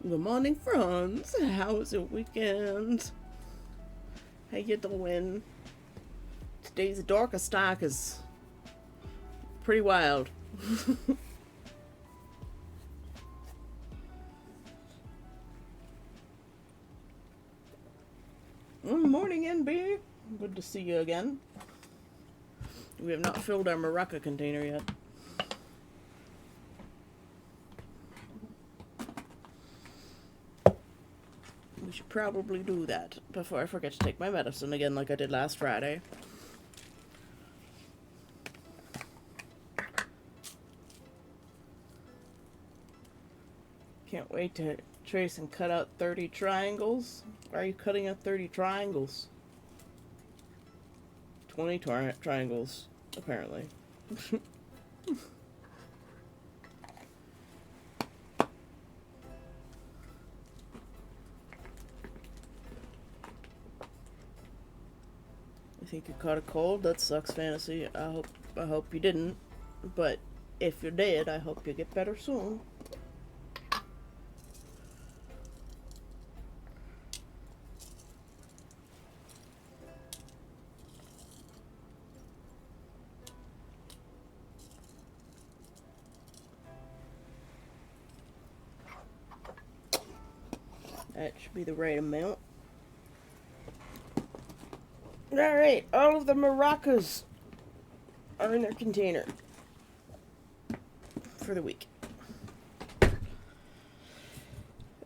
Good morning, friends. How was your weekend? How you doing? Today's Dorcas stock is pretty wild. Good morning, NB. Good to see you again. We have not filled our Maraca container yet. We should probably do that before I forget to take my medicine again like I did last Friday. Can't wait to trace and cut out 30 triangles. Why are you cutting out 30 triangles? 20 triangles, apparently. I think you caught a cold. That sucks, Fantasy. I hope you didn't. But if you did, I hope you get better soon. That should be the right amount. Alright, all of the maracas are in their container for the week.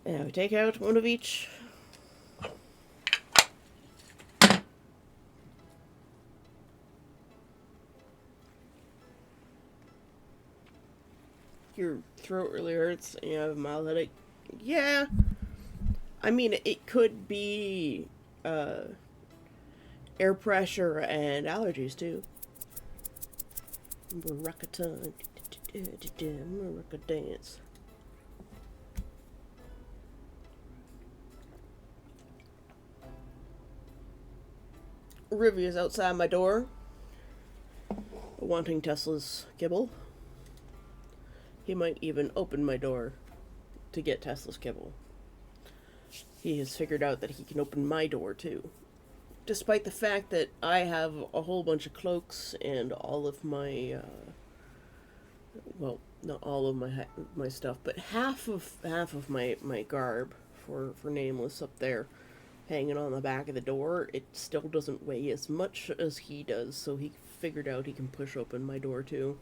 Now we take out one of each. Your throat really hurts and you have a mild headache. Yeah. I mean, it could be air pressure and allergies too. Maraca dance. Rivy is outside my door, wanting Tesla's kibble. He might even open my door to get Tesla's kibble. He has figured out that he can open my door too. Despite the fact that I have a whole bunch of cloaks and all of my, well, not all of my stuff, but half of my garb for Nameless up there, hanging on the back of the door, it still doesn't weigh as much as he does. So he figured out he can push open my door too.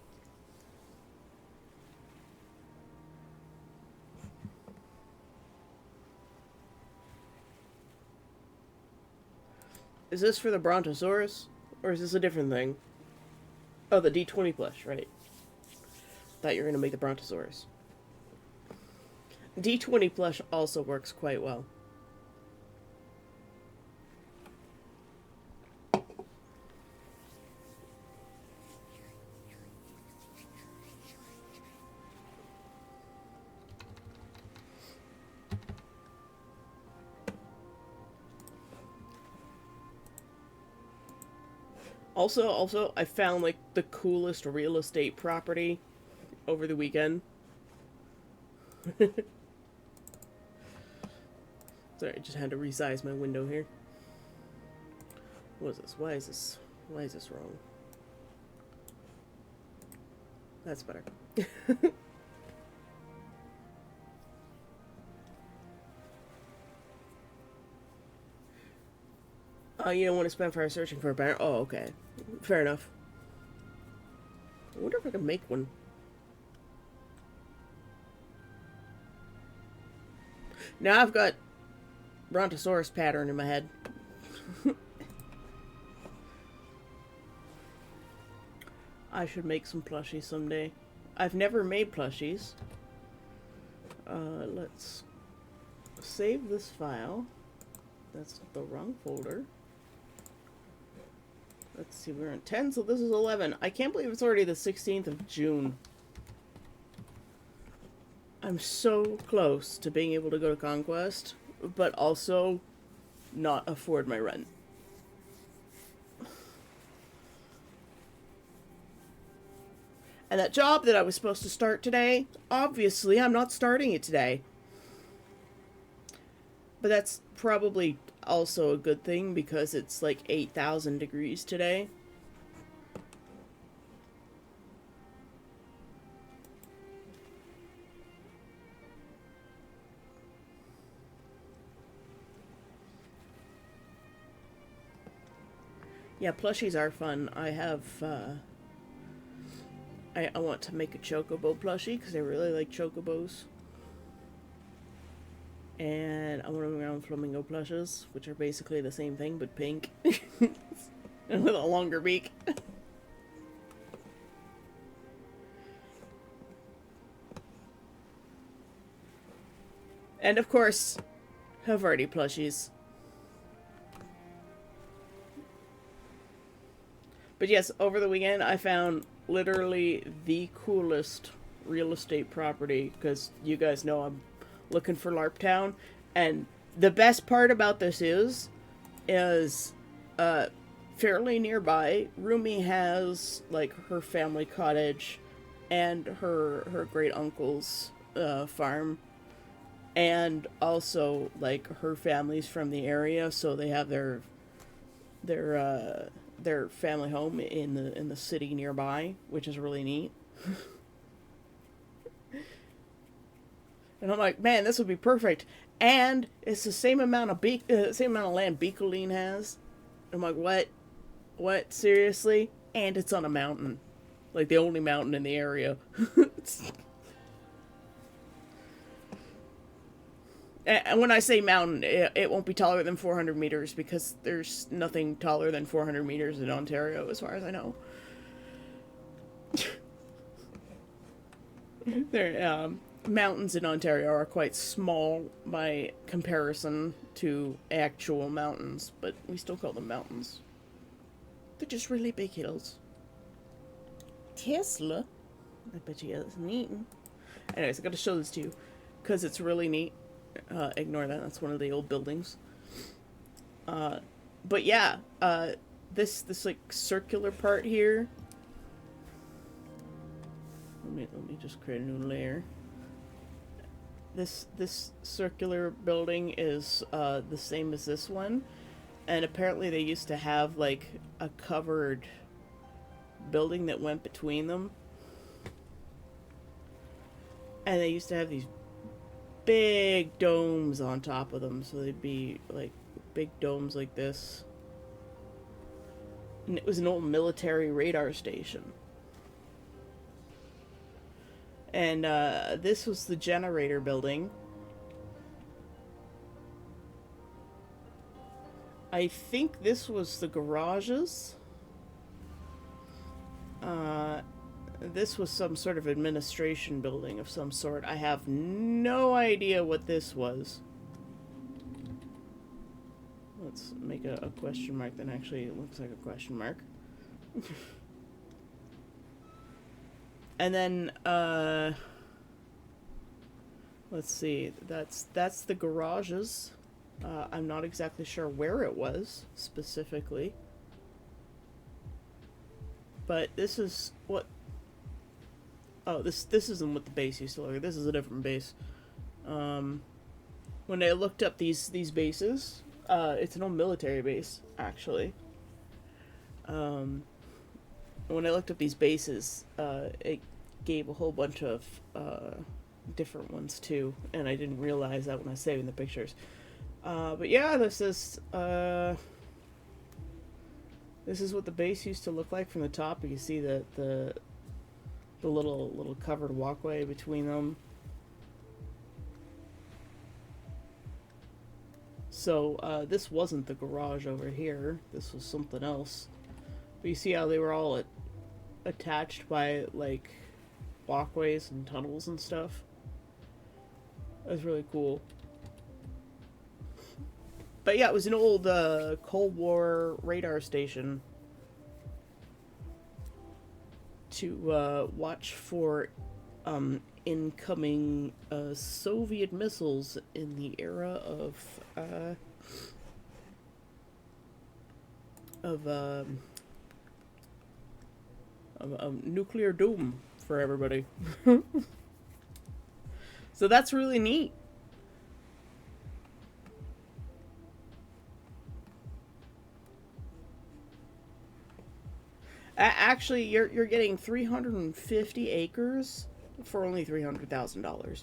Is this for the Brontosaurus? Or is this a different thing? Oh, the D20 plush, right. Thought you were going to make the Brontosaurus. D20 plush also works quite well. Also, I found like the coolest real estate property over the weekend. Sorry, I just had to resize my window here. What is this? Why is this wrong? That's better. Oh, you don't want to spend fire searching for a banner? Oh, okay. Fair enough. I wonder if I can make one. Now I've got Brontosaurus pattern in my head. I should make some plushies someday. I've never made plushies. Let's save this file. That's the wrong folder. Let's see, we're on 10, so this is 11. I can't believe it's already the 16th of June. I'm so close to being able to go to Conquest, but also not afford my rent. And that job that I was supposed to start today, obviously I'm not starting it today. But that's probably also a good thing because it's like 8,000 degrees today. Yeah, plushies are fun. I have, I want to make a chocobo plushie because I really like chocobos. And I want to go around flamingo plushes, which are basically the same thing but pink. And with a longer beak. And of course, Havarti plushies. But yes, over the weekend I found literally the coolest real estate property because you guys know I'm looking for LARP Town. And the best part about this is fairly nearby. Rumi has like her family cottage and her great uncle's farm, and also like her family's from the area, so they have their family home in the city nearby, which is really neat. And I'm like, man, this would be perfect. And it's the same amount of land Beacoline has. I'm like, what? What? Seriously? And it's on a mountain, like the only mountain in the area. And when I say mountain, it won't be taller than 400 meters because there's nothing taller than 400 meters in Ontario, as far as I know. Mountains in Ontario are quite small by comparison to actual mountains, but we still call them mountains. They're just really big hills. Tesla? I bet you it's neat. Anyways, I gotta show this to you because it's really neat. Ignore that. That's one of the old buildings. But yeah, this like circular part here. Let me just create a new layer. This circular building is the same as this one, and apparently they used to have like a covered building that went between them, and they used to have these big domes on top of them, so they'd be like big domes like this. And it was an old military radar station. And this was the generator building. I think this was the garages. This was some sort of administration building of some sort. I have no idea what this was. Let's make a question mark that actually looks like a question mark. And then, let's see, that's the garages. I'm not exactly sure where it was, specifically. But this is what... Oh, this isn't what the base used to look like. This is a different base. When I looked up these bases, it's an old military base, actually. When I looked up these bases, it gave a whole bunch of different ones too, and I didn't realize that when I was saving the pictures. But yeah, this is what the base used to look like from the top. You can see the little covered walkway between them. So this wasn't the garage over here. This was something else. But you see how they were all attached by like walkways and tunnels and stuff. That was really cool. But yeah, it was an old Cold War radar station to watch for incoming Soviet missiles in the era of nuclear doom for everybody. So that's really neat. Actually, you're getting 350 acres for only $300,000.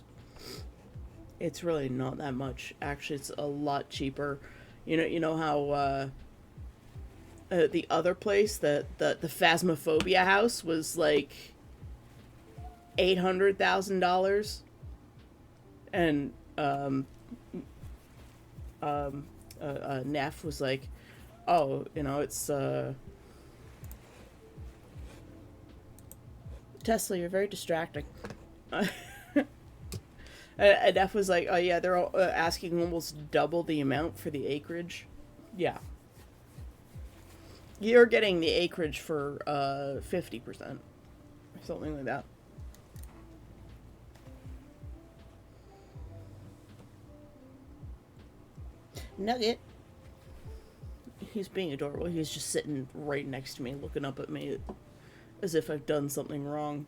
It's really not that much. Actually, it's a lot cheaper. You know how the other place, the Phasmophobia house, was like $800,000, and Neff was like, "Oh, it's Tesla. You're very distracting." And Neff was like, "Oh yeah, they're all, asking almost double the amount for the acreage." Yeah, you're getting the acreage for 50%, something like that. Nugget. He's being adorable. He's just sitting right next to me, looking up at me as if I've done something wrong.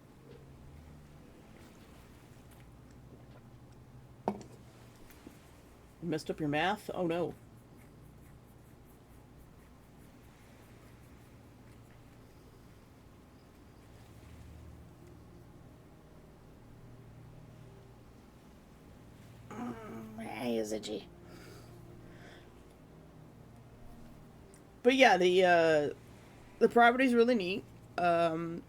You messed up your math? Oh no. Hey, is it G? But yeah, the property's really neat. And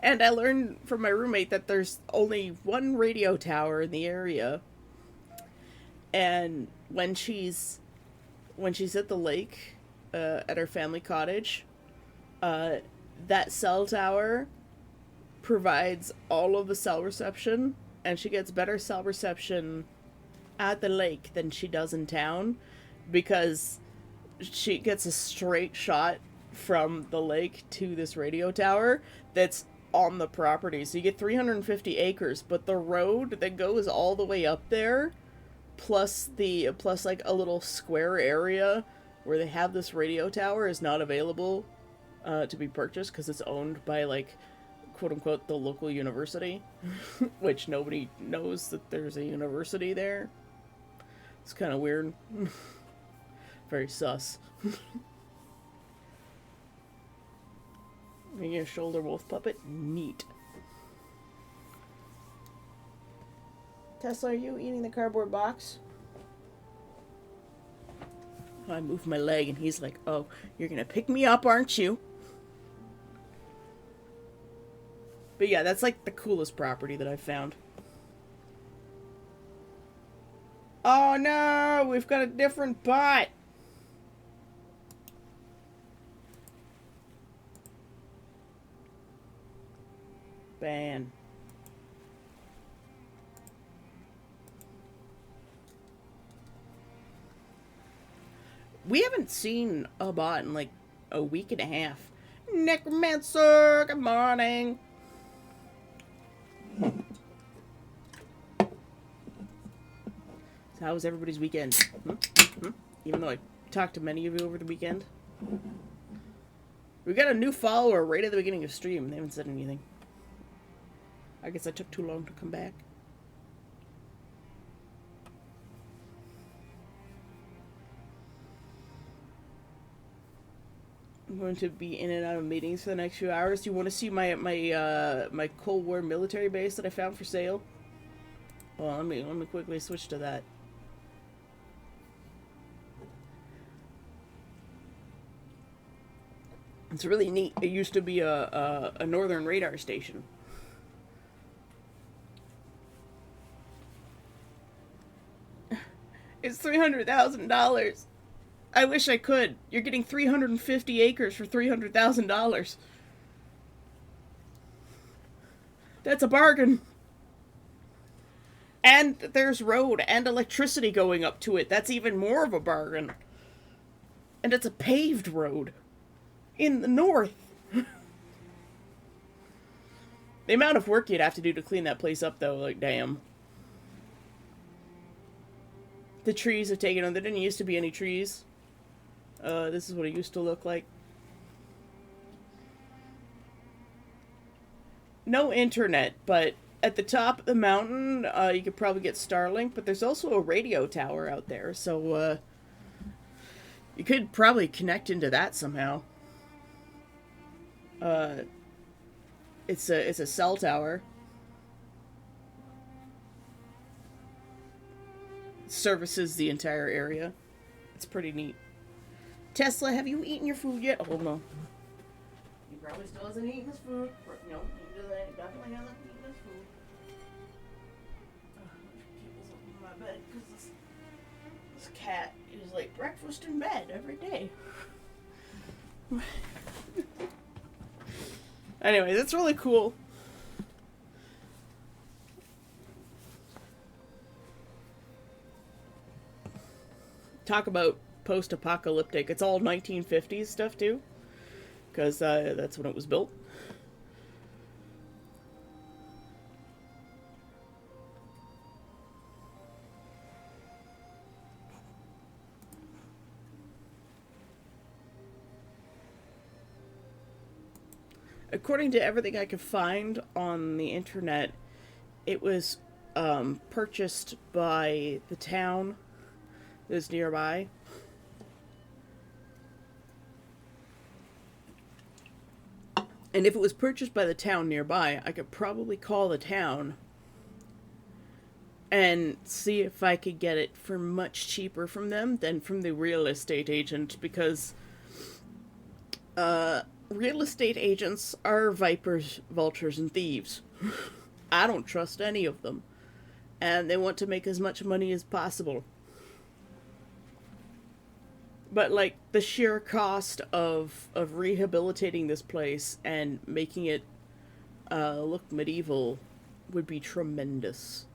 and I learned from my roommate that there's only one radio tower in the area, and when she's at the lake, at her family cottage, uh, that cell tower provides all of the cell reception, and she gets better cell reception at the lake than she does in town, because she gets a straight shot from the lake to this radio tower that's on the property. So you get 350 acres, but the road that goes all the way up there, plus like a little square area where they have this radio tower, is not available to be purchased because it's owned by, like, quote unquote, the local university, which nobody knows that there's a university there. It's kind of weird. Very sus. Making a shoulder wolf puppet? Neat. Tesla, are you eating the cardboard box? I moved my leg and he's like, "Oh, you're gonna pick me up, aren't you?" But yeah, that's like the coolest property that I've found. Oh no, we've got a different bot. Ban. We haven't seen a bot in like a week and a half. Necromancer, good morning. So how was everybody's weekend? Even though I talked to many of you over the weekend. We got a new follower right at the beginning of stream. They haven't said anything. I guess I took too long to come back. I'm going to be in and out of meetings for the next few hours. Do you want to see my Cold War military base that I found for sale? Well, let me quickly switch to that. It's really neat. It used to be a northern radar station. It's $300,000. I wish I could. You're getting 350 acres for $300,000. That's a bargain. And there's road and electricity going up to it. That's even more of a bargain. And it's a paved road. In the north. The amount of work you'd have to do to clean that place up, though, like, damn. The trees have taken on. There didn't used to be any trees. This is what it used to look like. No internet, but at the top of the mountain, you could probably get Starlink, but there's also a radio tower out there, so, you could probably connect into that somehow. It's a cell tower. It services the entire area. It's pretty neat. Tesla, have you eaten your food yet? Oh no. He probably still hasn't eaten his food. No, he definitely hasn't eaten his food. Cables up in my bed because this cat is like breakfast in bed every day. Anyway, that's really cool. Talk about post-apocalyptic. It's all 1950s stuff too, because that's when it was built. According to everything I could find on the internet, it was purchased by the town that's nearby. And if it was purchased by the town nearby, I could probably call the town and see if I could get it for much cheaper from them than from the real estate agent, because real estate agents are vipers, vultures, and thieves. I don't trust any of them. And they want to make as much money as possible. But, like, the sheer cost of rehabilitating this place and making it look medieval would be tremendous.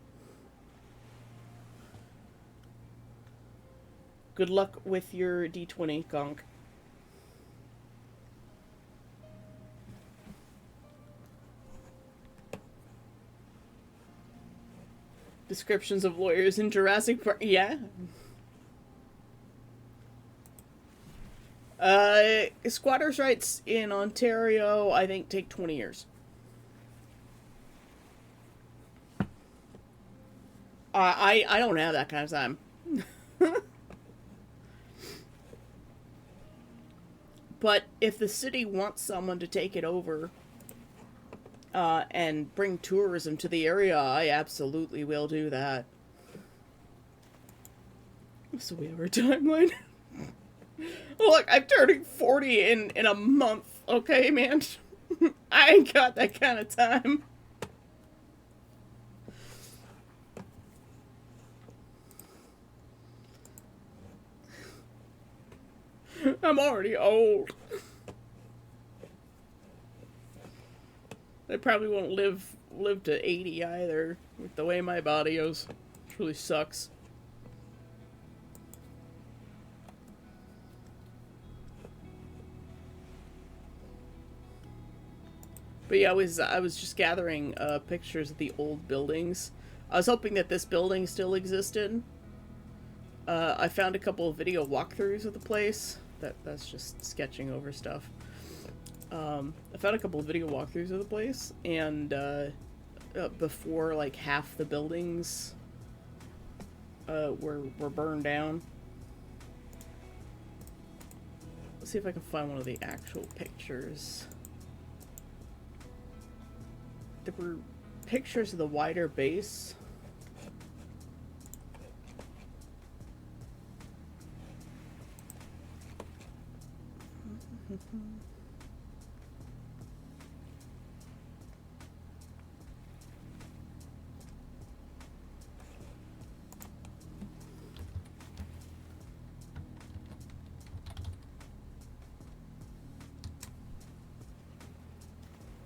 Good luck with your D20, Gonk. Descriptions of lawyers in Jurassic Park. Yeah. Squatters' rights in Ontario, I think, take 20 years. I don't have that kind of time. But if the city wants someone to take it over and bring tourism to the area, I absolutely will do that. So we have our timeline. Look, I'm turning 40 in a month, okay, man? I ain't got that kind of time. I'm already old. I probably won't live to 80 either, with the way my body is. It really sucks. But yeah, I was just gathering pictures of the old buildings. I was hoping that this building still existed. I found a couple of video walkthroughs of the place. That's just sketching over stuff. I found a couple of video walkthroughs of the place, and before like half the buildings were burned down. Let's see if I can find one of the actual pictures. There were pictures of the wider base.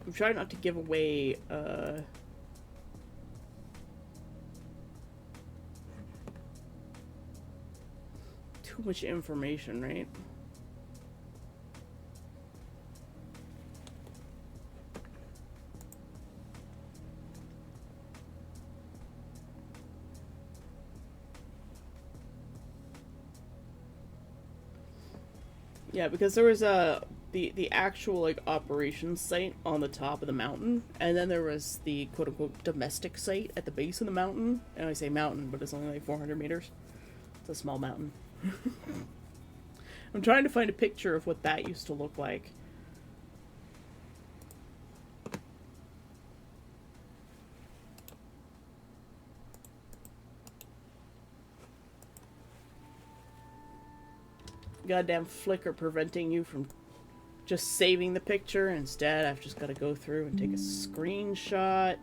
I'm trying not to give away, too much information, right? Yeah, because there was the actual like operations site on the top of the mountain, and then there was the quote unquote domestic site at the base of the mountain. And I say mountain, but it's only like 400 meters. It's a small mountain. I'm trying to find a picture of what that used to look like. goddamn flicker preventing you from just saving the picture. Instead, I've just got to go through and take a screenshot.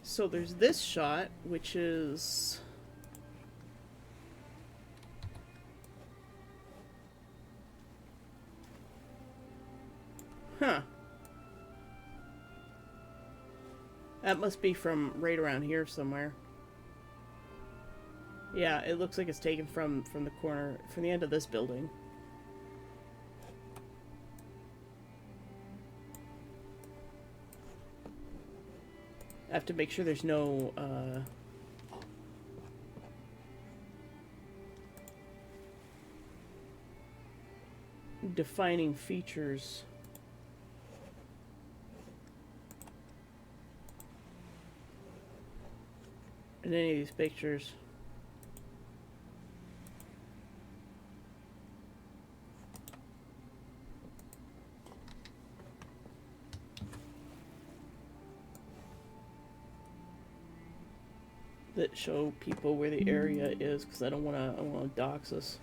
So there's this shot, which is... Huh. That must be from right around here somewhere. Yeah, it looks like it's taken from the corner, from the end of this building. I have to make sure there's no, defining features. In any of these pictures. That show people where the area is, because I don't want to dox us.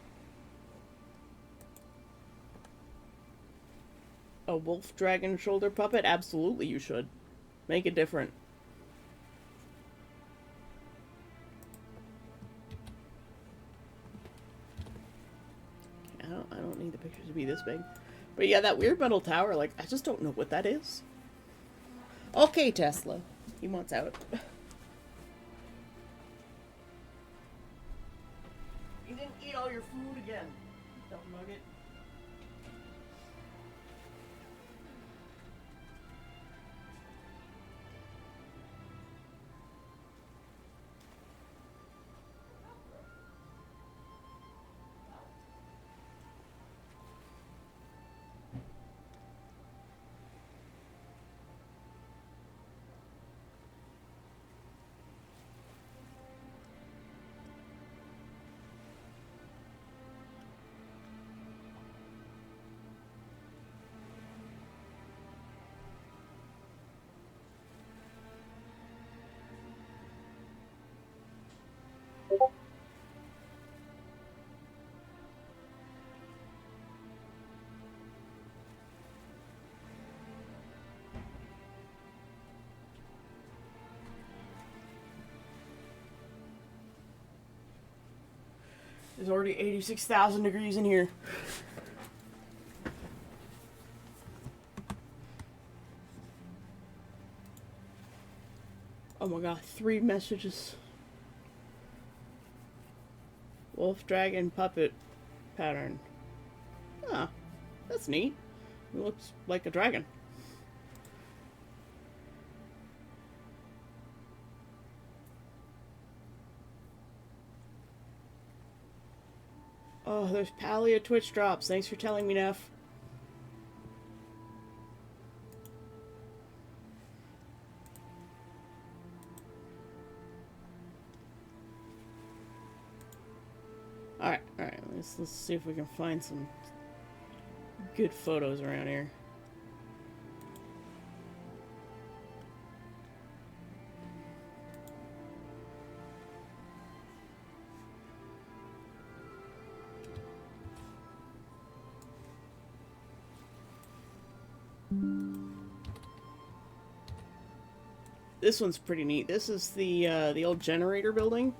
A wolf dragon shoulder puppet? Absolutely you should. Make it different. I don't need the pictures to be this big. But yeah, that weird metal tower, like, I just don't know what that is. Okay, Tesla. He wants out. You didn't eat all your food again, dumb nugget. There's already 86,000 degrees in here. Oh my god, 3 messages. Wolf dragon puppet pattern. Ah, that's neat. It looks like a dragon. Oh, there's Palia Twitch drops. Thanks for telling me, Neff. Alright. Let's see if we can find some good photos around here. This one's pretty neat. This is the old generator building.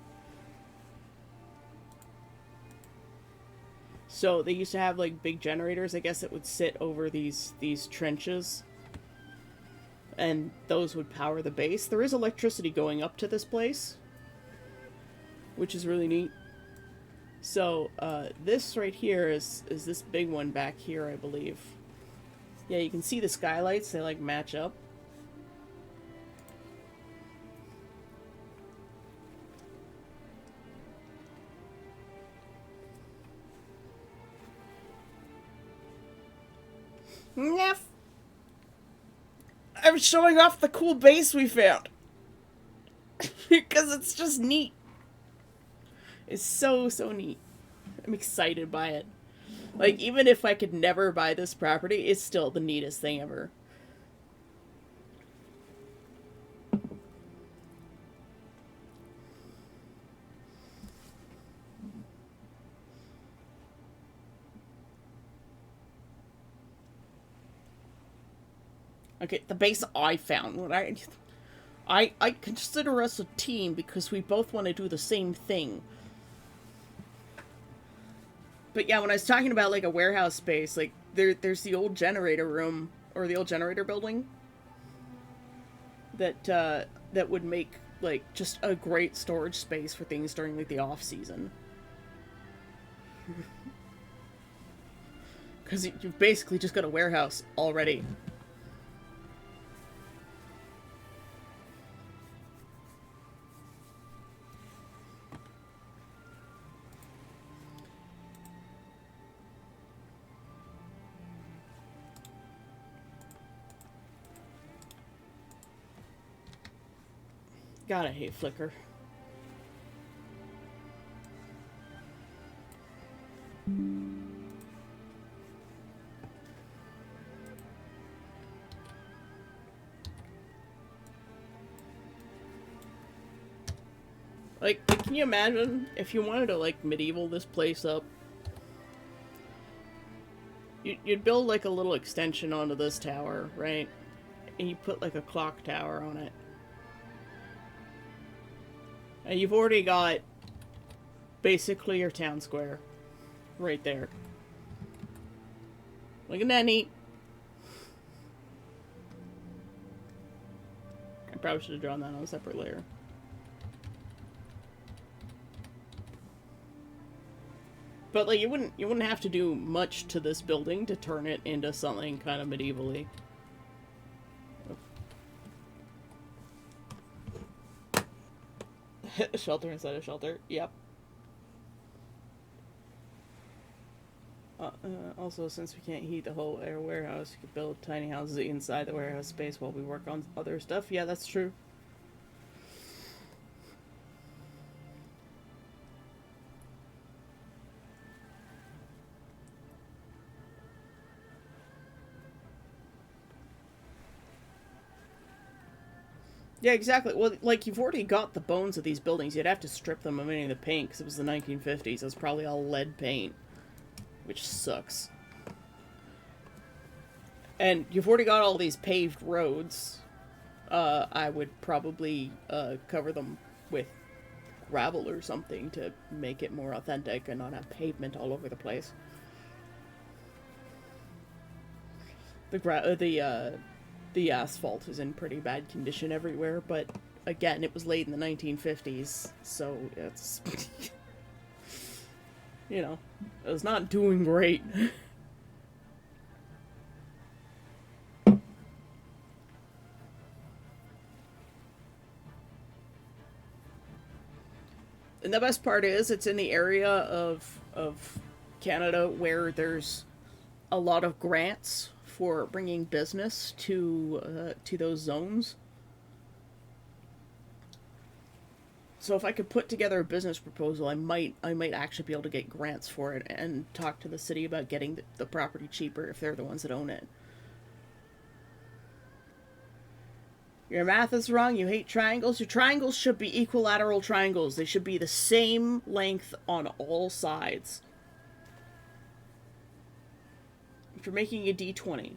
So they used to have like big generators, I guess, that would sit over these trenches. And those would power the base. There is electricity going up to this place, which is really neat. So this right here is this big one back here, I believe. Yeah, you can see the skylights, they like match up. Neff! I'm showing off the cool base we found. Because it's just neat. It's so neat. I'm excited by it. Like, even if I could never buy this property, it's still the neatest thing ever. Okay, the base I found. When I consider us a team because we both want to do the same thing. But yeah, when I was talking about like a warehouse space, like there's the old generator room or the old generator building that would make like just a great storage space for things during like the off season. Because you've basically just got a warehouse already. God, I hate Flickr. Like, can you imagine if you wanted to, like, medieval this place up? You'd build, like, a little extension onto this tower, right? And you put, like, a clock tower on it. And you've already got basically your town square right there. Look at that neat. I probably should have drawn that on a separate layer. But like you wouldn't have to do much to this building to turn it into something kind of medievally. Shelter inside a shelter. Yep. Also, since we can't heat the whole air warehouse, you could build tiny houses inside the warehouse space while we work on other stuff. Yeah, that's true. Yeah, exactly. Well, like, you've already got the bones of these buildings. You'd have to strip them of any of the paint, because it was the 1950s. It was probably all lead paint. Which sucks. And you've already got all these paved roads. I would probably cover them with gravel or something to make it more authentic and not have pavement all over the place. The asphalt is in pretty bad condition everywhere, but again, it was late in the 1950s, so it's you know, it was not doing great. And the best part is it's in the area of Canada where there's a lot of grants for bringing business to those zones. So if I could put together a business proposal, I might actually be able to get grants for it and talk to the city about getting the property cheaper if they're the ones that own it. Your math is wrong. You hate triangles. Your triangles should be equilateral triangles. They should be the same length on all sides. If you're making a D20.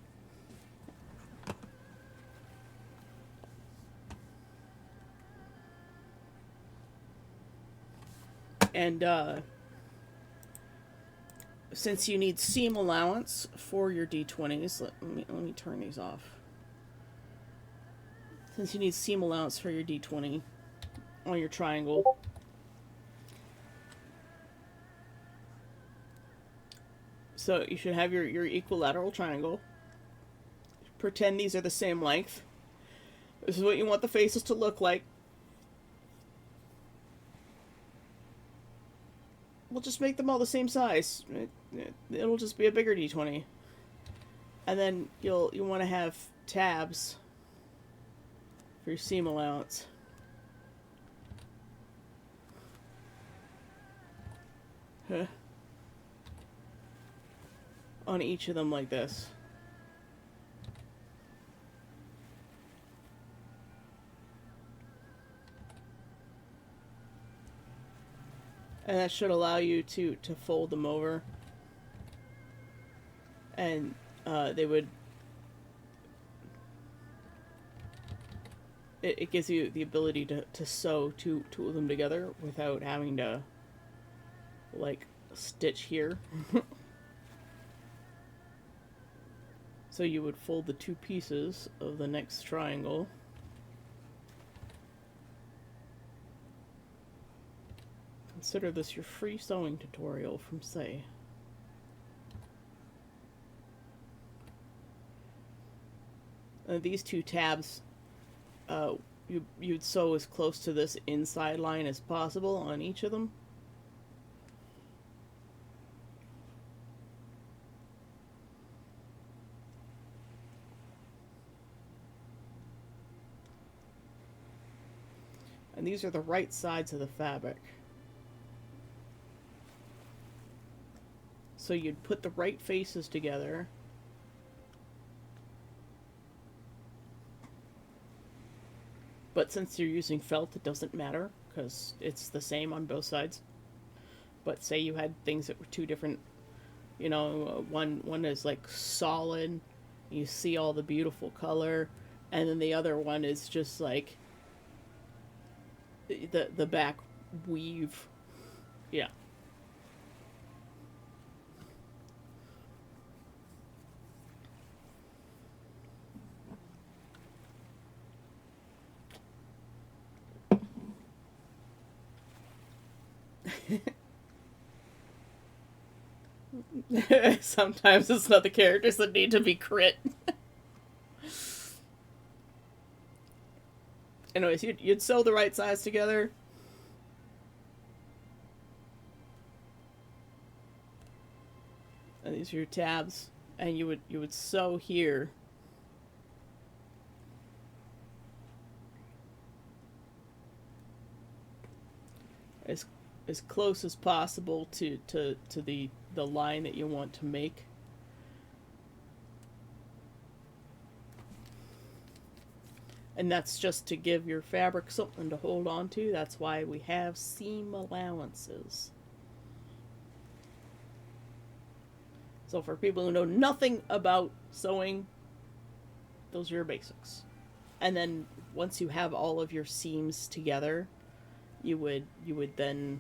And, since you need seam allowance for your D20s, let me turn these off. Since you need seam allowance for your D20 on your triangle. So you should have your equilateral triangle. Pretend these are the same length. This is what you want the faces to look like. We'll just make them all the same size. It'll just be a bigger D20. And then you'll want to have tabs for your seam allowance. Huh. on each of them like this. And that should allow you to fold them over. And they would... It gives you the ability to sew two of them together without having to, like, stitch here. So you would fold the two pieces of the next triangle. Consider this your free sewing tutorial from Say. These two tabs, you'd sew as close to this inside line as possible on each of them. And these are the right sides of the fabric. So you'd put the right faces together. But since you're using felt, it doesn't matter, because it's the same on both sides. But say you had things that were two different, you know, one is like solid, you see all the beautiful color, and then the other one is just like the back weave. Yeah. Sometimes it's not the characters that need to be crit. Anyways, you'd sew the right sides together. And these are your tabs. And you would sew here. As close as possible to the line that you want to make. And that's just to give your fabric something to hold on to. That's why we have seam allowances. So for people who know nothing about sewing, those are your basics. And then once you have all of your seams together, you would then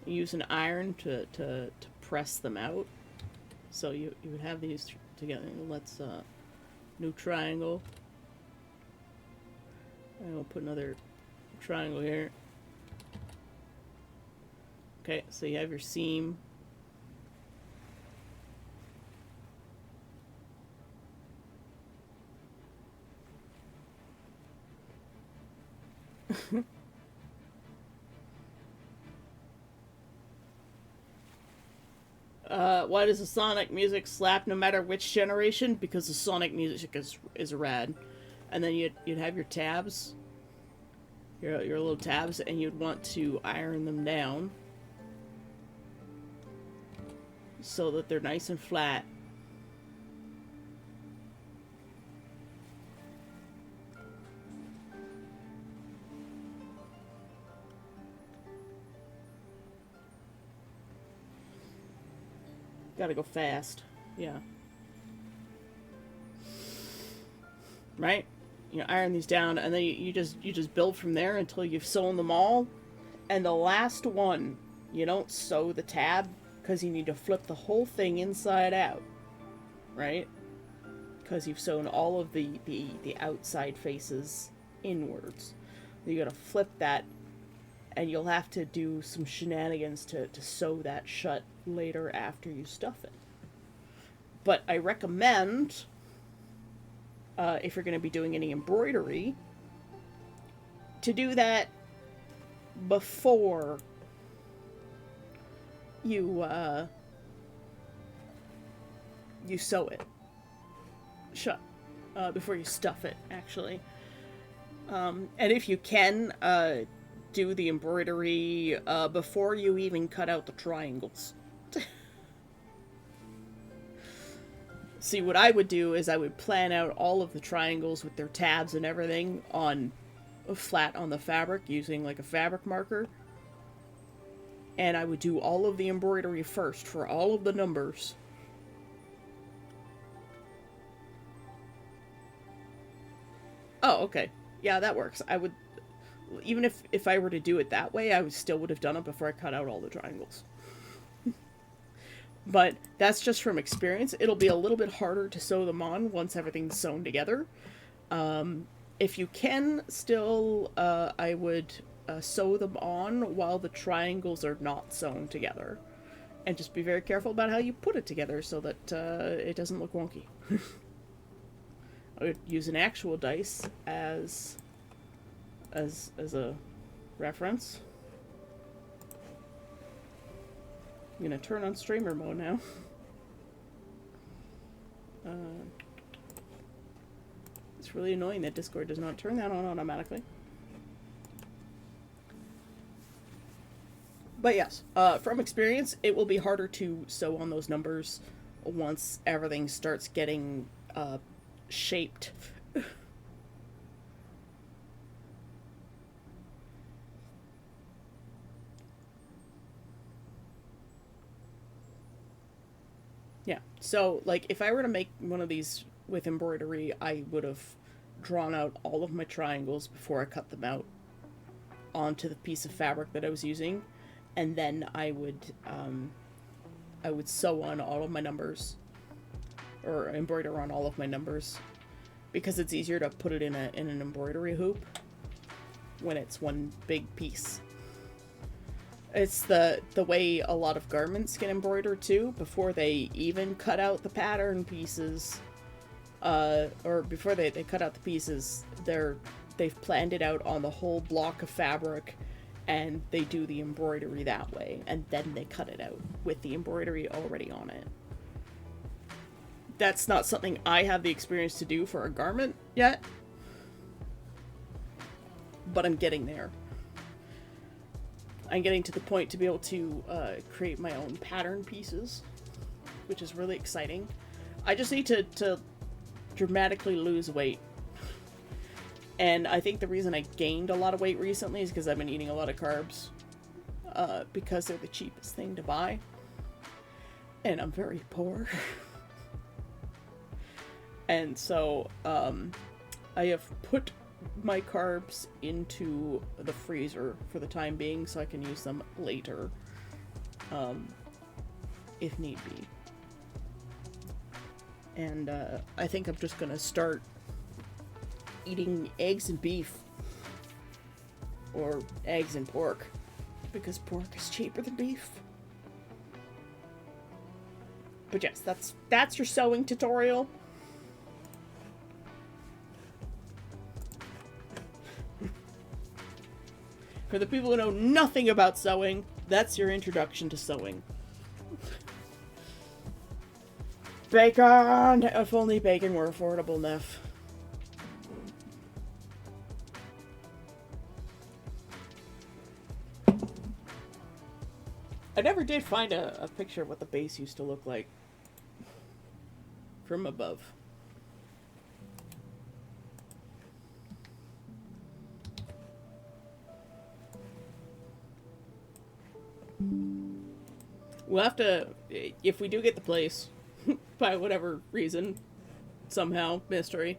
use an iron to press them out. So you would have these together. Let's new triangle. And we'll put another triangle here. Okay, so you have your seam. Why does the Sonic music slap no matter which generation? Because the Sonic music is rad. And then you'd have your tabs, your little tabs, and you'd want to iron them down so that they're nice and flat. Gotta go fast. Yeah. Right? You iron these down, and then you just build from there until you've sewn them all. And the last one, you don't sew the tab, because you need to flip the whole thing inside out. Right? Because you've sewn all of the outside faces inwards. You gotta flip that, and you'll have to do some shenanigans to sew that shut later after you stuff it. But I recommend, if you're going to be doing any embroidery, to do that before you you sew it shut, before you stuff it, actually. And if you can, do the embroidery before you even cut out the triangles. See, what I would do is I would plan out all of the triangles with their tabs and everything on flat on the fabric using like a fabric marker. And I would do all of the embroidery first for all of the numbers. Oh, okay. Yeah, that works. I would, even if I were to do it that way, I still would have done it before I cut out all the triangles. But that's just from experience. It'll be a little bit harder to sew them on once everything's sewn together. If you can, still, I would sew them on while the triangles are not sewn together. And just be very careful about how you put it together so that it doesn't look wonky. I would use an actual dice as a reference. I'm gonna turn on streamer mode now. It's really annoying that Discord does not turn that on automatically. But yes, from experience, it will be harder to sew on those numbers once everything starts getting shaped. Yeah, so, like, if I were to make one of these with embroidery, I would have drawn out all of my triangles before I cut them out onto the piece of fabric that I was using, and then I would sew on all of my numbers, or embroider on all of my numbers, because it's easier to put it in an embroidery hoop when it's one big piece. It's the way a lot of garments get embroidered too, before they even cut out the pattern pieces, or before they cut out the pieces, they've planned it out on the whole block of fabric, and they do the embroidery that way, and then they cut it out with the embroidery already on it. That's not something I have the experience to do for a garment yet, but I'm getting there. I'm getting to the point to be able to create my own pattern pieces, which is really exciting. I just need to dramatically lose weight. And I think the reason I gained a lot of weight recently is because I've been eating a lot of carbs, because they're the cheapest thing to buy. And I'm very poor. And so I have put my carbs into the freezer for the time being so I can use them later, if need be. And I think I'm just gonna start eating eggs and beef, or eggs and pork, because pork is cheaper than beef. But yes, that's your sewing tutorial. For the people who know nothing about sewing, that's your introduction to sewing. Bacon! If only bacon were affordable enough. I never did find a picture of what the base used to look like from above. We'll have to, if we do get the place, by whatever reason, somehow, mystery,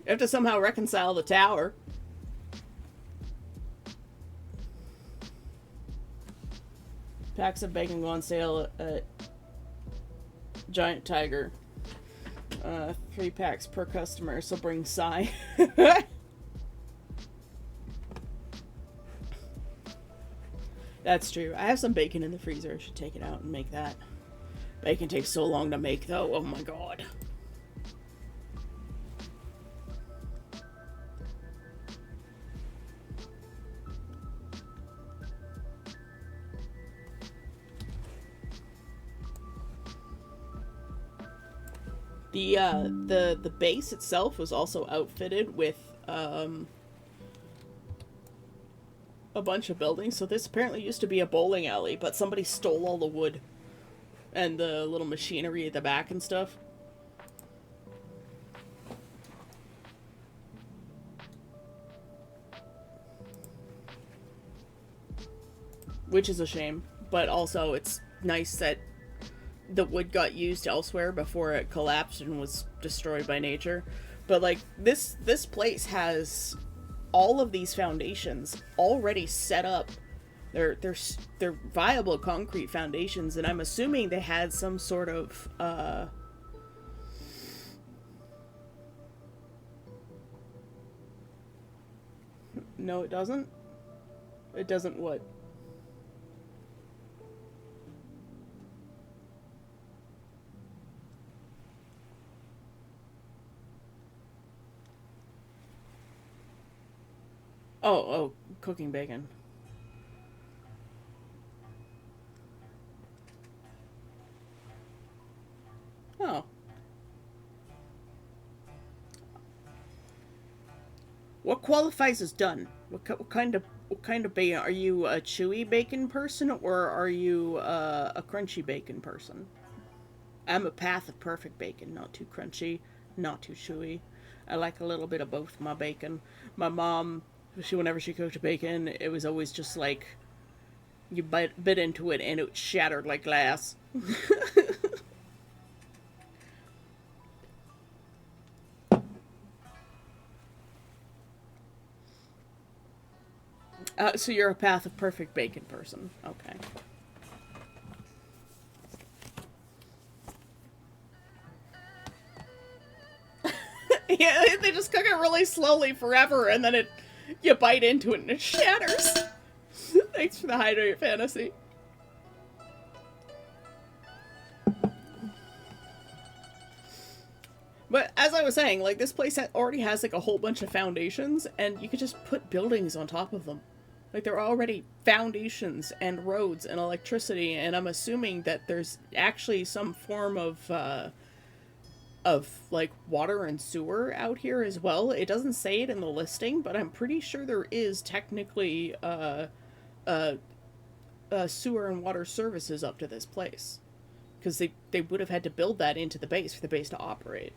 we have to somehow reconcile the tower. Packs of bacon go on sale at Giant Tiger. 3 packs per customer, so bring Psy. That's true. I have some bacon in the freezer. I should take it out and make that. Bacon takes so long to make, though. Oh my god. The base itself was also outfitted with a bunch of buildings. So this apparently used to be a bowling alley, but somebody stole all the wood and the little machinery at the back and stuff. Which is a shame, but also it's nice that the wood got used elsewhere before it collapsed and was destroyed by nature. But like this place has all of these foundations already set up. They're viable concrete foundations, and I'm assuming they had some sort of no, it doesn't. It doesn't what? Oh, cooking bacon. Oh. What qualifies as done? What kind of bacon? Are you a chewy bacon person or are you a crunchy bacon person? I'm a path of perfect bacon, not too crunchy, not too chewy. I like a little bit of both my bacon. My mom, whenever she cooked bacon, it was always just like you bit into it and it shattered like glass. So you're a path of perfect bacon person. Okay. Yeah, they just cook it really slowly forever, and then you bite into it and it shatters. Thanks for the hydrate fantasy. But as I was saying, like this place already has like a whole bunch of foundations, and you could just put buildings on top of them. Like there are already foundations and roads and electricity, and I'm assuming that there's actually some form of like water and sewer out here as well. It doesn't say it in the listing, but I'm pretty sure there is technically uh, sewer and water services up to this place because they would have had to build that into the base for the base to operate.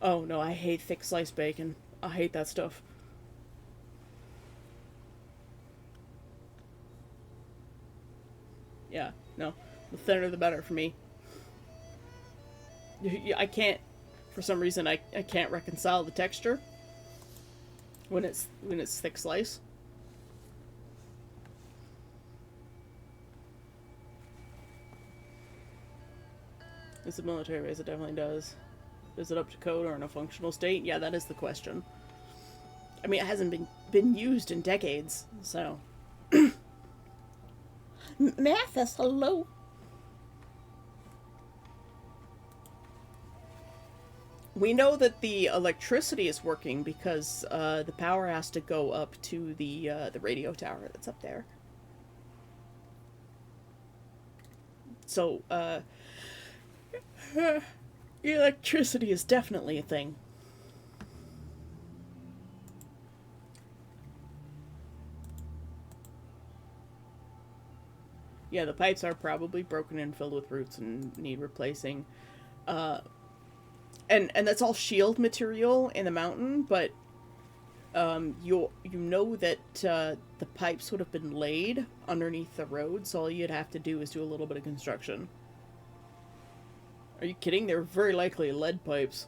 Oh no, I hate thick sliced bacon. I hate that stuff. Yeah, no, the thinner the better for me. I can't, for some reason, I can't reconcile the texture when it's thick slice. It's a military base. It definitely does. Is it up to code or in a functional state? Yeah, that is the question. I mean, it hasn't been used in decades, so. Mathis, hello. We know that the electricity is working because the power has to go up to the radio tower that's up there. So electricity is definitely a thing. Yeah, the pipes are probably broken and filled with roots and need replacing. Uh, and that's all shield material in the mountain, but you know that the pipes would have been laid underneath the road, so all you'd have to do is do a little bit of construction. Are you kidding? They were very likely lead pipes.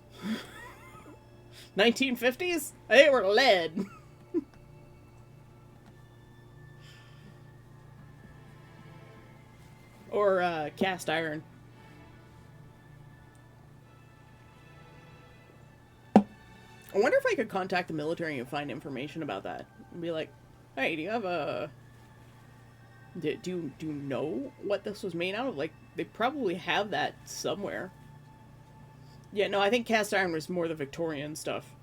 1950s? They were lead. Or cast iron. I wonder if I could contact the military and find information about that. And be like, hey, do you have a... Do you know what this was made out of? Like, they probably have that somewhere. Yeah, no, I think cast iron was more the Victorian stuff.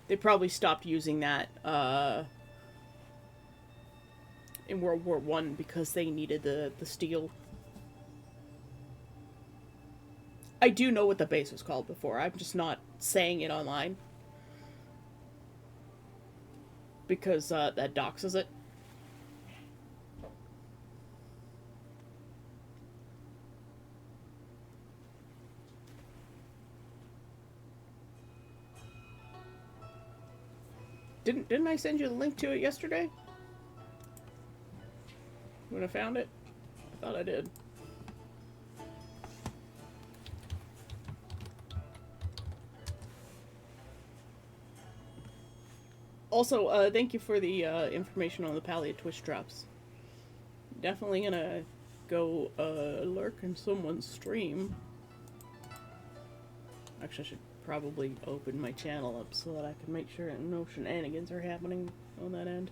They probably stopped using that in World War One because they needed the steel. I do know what the base was called before. I'm just not saying it online. because that doxes it. Didn't I send you the link to it yesterday? When I found it? I thought I did. Also, thank you for the information on the Palia Twitch drops. Definitely gonna go lurk in someone's stream. Actually, I should probably open my channel up so that I can make sure no shenanigans are happening on that end.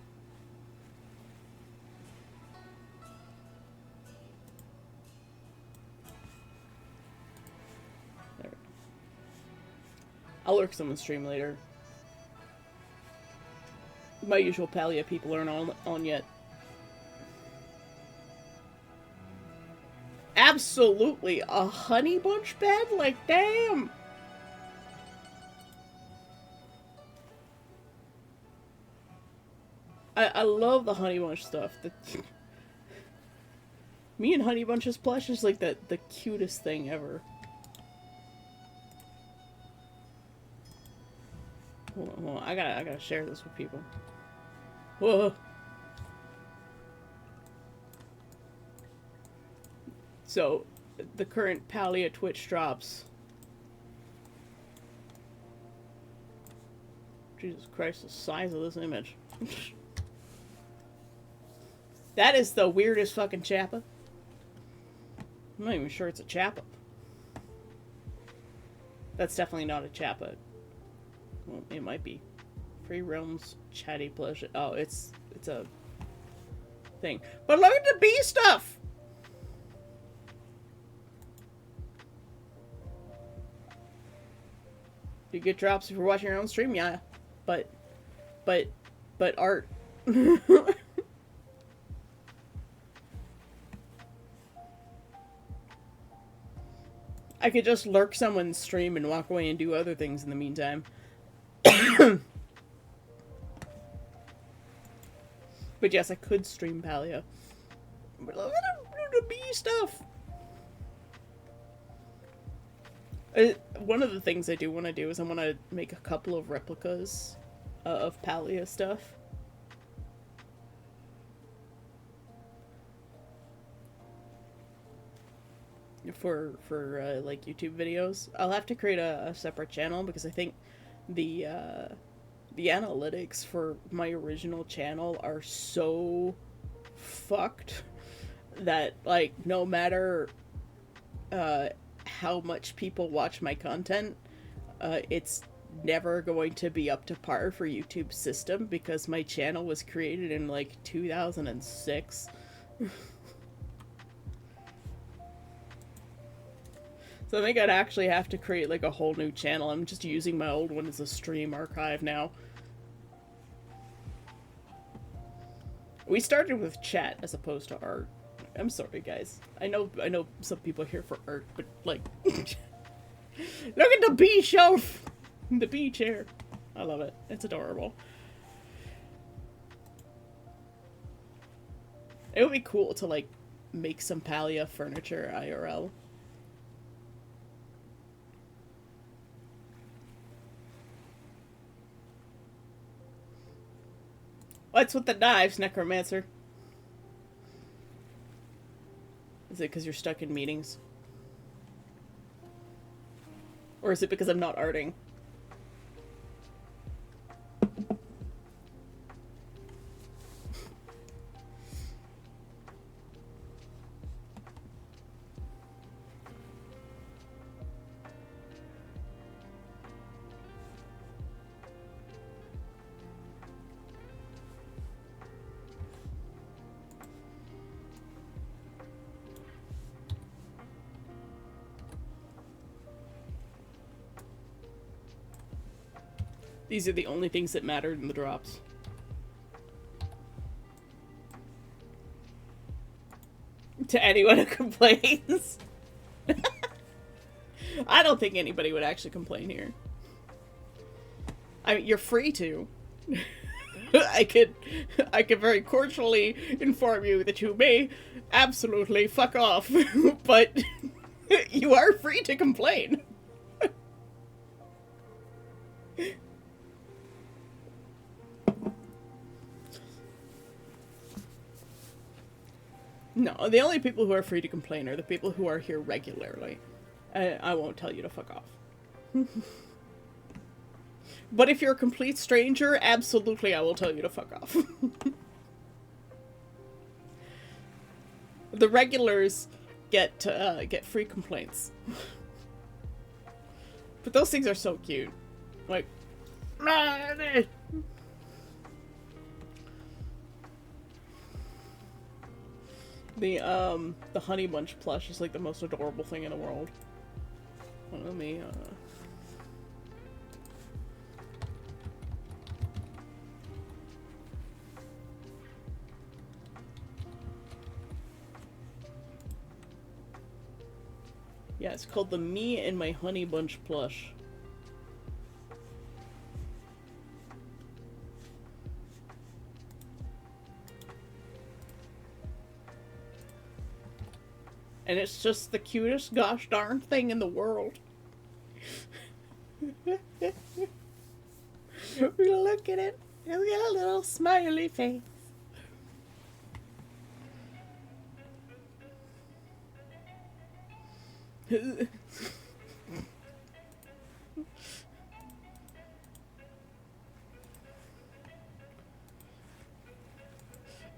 There. I'll lurk someone's stream later. My usual Palia people aren't on yet. Absolutely, a honey bunch bed? Like, damn! I love the honey bunch stuff. Me and Honey Bunch's plush is like the cutest thing ever. Hold on, I gotta share this with people. Whoa. So, the current Palia Twitch drops. Jesus Christ, the size of this image. That is the weirdest fucking chappa. I'm not even sure it's a chappa. That's definitely not a chappa. Well, it might be. Free Realms chatty pleasure. Oh, it's a thing. But look at the bee stuff! You get drops if you're watching your own stream, yeah. But art. I could just lurk someone's stream and walk away and do other things in the meantime. But yes, I could stream Palia. But look at the bee stuff! One of the things I do want to do is I want to make a couple of replicas of Palia stuff. For like YouTube videos. I'll have to create a separate channel because I think the analytics for my original channel are so fucked that, like, no matter how much people watch my content, it's never going to be up to par for YouTube's system because my channel was created in like 2006. So I think I'd actually have to create like a whole new channel. I'm just using my old one as a stream archive now. We started with chat as opposed to art. I'm sorry, guys. I know some people are here for art, but like, look at the bee shelf, the bee chair. I love it. It's adorable. It would be cool to like make some Palia furniture IRL. What's with the knives, Necromancer? Is it because you're stuck in meetings? Or is it because I'm not arting? These are the only things that mattered in the drops. To anyone who complains. I don't think anybody would actually complain here. I mean, you're free to. I could very cordially inform you that you may absolutely fuck off, but you are free to complain. No, the only people who are free to complain are the people who are here regularly. I won't tell you to fuck off. But if you're a complete stranger, absolutely I will tell you to fuck off. The regulars get free complaints. But those things are so cute. Like, the Honey Bunch plush is like the most adorable thing in the world. Well, let me, yeah, it's called the Me and My Honey Bunch plush. And it's just the cutest gosh darn thing in the world. Look at it. It's got a little smiley face.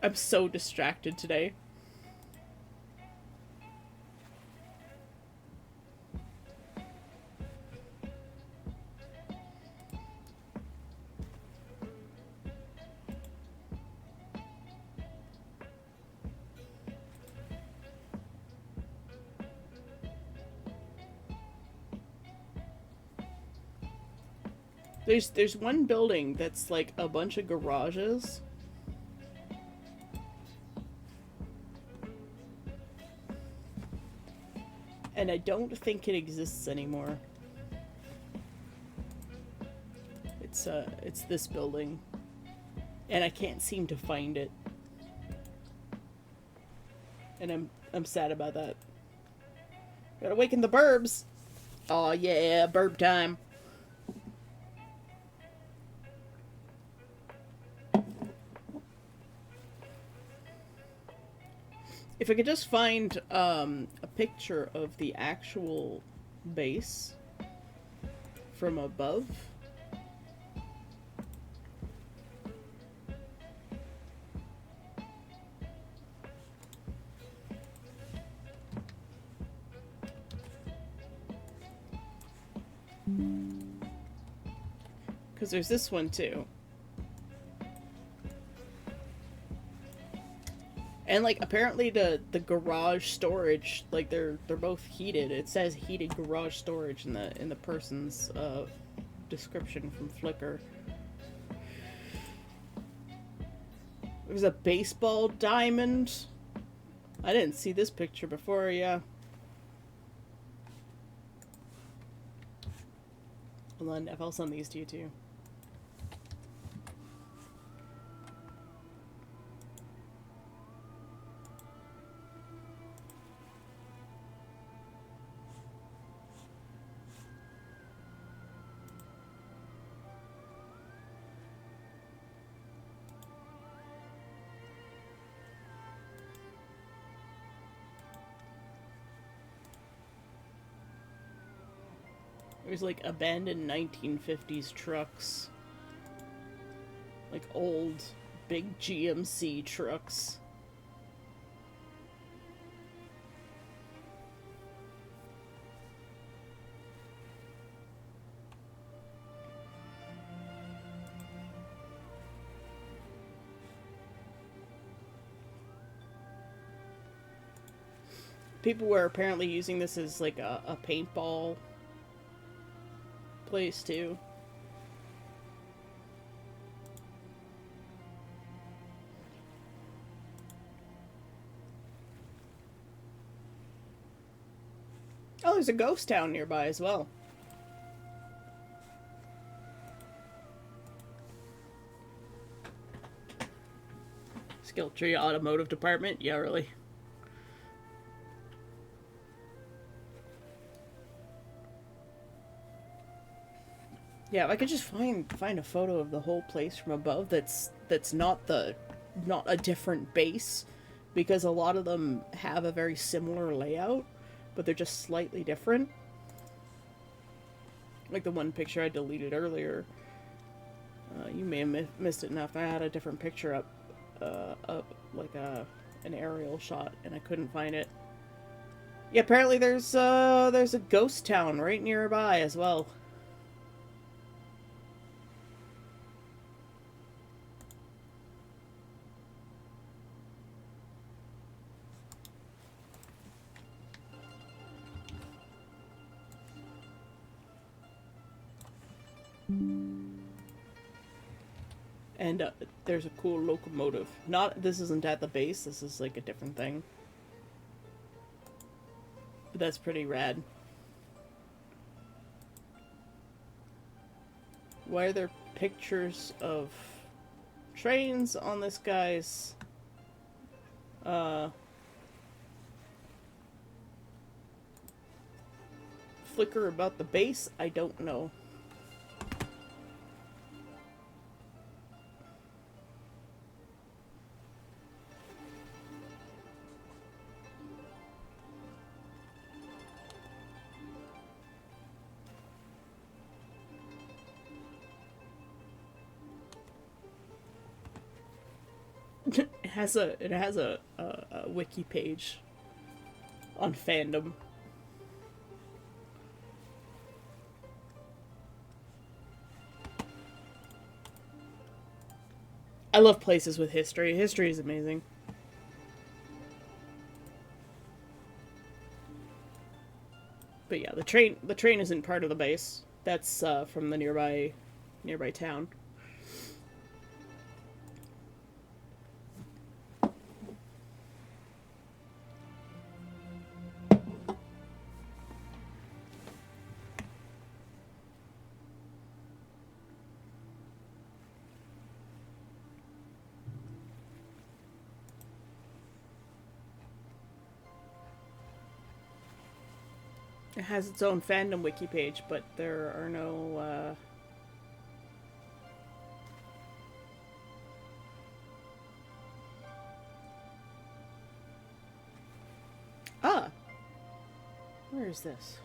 I'm so distracted today. There's one building that's like a bunch of garages. And I don't think it exists anymore. It's this building. And I can't seem to find it. And I'm sad about that. Gotta awaken the burbs. Oh yeah, burb time. If I could just find a picture of the actual base from above. Because there's this one too. And like apparently the garage storage, like they're both heated. It says heated garage storage in the person's description from Flickr. There's a baseball diamond. I didn't see this picture before, yeah. Hold on, I'll send these to you too. There's like abandoned 1950s trucks. Like old, big GMC trucks. People were apparently using this as like a paintball place too. Oh, there's a ghost town nearby as well. Skill tree automotive department? Yeah, really. Yeah, if I could just find a photo of the whole place from above that's not a different base, because a lot of them have a very similar layout, but they're just slightly different. Like the one picture I deleted earlier. You may have missed it enough. I had a different picture up like an aerial shot, and I couldn't find it. Yeah, apparently there's a ghost town right nearby as well. And there's a cool locomotive. This isn't at the base. This is like a different thing. But that's pretty rad. Why are there pictures of trains on this guy's flicker about the base? I don't know. It has a wiki page on fandom. I love places with history. History is amazing. But yeah, the train isn't part of the base. That's from the nearby town. It has its own fandom wiki page, but there are no Ah! Where is this?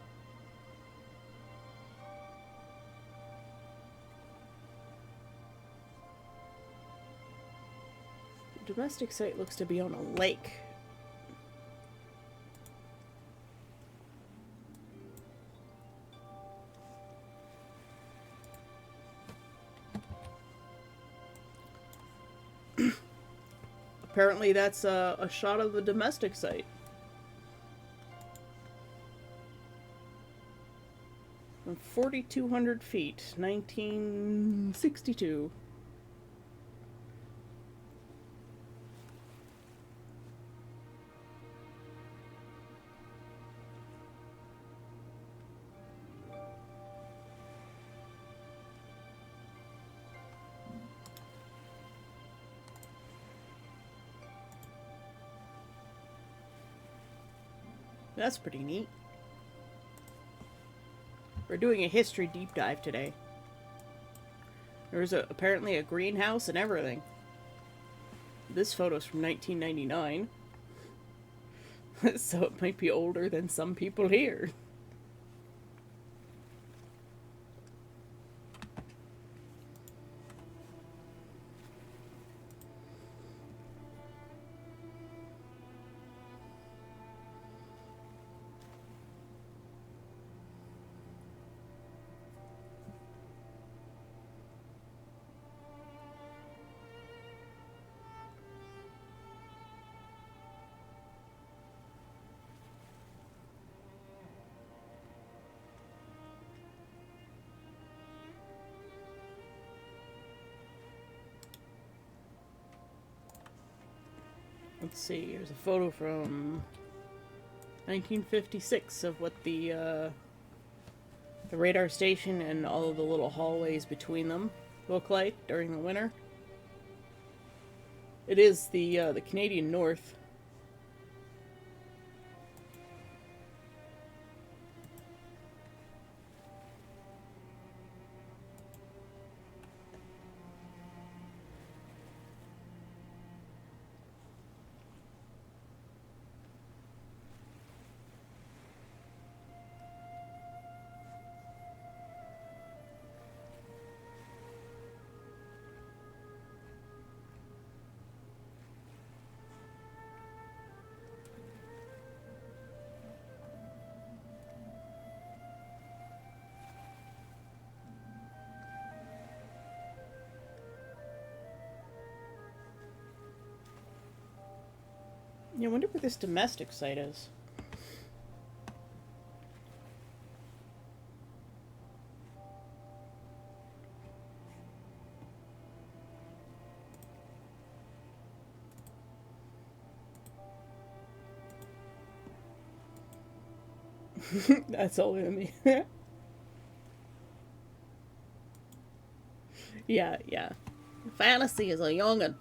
The domestic site looks to be on a lake. Apparently that's a shot of the domestic site. From 4,200 feet, 1962. That's pretty neat. We're doing a history deep dive today. There's apparently a greenhouse and everything. This photo's from 1999. So it might be older than some people here. Let's see, here's a photo from 1956 of what the radar station and all of the little hallways between them look like during the winter. It is the Canadian North. Yeah, I wonder where this domestic site is. That's all in me. Yeah, yeah. Fantasy is a youngin'.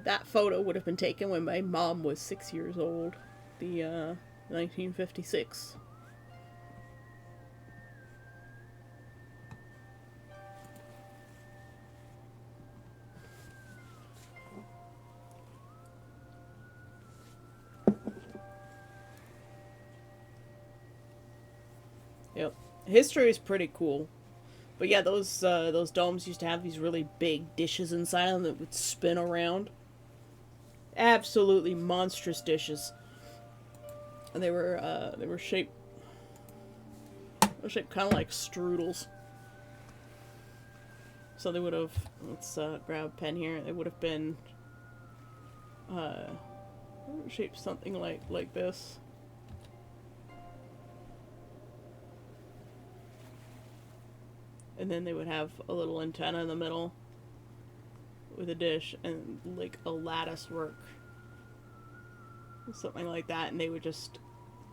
That photo would have been taken when my mom was 6 years old. The 1956. Yep. History is pretty cool. But yeah, those domes used to have these really big dishes inside them that would spin around. Absolutely monstrous dishes. And they were shaped kind of like strudels. So they would have, let's grab a pen here. They would have been uh, shaped something like this. And then they would have a little antenna in the middle with a dish and like a lattice work, something like that, and they would just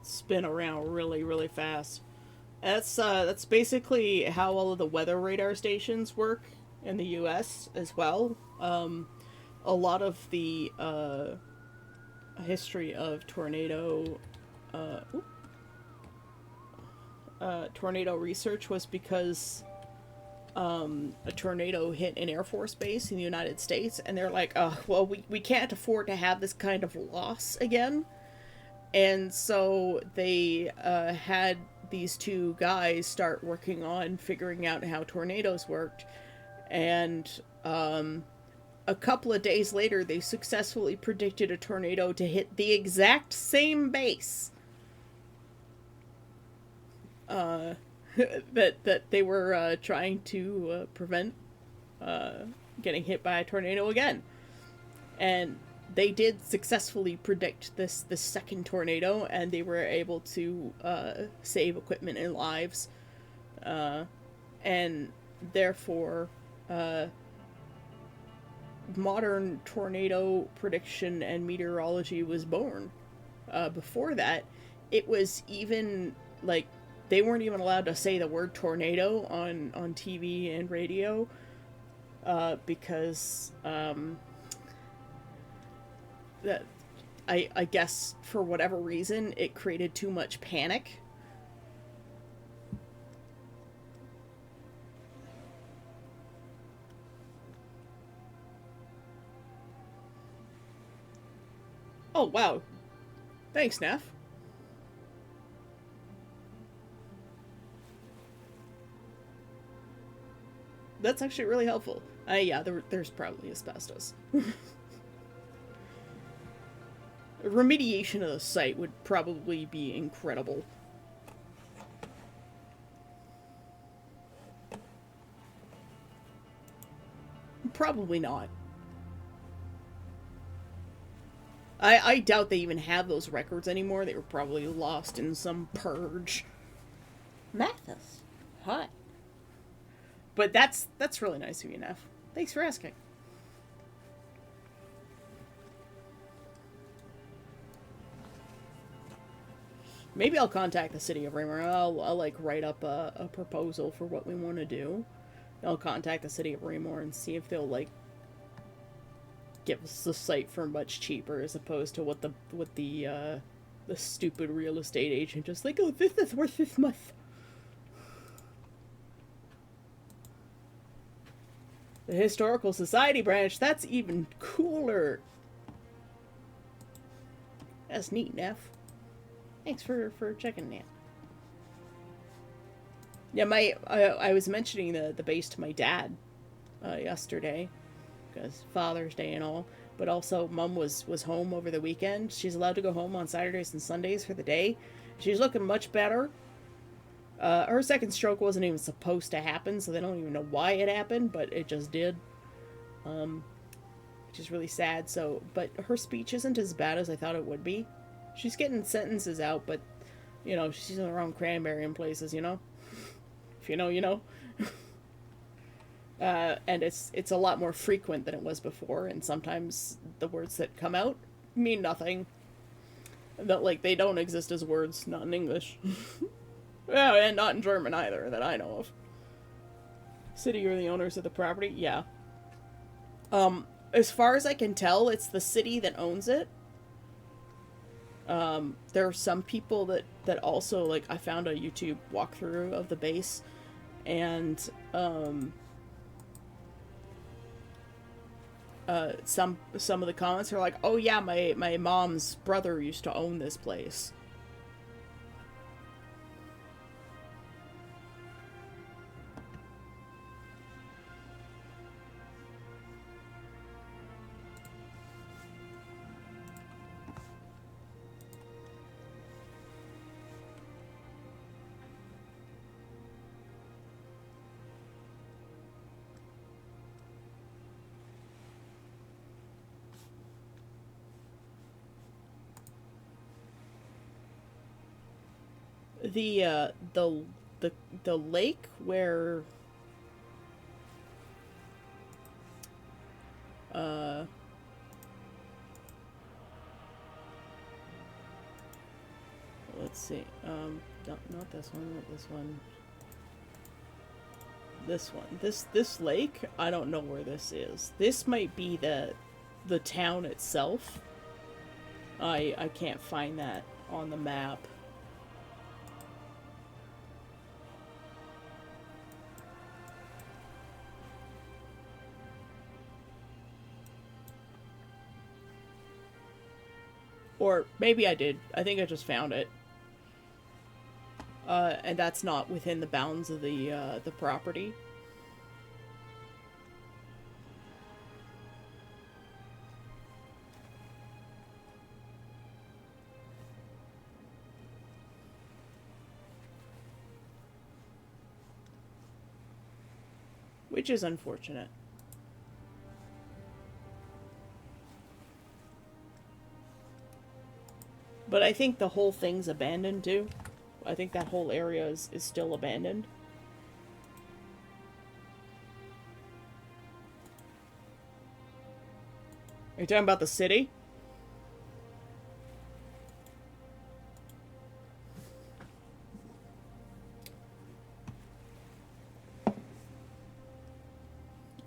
spin around really, really fast. That's basically how all of the weather radar stations work in the U.S. as well. A lot of the history of uh, tornado research was because a tornado hit an Air Force base in the United States, and they're like, oh, well, we can't afford to have this kind of loss again. And so they had these two guys start working on figuring out how tornadoes worked. And a couple of days later, they successfully predicted a tornado to hit the exact same base uh, that they were trying to prevent getting hit by a tornado again. And they did successfully predict this second tornado, and they were able to save equipment and lives, and therefore modern tornado prediction and meteorology was born. Before that, it was even like they weren't even allowed to say the word tornado on TV and radio because that I guess for whatever reason it created too much panic. Oh wow, thanks, Neff. That's actually really helpful. Yeah, there's probably asbestos. Remediation of the site would probably be incredible. Probably not. I doubt they even have those records anymore. They were probably lost in some purge. Mathis. Hi. But that's really nice of you, Neff. Thanks for asking. Maybe I'll contact the city of Raymore. I'll like write up a proposal for what we want to do. I'll contact the city of Raymore and see if they'll like give us the site for much cheaper as opposed to what the stupid real estate agent just like, oh, this is worth this much. The Historical Society branch, that's even cooler. That's neat, Neff. Thanks for checking that. Yeah, I was mentioning the base to my dad yesterday because Father's Day and all, but also Mom was home over the weekend. She's allowed to go home on Saturdays and Sundays for the day. She's looking much better. Her second stroke wasn't even supposed to happen, so they don't even know why it happened, but it just did. Which is really sad. So, but her speech isn't as bad as I thought it would be. She's getting sentences out, but you know, she's around Cranberry and places, you know. If you know, you know. And it's a lot more frequent than it was before, and sometimes the words that come out mean nothing. That like they don't exist as words, not in English. Yeah, and not in German either, that I know of. City or the owners of the property? Yeah. As far as I can tell, it's the city that owns it. There are some people that also, like, I found a YouTube walkthrough of the base, and, some of the comments are like, oh yeah, my mom's brother used to own this place. The the lake where uh let's see, not this one, not this one, this one, this lake, I don't know where this is. This might be the town itself. I can't find that on the map. Or maybe I did. I think I just found it. And that's not within the bounds of the property. Which is unfortunate. But I think the whole thing's abandoned too. I think that whole area is still abandoned. Are you talking about the city?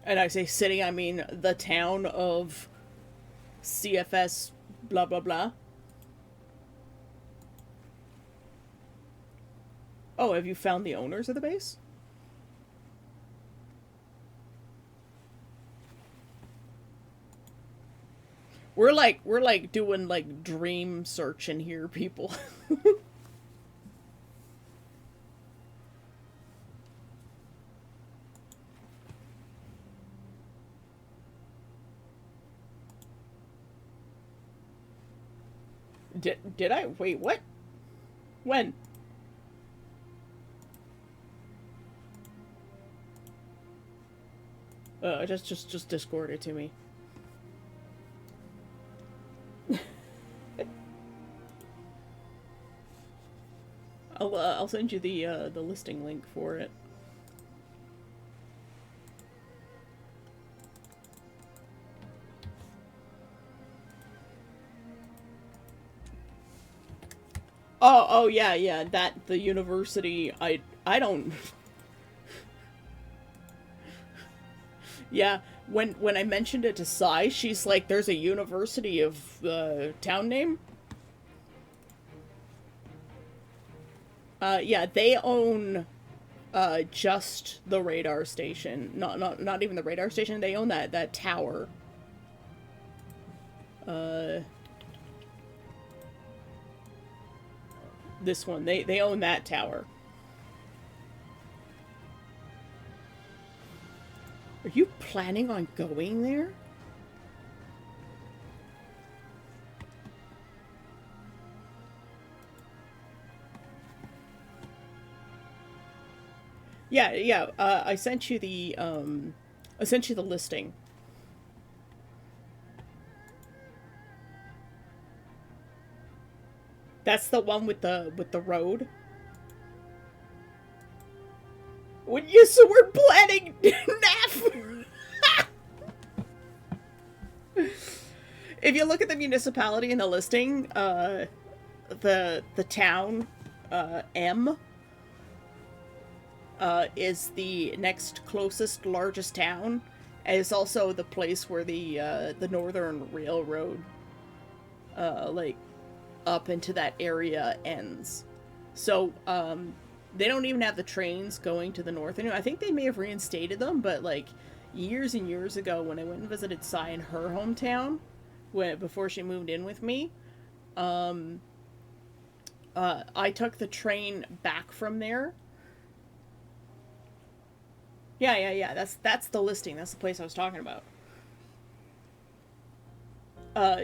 And I say city, I mean the town of CFS blah blah blah. Oh, have you found the owners of the base? We're like doing like dream search in here, people. Did I wait? What? When? Just Discord it to me. I'll send you the listing link for it. Oh, yeah, yeah. That the university. I don't. Yeah, when I mentioned it to Sai, she's like, "There's a university of town name." Yeah, they own just the radar station. Not even the radar station. They own that tower. Uh, this one. They own that tower. Are you planning on going there? Yeah, yeah. I sent you the listing. That's the one with the road. When you so we're planning NAF. If you look at the municipality in the listing, the town M is the next closest largest town. And it's also the place where the Northern Railroad like up into that area ends. So they don't even have the trains going to the north anymore. I think they may have reinstated them, but like years and years ago when I went and visited Sai in her hometown, before she moved in with me, I took the train back from there. Yeah, yeah, yeah. That's the listing. That's the place I was talking about. Uh,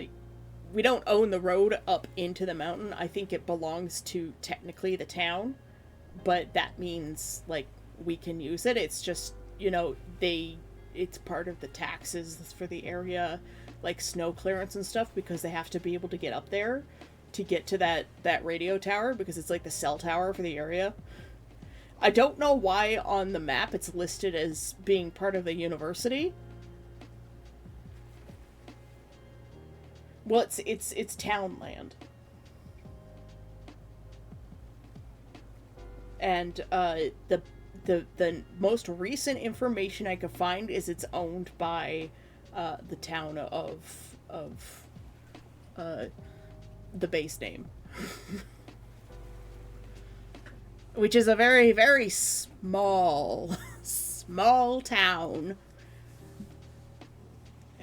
we don't own the road up into the mountain. I think it belongs to technically the town, but that means like we can use it. It's just, it's part of the taxes for the area, like snow clearance and stuff, because they have to be able to get up there to get to that radio tower, because it's like the cell tower for the area. I don't know why on the map it's listed as being part of the university. Well, it's town land. And the most recent information I could find is it's owned by the town of the base name, which is a very very small town.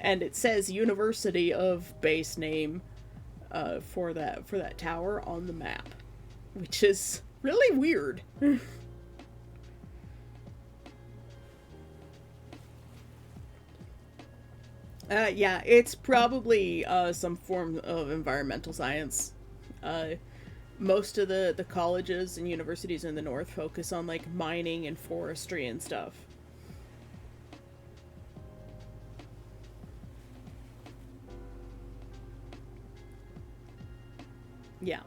And it says University of base name for that tower on the map, which is really weird. Yeah, it's probably some form of environmental science. Uh, Most of the colleges and universities in the north focus on like mining and forestry and stuff. Yeah.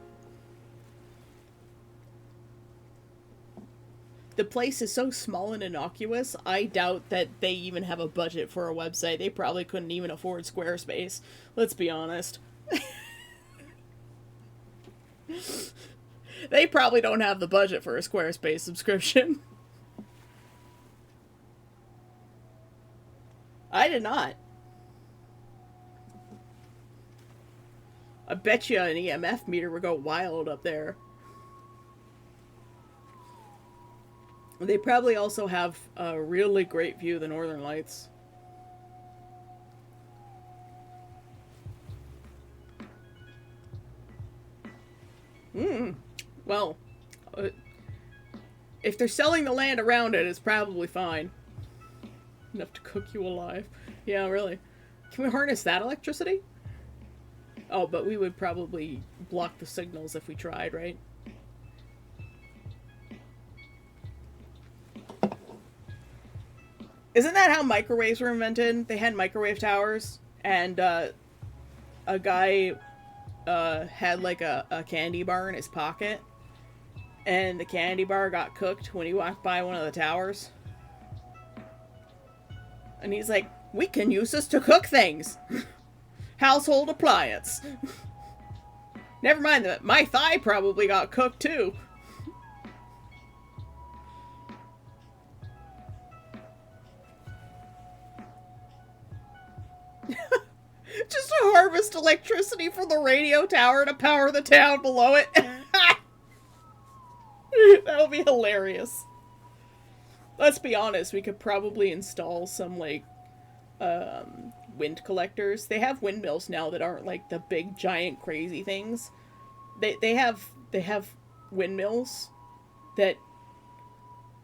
The place is so small and innocuous, I doubt that they even have a budget for a website. They probably couldn't even afford Squarespace. Let's be honest. They probably don't have the budget for a Squarespace subscription. I did not. I bet you an EMF meter would go wild up there. They probably also have a really great view of the Northern Lights. Well, uh, if they're selling the land around it, it's probably fine. Enough to cook you alive. Yeah, really. Can we harness that electricity? Oh, but we would probably block the signals if we tried, right? Isn't that how microwaves were invented? They had microwave towers, and a guy had like a candy bar in his pocket, and the candy bar got cooked when he walked by one of the towers. And he's like, we can use this to cook things. Household appliance. Never mind that my thigh probably got cooked too. Just to harvest electricity from the radio tower to power the town below it. That'll be hilarious. Let's be honest, we could probably install some, like, wind collectors. They have windmills now that aren't, like, the big, giant, crazy things. They have windmills that,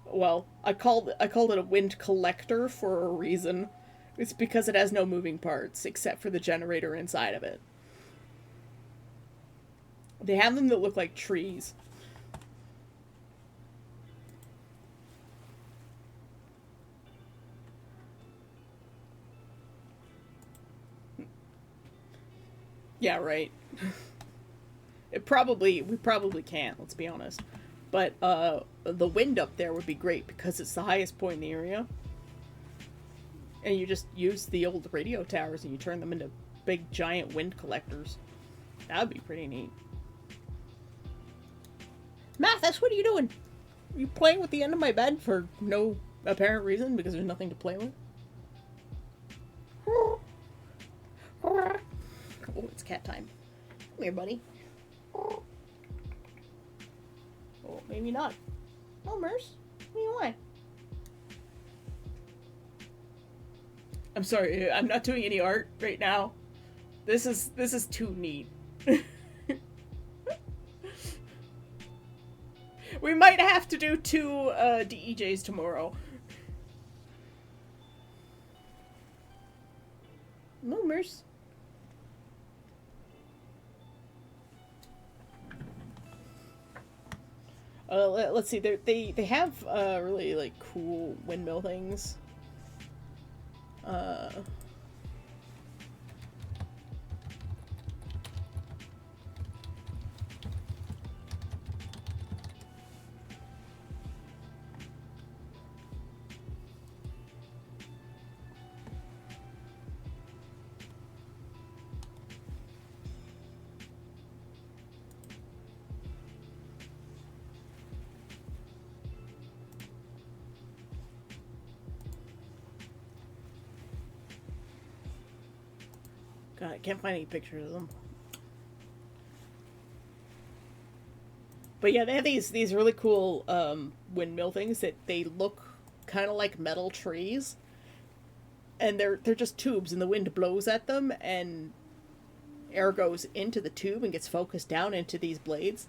well, I called it a wind collector for a reason. It's because it has no moving parts except for the generator inside of it. They have them that look like trees. Yeah, right. We probably can't, let's be honest. But the wind up there would be great because it's the highest point in the area. And you just use the old radio towers and you turn them into big giant wind collectors. That would be pretty neat. Mathis, what are you doing? Are you playing with the end of my bed for no apparent reason because there's nothing to play with? Oh, it's cat time. Come here, buddy. Oh, maybe not. Oh, Merce. What do you want? I'm sorry, I'm not doing any art right now. This is too neat. We might have to do 2 DEJs tomorrow. No, Merce. Let's see. They have really like cool windmill things. God, I can't find any pictures of them. But yeah, they have these really cool windmill things that they look kind of like metal trees, and they're just tubes, and the wind blows at them, and air goes into the tube and gets focused down into these blades.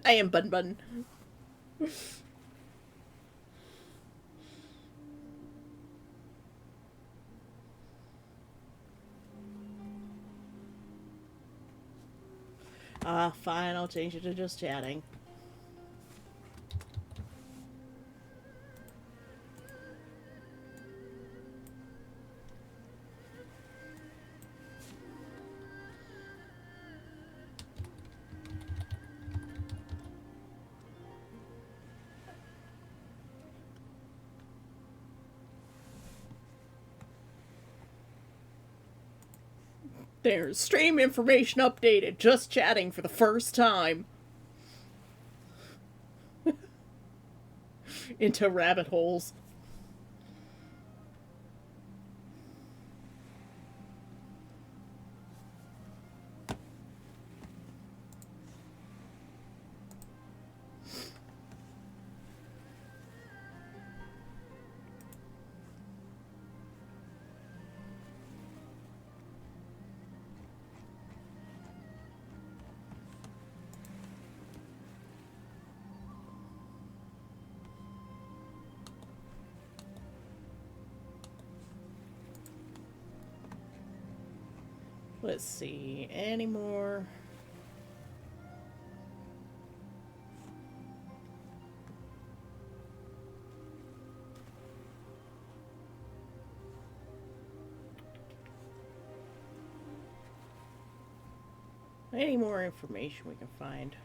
I am Bun Bun. Fine, I'll change it to just chatting. There's stream information updated, just chatting for the first time. Into rabbit holes. Let's see, any more? Any more information we can find?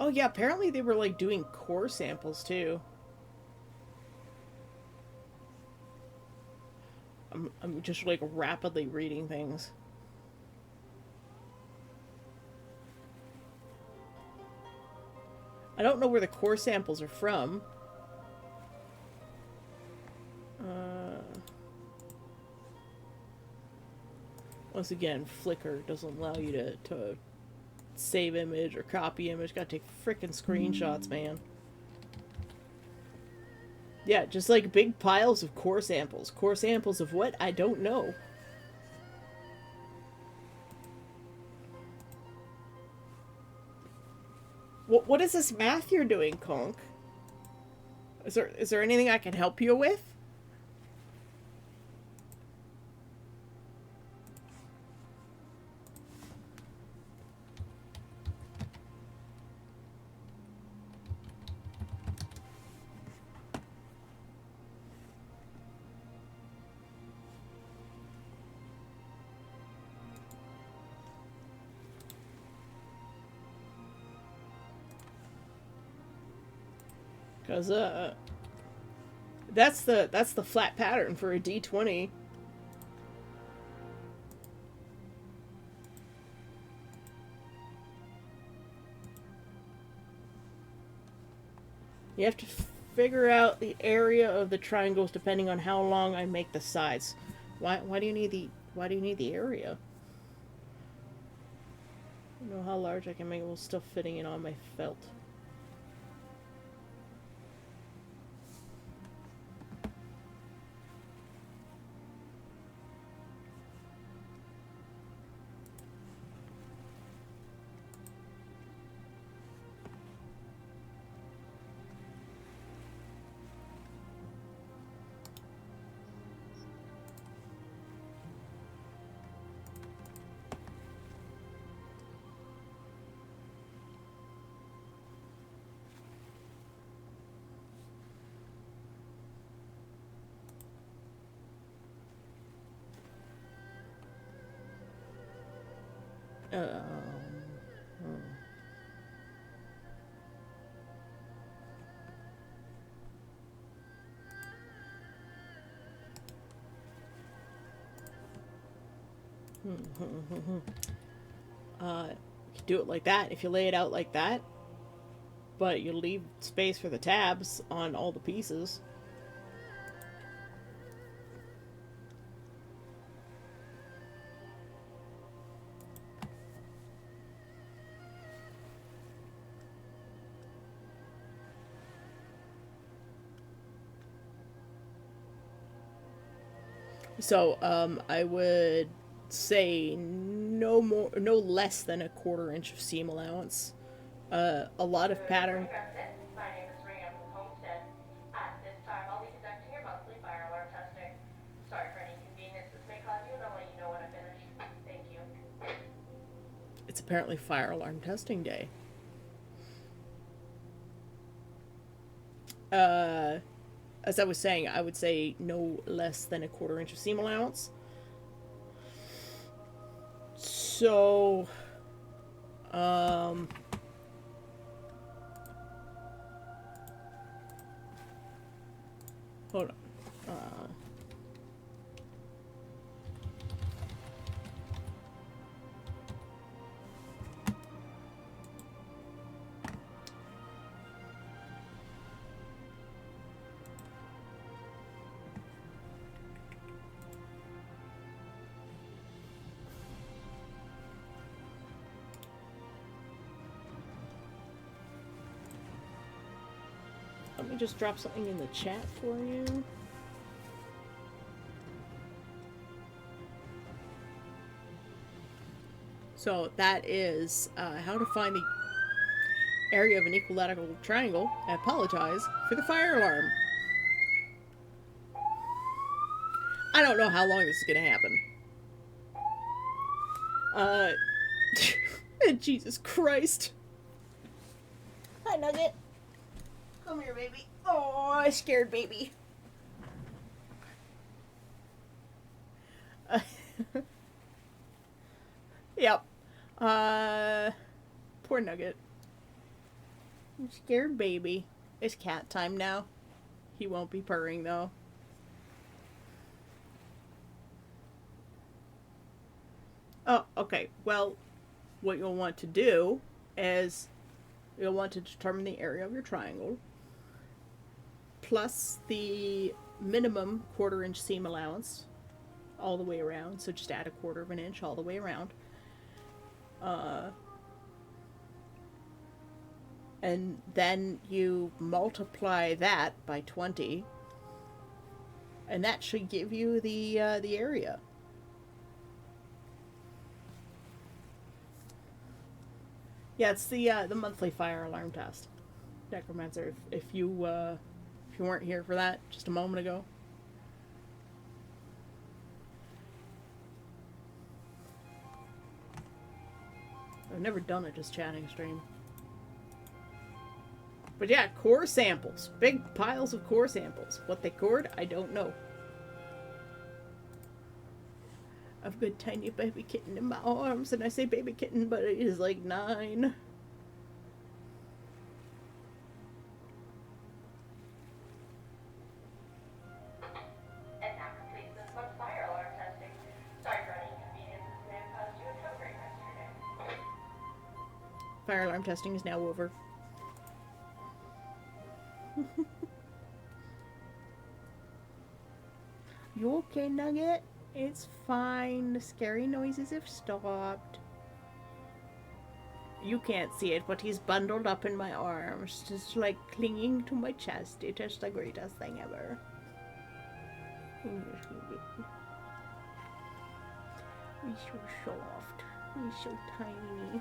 Oh yeah, apparently they were like doing core samples too. I'm just like rapidly reading things. I don't know where the core samples are from. Uh, Once again, Flickr doesn't allow you to save image or copy image. Gotta take frickin' screenshots, man. Yeah, just like big piles of core samples. Core samples of what? I don't know. What is this math you're doing, Conk? Is there anything I can help you with? Cause that's the flat pattern for a D20. You have to figure out the area of the triangles depending on how long I make the sides. Why do you need the area? I don't know how large I can make it while still fitting it on my felt. You can do it like that if you lay it out like that, but you leave space for the tabs on all the pieces. So, I would say no less than a quarter inch of seam allowance. A lot of Good pattern. morning, residents. My name is Rhiannon with Homestead. At this time, I'll be conducting your monthly fire alarm testing. Sorry for any inconvenience this may cause you, and I'll let you know when I'm finished. Thank you. It's apparently fire alarm testing day. Uh, as I was saying, I would say no less than a quarter inch of seam allowance. So, um, hold on. Let me just drop something in the chat for you. So that is how to find the area of an equilateral triangle. I apologize for the fire alarm. I don't know how long this is gonna happen. Uh, Jesus Christ. Hi, Nugget. Come here, baby. Oh, I scared baby. Uh, yep. Poor Nugget. Scared baby. It's cat time now. He won't be purring though. Oh, okay. Well, what you'll want to do is you'll want to determine the area of your triangle plus the minimum 1/4 inch seam allowance all the way around. So just add 1/4 inch all the way around. And then you multiply that by 20, and that should give you the area. Yeah, it's the monthly fire alarm test. Necromancer, if you weren't here for that just a moment ago. I've never done a just chatting stream. But yeah, core samples. Big piles of core samples. What they cored, I don't know. I've got a tiny baby kitten in my arms, and I say baby kitten, but it is like 9. And that completes this month's fire alarm testing. Sorry for any inconvenience this may have caused you, and have a great rest of your day. Fire alarm testing is now over. You okay, Nugget? It's fine. The scary noises have stopped. You can't see it, but he's bundled up in my arms, just like clinging to my chest. It is the greatest thing ever. He's so soft. He's so tiny.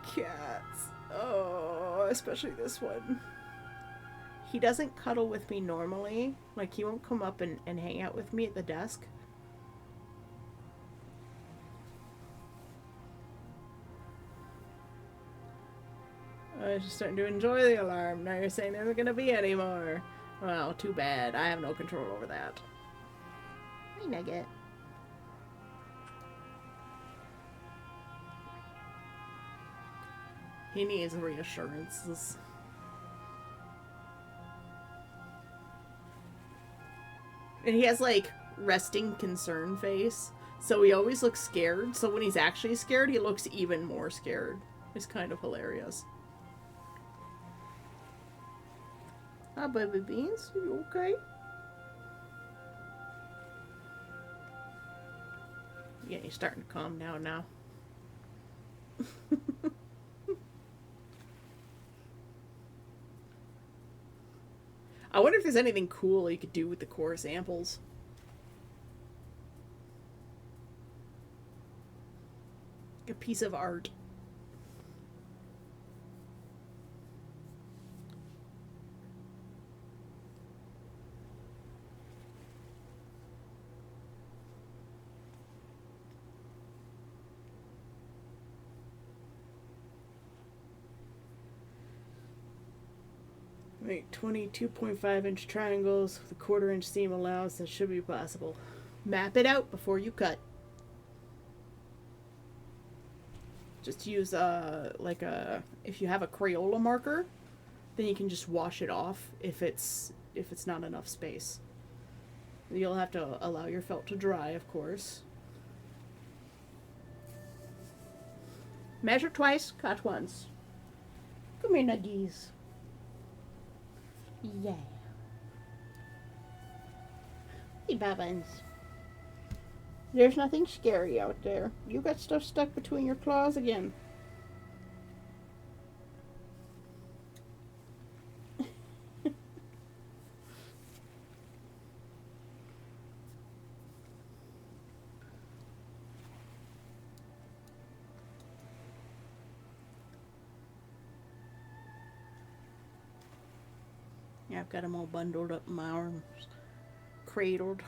Cats. Oh, especially this one. He doesn't cuddle with me normally. Like, he won't come up and hang out with me at the desk. I was just starting to enjoy the alarm. Now you're saying there isn't going to be any more. Well, too bad. I have no control over that. Hi, Nugget. He needs reassurances. And he has, like, resting concern face. So he always looks scared. So when he's actually scared, he looks even more scared. It's kind of hilarious. Hi, baby beans. Are you okay? Yeah, he's starting to calm down now. I wonder if there's anything cool you could do with the core samples. Like a piece of art. Make 22.5-inch triangles with a 1/4 inch seam allowance. That should be possible. Map it out before you cut. Just use if you have a Crayola marker, then you can just wash it off if it's not enough space. You'll have to allow your felt to dry, of course. Measure twice, cut once. Come here, nuggies. Yeah. Hey, Bobbins. There's nothing scary out there. You got stuff stuck between your claws again. Yeah, I've got them all bundled up in my arms, cradled.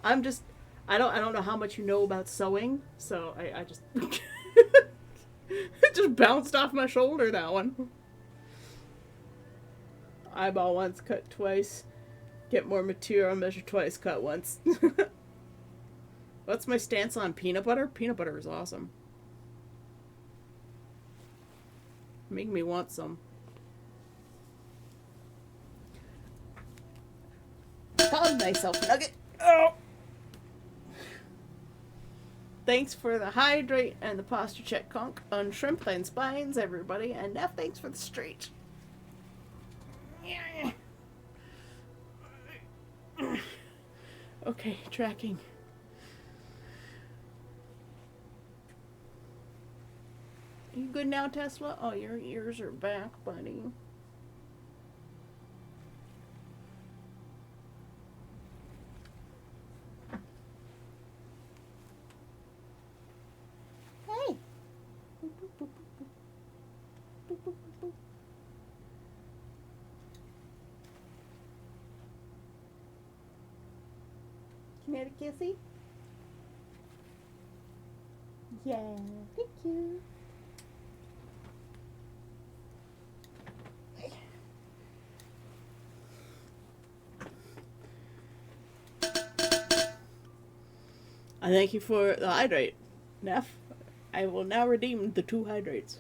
I'm just, I don't know how much you know about sewing, so I just, it just bounced off my shoulder, that one. Eyeball once, cut twice. Get more material, measure twice, cut once. What's my stance on peanut butter? Peanut butter is awesome. Make me want some. Found myself a nugget. Oh! Thanks for the hydrate and the posture check conk on shrimp and spines, everybody. And Neff, thanks for the straight. Okay, tracking. You good now, Tesla? Oh, your ears are back, buddy. Hey. Can you have a kissy? Yeah, thank you. I thank you for the hydrate, Neff. I will now redeem the 2 hydrates.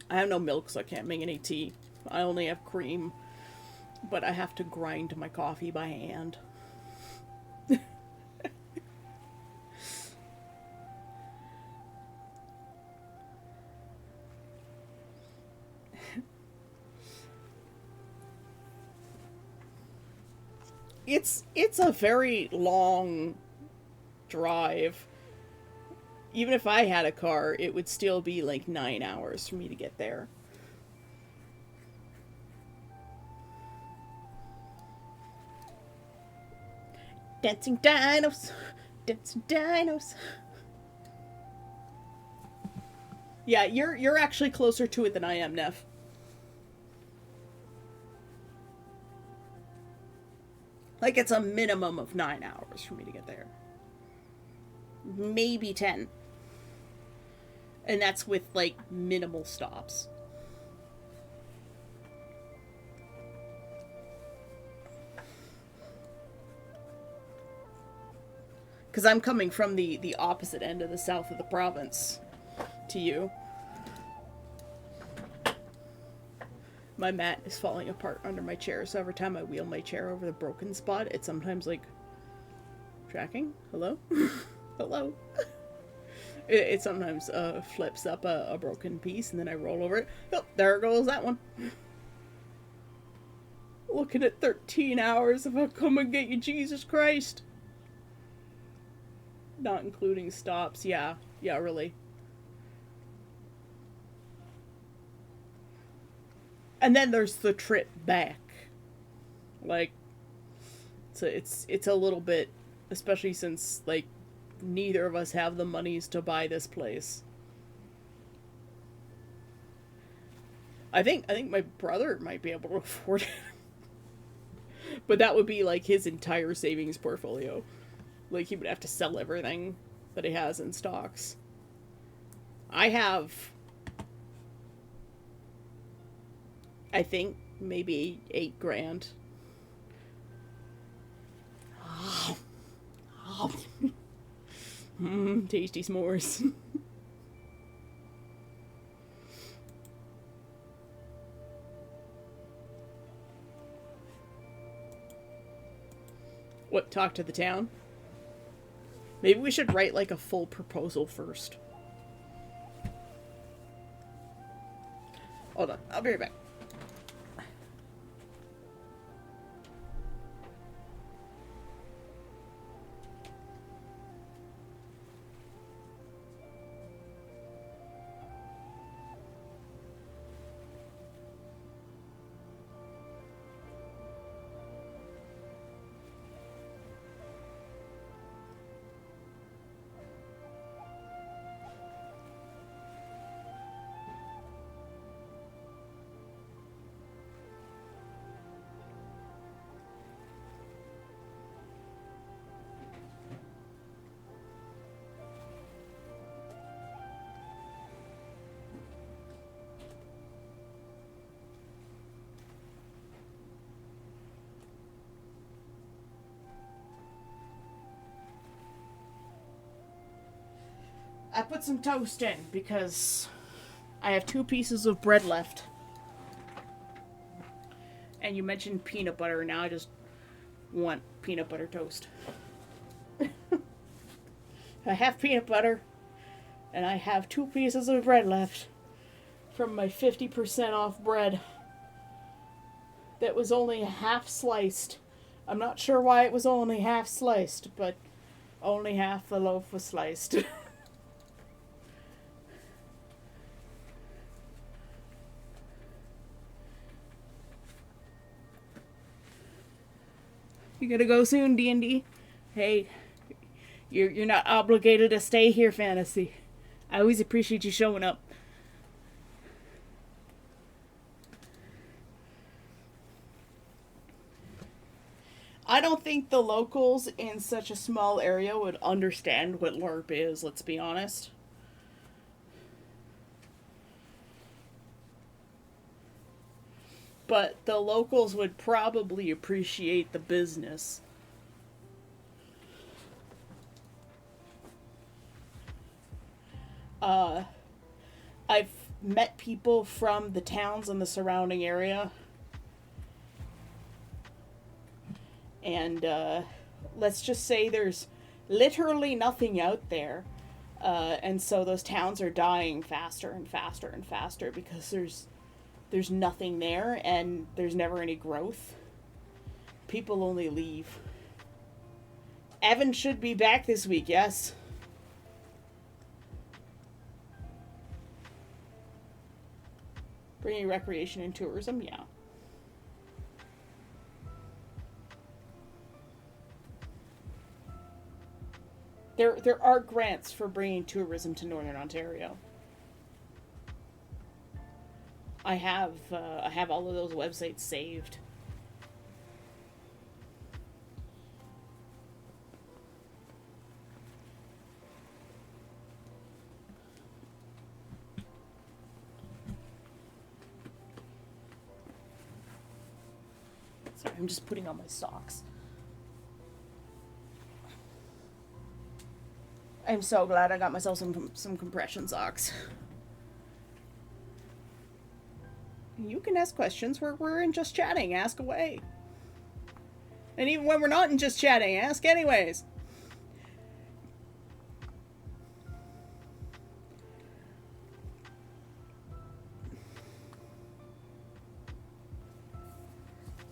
I have no milk, so I can't make any tea. I only have cream, but I have to grind my coffee by hand. It's a very long drive. Even if I had a car, it would still be like 9 hours for me to get there. Dancing dinos! Dancing dinos! Yeah, you're actually closer to it than I am, Neff. Like, it's a minimum of 9 hours for me to get there. Maybe 10. And that's with, like, minimal stops. Because I'm coming from the opposite end of the south of the province to you. My mat is falling apart under my chair, so every time I wheel my chair over the broken spot, it sometimes, like, tracking? Hello? Hello? It sometimes flips up a broken piece, and then I roll over it. Oh, there goes that one. Looking at 13 hours if I come and get you, Jesus Christ. Not including stops. Yeah, really. And then there's the trip back. Like, it's a little bit, especially since, like, neither of us have the monies to buy this place. I think my brother might be able to afford it. But that would be, like, his entire savings portfolio. Like, he would have to sell everything that he has in stocks. I have, I think, maybe $8,000. Tasty s'mores. What, talk to the town? Maybe we should write, like, a full proposal first. Hold on, I'll be right back. I put some toast in because I have 2 pieces of bread left. And you mentioned peanut butter, and now I just want peanut butter toast. I have peanut butter, and I have 2 pieces of bread left from my 50% off bread that was only half sliced. I'm not sure why it was only half sliced, but only half the loaf was sliced. You gotta go soon, D&D. Hey, you're not obligated to stay here, Fantasy. I always appreciate you showing up. I don't think the locals in such a small area would understand what LARP is, let's be honest. But the locals would probably appreciate the business. I've met people from the towns in the surrounding area. And let's just say there's literally nothing out there. And so those towns are dying faster and faster and faster because there's nothing there and there's never any growth. People only leave. Evan should be back this week, yes. Bringing recreation and tourism, yeah. There are grants for bringing tourism to Northern Ontario. I have all of those websites saved. Sorry, I'm just putting on my socks. I'm so glad I got myself some compression socks. You can ask questions. We're in Just Chatting. Ask away. And even when we're not in Just Chatting, ask anyways.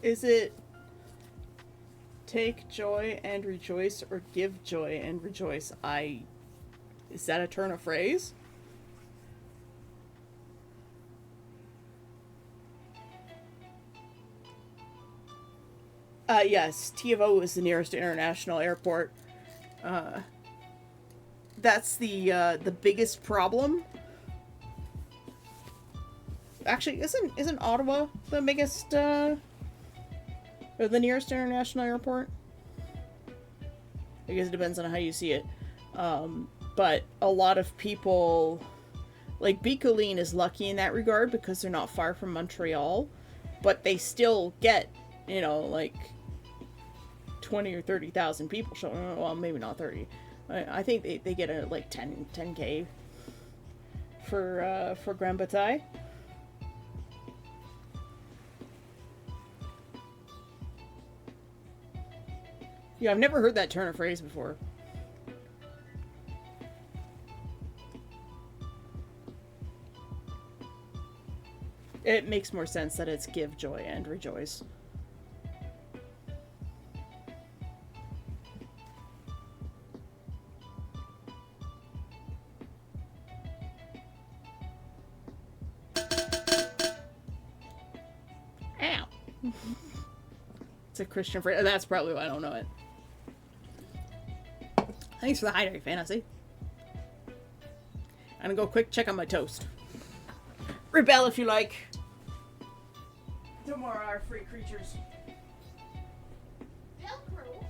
Is it take joy and rejoice or give joy and rejoice? Is that a turn of phrase? Yes, T of O is the nearest international airport. That's the biggest problem. Actually, isn't Ottawa the biggest, or the nearest international airport? I guess it depends on how you see it. But a lot of people, like Bicoline is lucky in that regard because they're not far from Montreal, but they still get, like 20 or 30,000 people showing. Well, maybe not 30. I think they get like 10K for Grand Bataille. Yeah, I've never heard that turn of phrase before. It makes more sense that it's give joy and rejoice. Ow. It's a Christian phrase. That's probably why I don't know it. Thanks for the hydrate, Fantasy. I'm gonna go quick check on my toast. Rebel if you like. No more are free creatures. Velcro?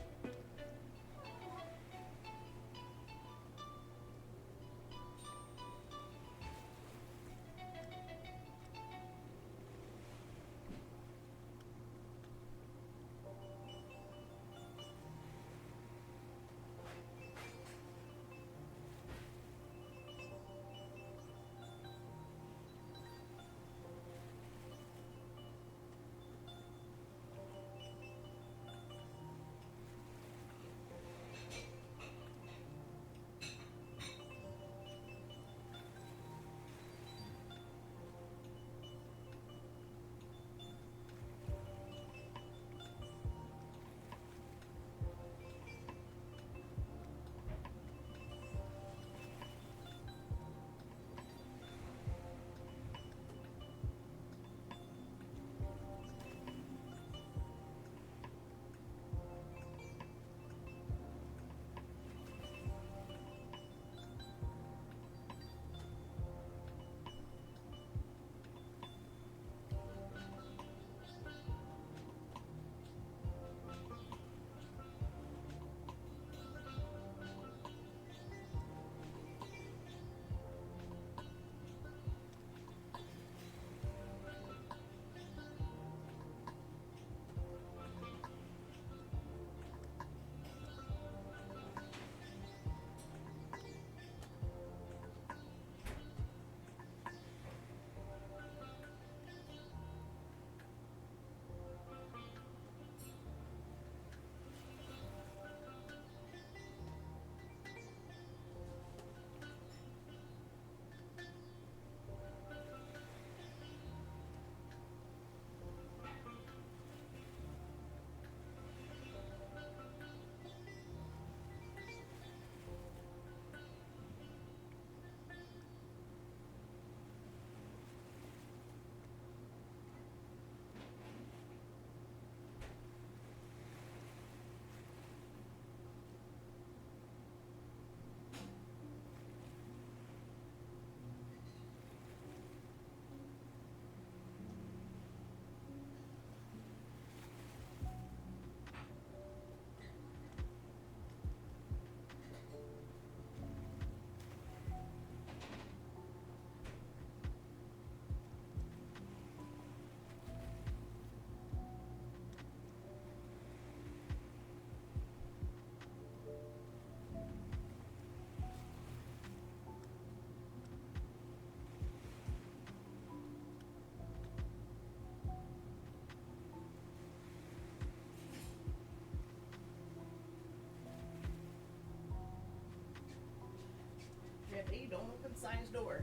science door.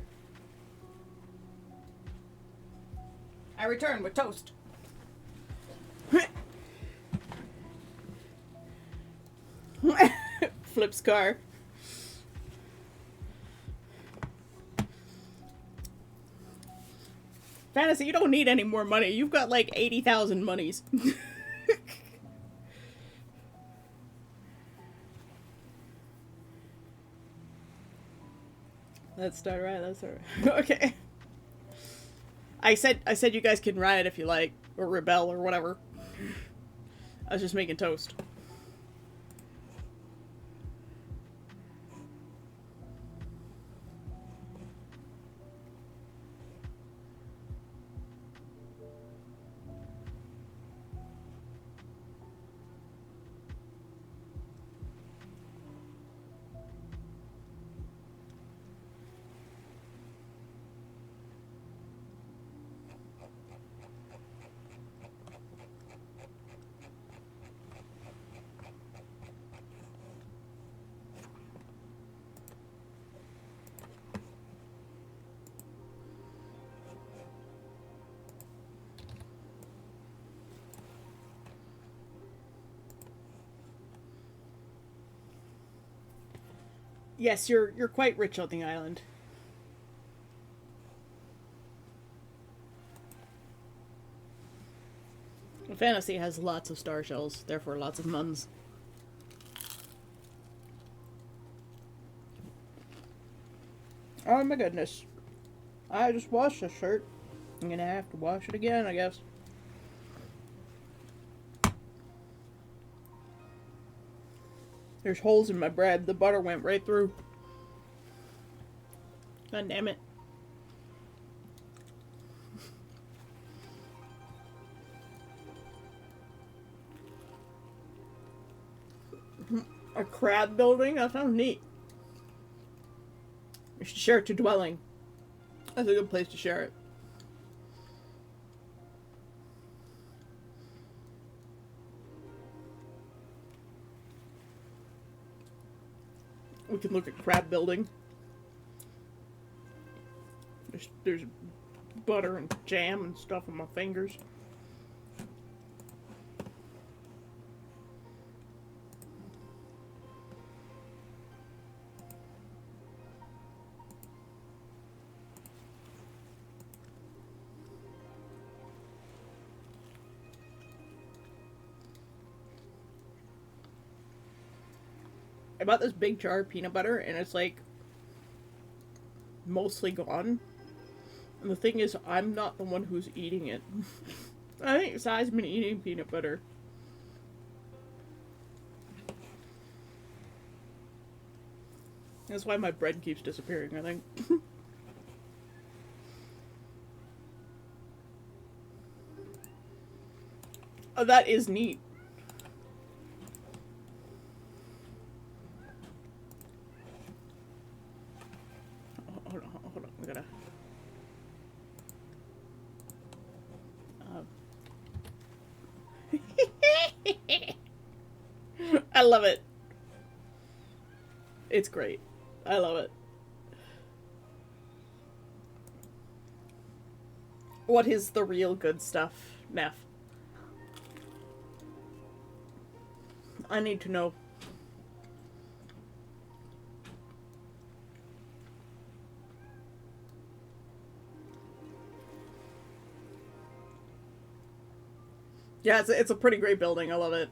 I return with toast. Flips car. Fantasy, you don't need any more money. You've got like 80,000 monies. Let's start right. Let's start right. Okay. I said you guys can riot if you like, or rebel, or whatever. I was just making toast. Yes, you're quite rich on the island. Fantasy has lots of star shells, therefore lots of nuns. Oh my goodness. I just washed this shirt. I'm gonna have to wash it again, I guess. There's holes in my bread. The butter went right through. God damn it. A crab building? That sounds neat. You should share it to dwelling. That's a good place to share it. We can look at crab building. There's butter and jam and stuff on my fingers. I bought this big jar of peanut butter and it's like mostly gone. And the thing is, I'm not the one who's eating it. I think Sai's been eating peanut butter. That's why my bread keeps disappearing, I think. Oh, that is neat. Hold on, we gotta... I love it. It's great. I love it. What is the real good stuff, Neff? I need to know. Yeah, it's a pretty great building. I love it.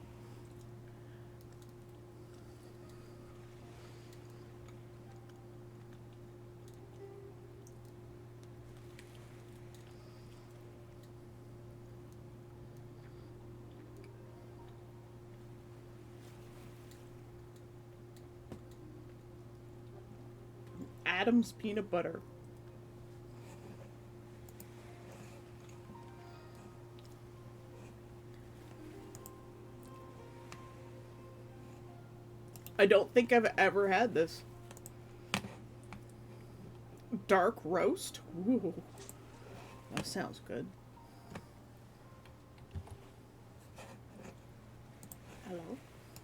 Adam's peanut butter. I don't think I've ever had this. Dark roast? Ooh. That sounds good. Hello?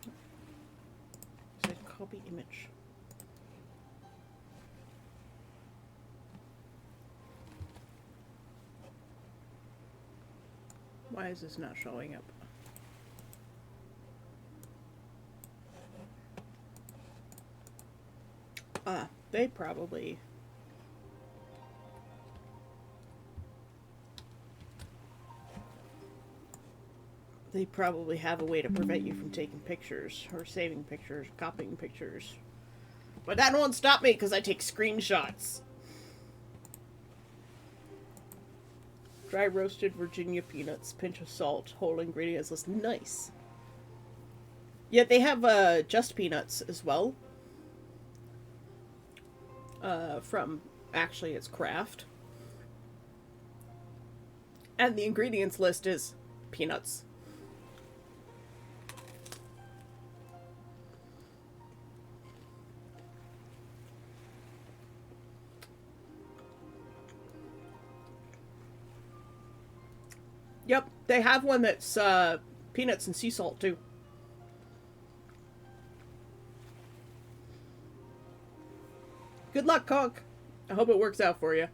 It says copy image. Why is this not showing up? Ah, they probably... They probably have a way to prevent you from taking pictures, or saving pictures, copying pictures. But that won't stop me, because I take screenshots. Dry roasted Virginia peanuts, pinch of salt, whole ingredients list. Nice. Yeah, they have just peanuts as well. From, actually, it's Kraft. And the ingredients list is peanuts. Yep, they have one that's peanuts and sea salt too. Good luck, Conk. I hope it works out for you.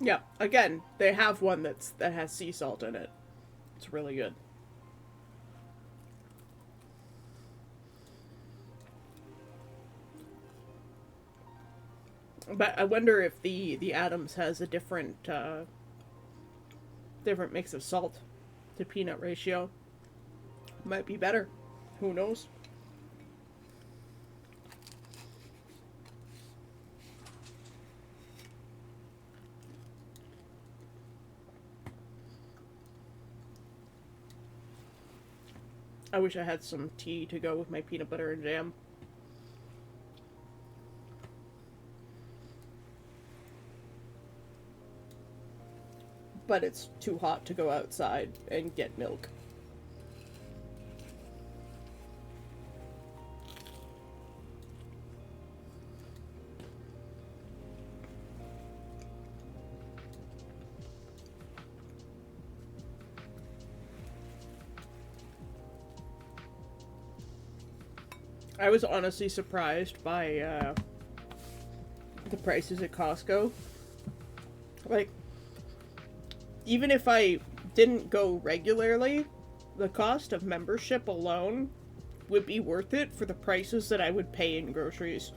Yeah, again, they have one that has sea salt in it. It's really good. But I wonder if the Adams has a different different mix of salt to peanut ratio. Might be better. Who knows? I wish I had some tea to go with my peanut butter and jam. But it's too hot to go outside and get milk. I was honestly surprised by the prices at Costco. Like, even if I didn't go regularly, the cost of membership alone would be worth it for the prices that I would pay in groceries.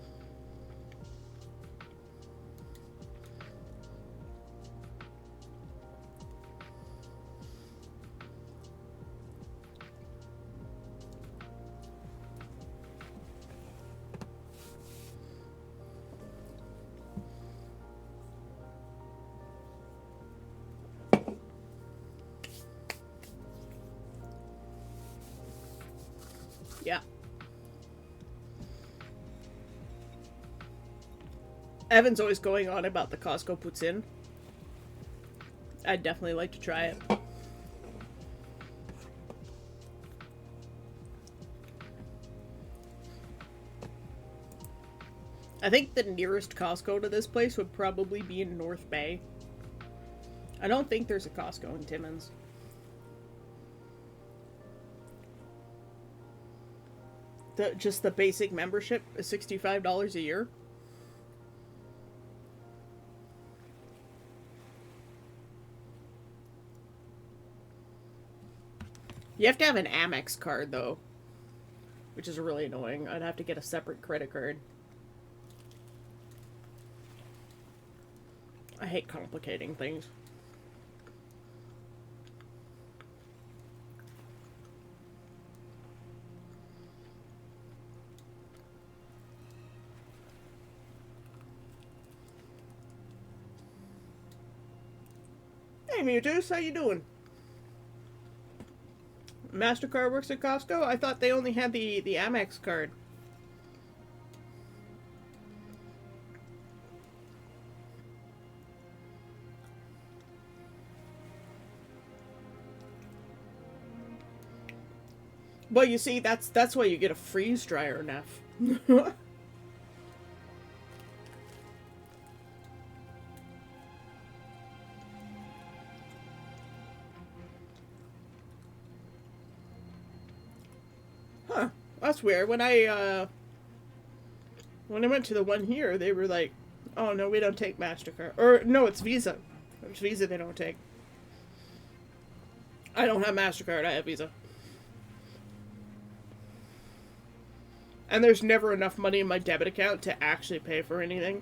Yeah. Evan's always going on about the Costco poutine. I'd definitely like to try it. I think the nearest Costco to this place would probably be in North Bay. I don't think there's a Costco in Timmins. Just the basic membership is $65 a year. You have to have an Amex card, though, which is really annoying. I'd have to get a separate credit card. I hate complicating things. Hey, Mewtwo's, how you doing? MasterCard works at Costco? I thought they only had the Amex card. Well, you see, that's why you get a freeze dryer, Neff. That's weird. When I went to the one here, they were like, "Oh no, we don't take Mastercard." Or no, it's Visa. It's Visa they don't take. I don't have Mastercard. I have Visa. And there's never enough money in my debit account to actually pay for anything.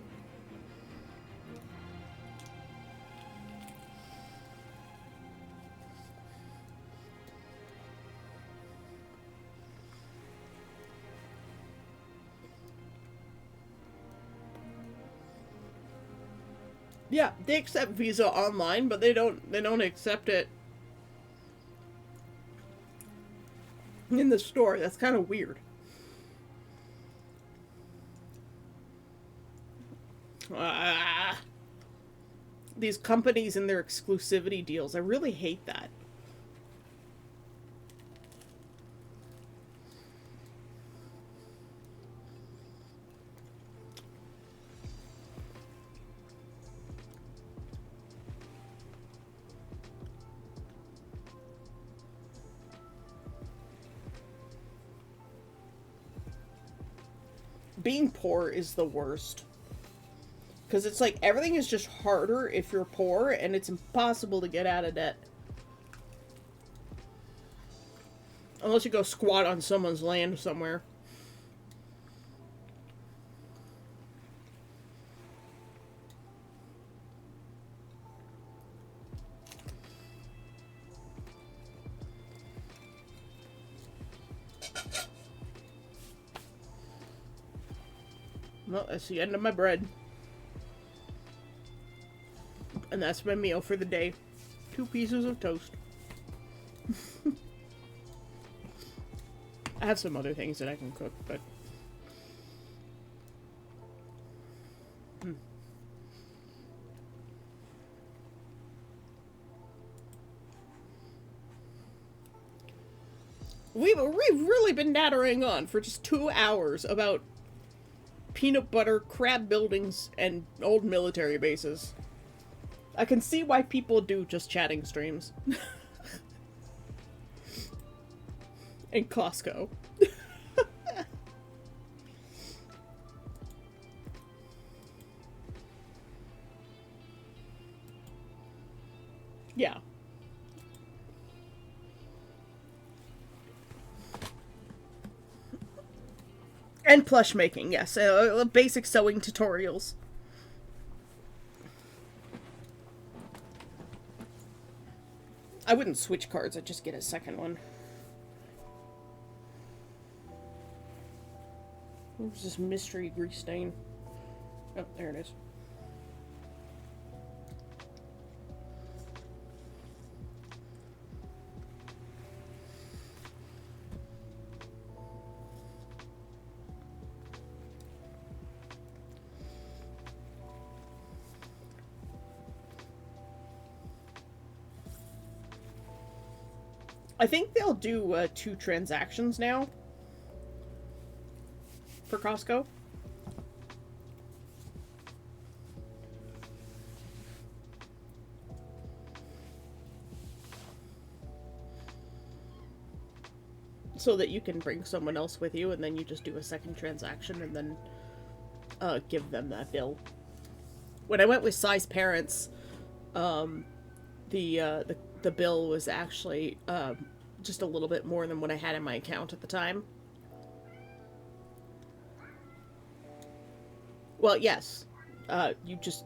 Yeah, they accept Visa online, but they don't accept it in the store. That's kind of weird. These companies and their exclusivity deals. I really hate that. Being poor is the worst. Because it's like everything is just harder if you're poor, and it's impossible to get out of debt. Unless you go squat on someone's land somewhere. Well, that's the end of my bread. And that's my meal for the day. 2 pieces of toast. I have some other things that I can cook, but... We've really been nattering on for just 2 hours about peanut butter, crab buildings, and old military bases. I can see why people do just chatting streams. And Costco. Yeah. And plush making, yes. Basic sewing tutorials. I wouldn't switch cards, I'd just get a second one. Where's this mystery grease stain? Oh, there it is. I think they'll do 2 transactions now for Costco. So that you can bring someone else with you, and then you just do a second transaction and then give them that bill. When I went with Sai's parents, the bill was actually just a little bit more than what I had in my account at the time. Well, yes. You just...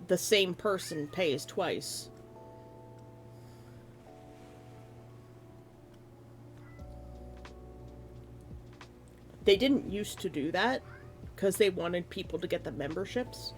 The same person pays twice. They didn't used to do that because they wanted people to get the memberships.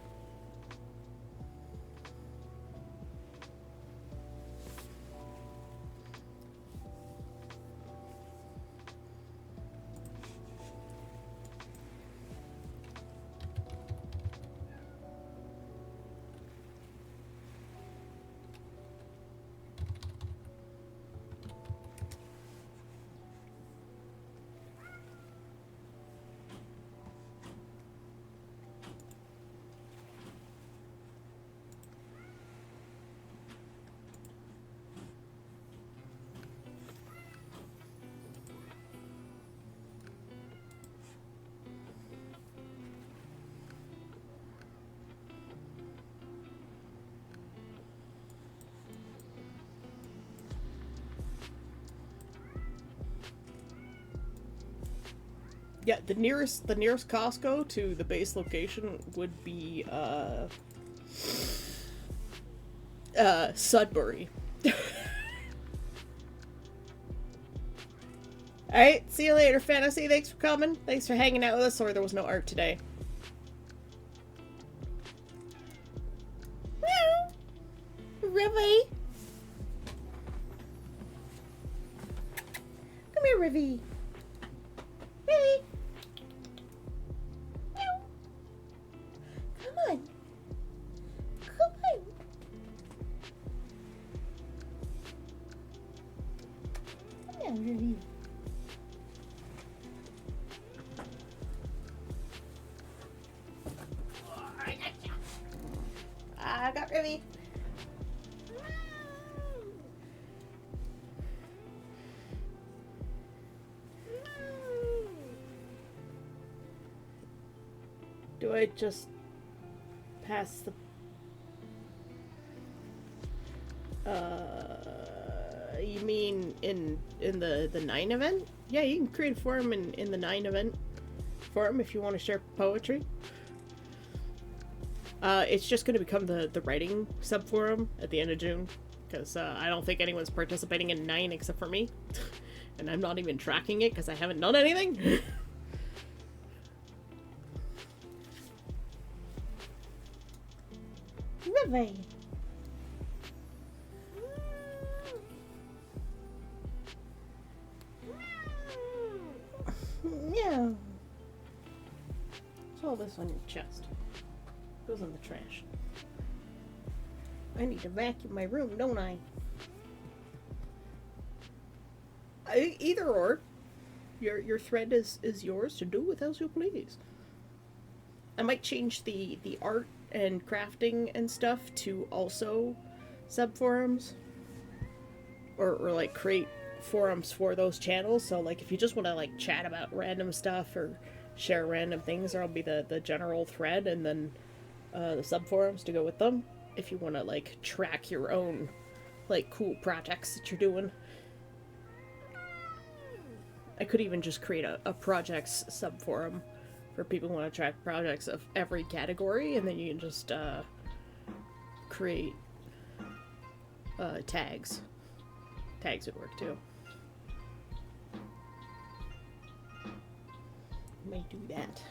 Yeah, the nearest Costco to the base location would be Sudbury. Alright, see you later, Fantasy. Thanks for coming. Thanks for hanging out with us. Sorry there was no art today. Meow. Rivy. Come here, Rivy. Rivy. Meow. Come on. Come on. Come on, Rivy. I got Rivy. Do I just pass the... You mean in the 9 event? Yeah, you can create a forum in the 9 event forum if you want to share poetry. It's just going to become the writing sub-forum at the end of June, because I don't think anyone's participating in 9 except for me. And I'm not even tracking it because I haven't done anything. River. Yeah. What's all this on your chest? Goes in the trash. I need to vacuum my room, don't I? Either or. Your thread is yours to do with as you please. I might change the art and crafting and stuff to also sub-forums. Or like create forums for those channels. So like if you just want to like chat about random stuff or share random things, there'll be the general thread and then the sub-forums to go with them. If you want to like track your own like cool projects that you're doing. I could even just create a projects sub-forum for people who want to track projects of every category, and then you can just create tags. Tags would work too. May do that.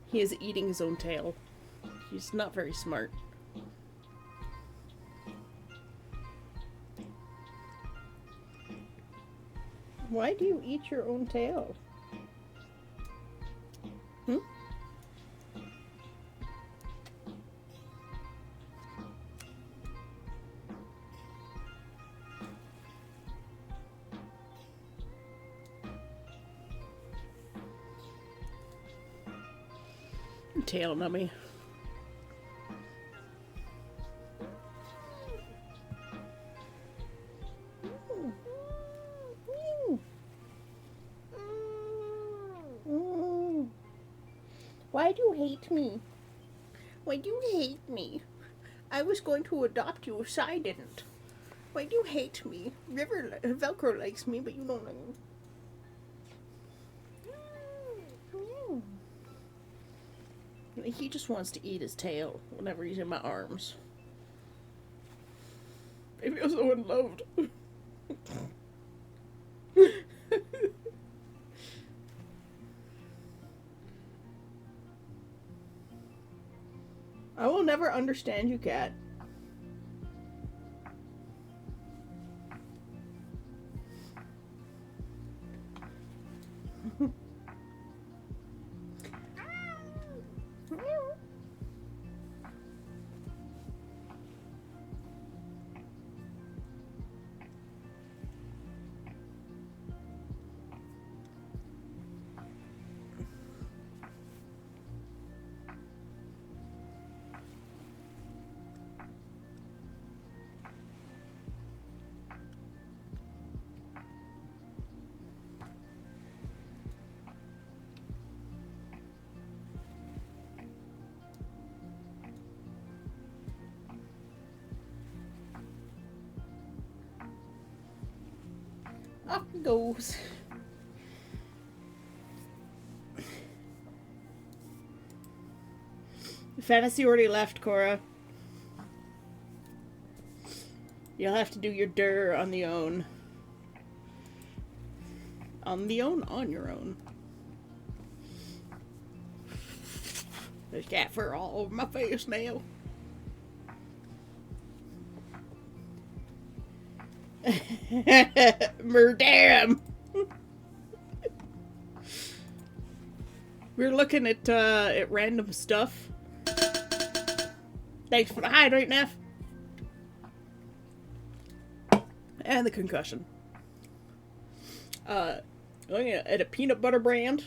He is eating his own tail. He's not very smart. Why do you eat your own tail? Hmm? Tail nummy. Why do you hate me? Why do you hate me? I was going to adopt you if I didn't. Why do you hate me? Velcro likes me, but you don't like me. He just wants to eat his tail whenever he's in my arms. I feel so unloved. I will never understand you, cat. Off he goes. Fantasy already left, Cora. You'll have to do your dir on the own. On your own. There's cat fur all over my face now. Murdam! We're looking at random stuff. Thanks for the hydrate, Neff. And the concussion. Looking at a peanut butter brand.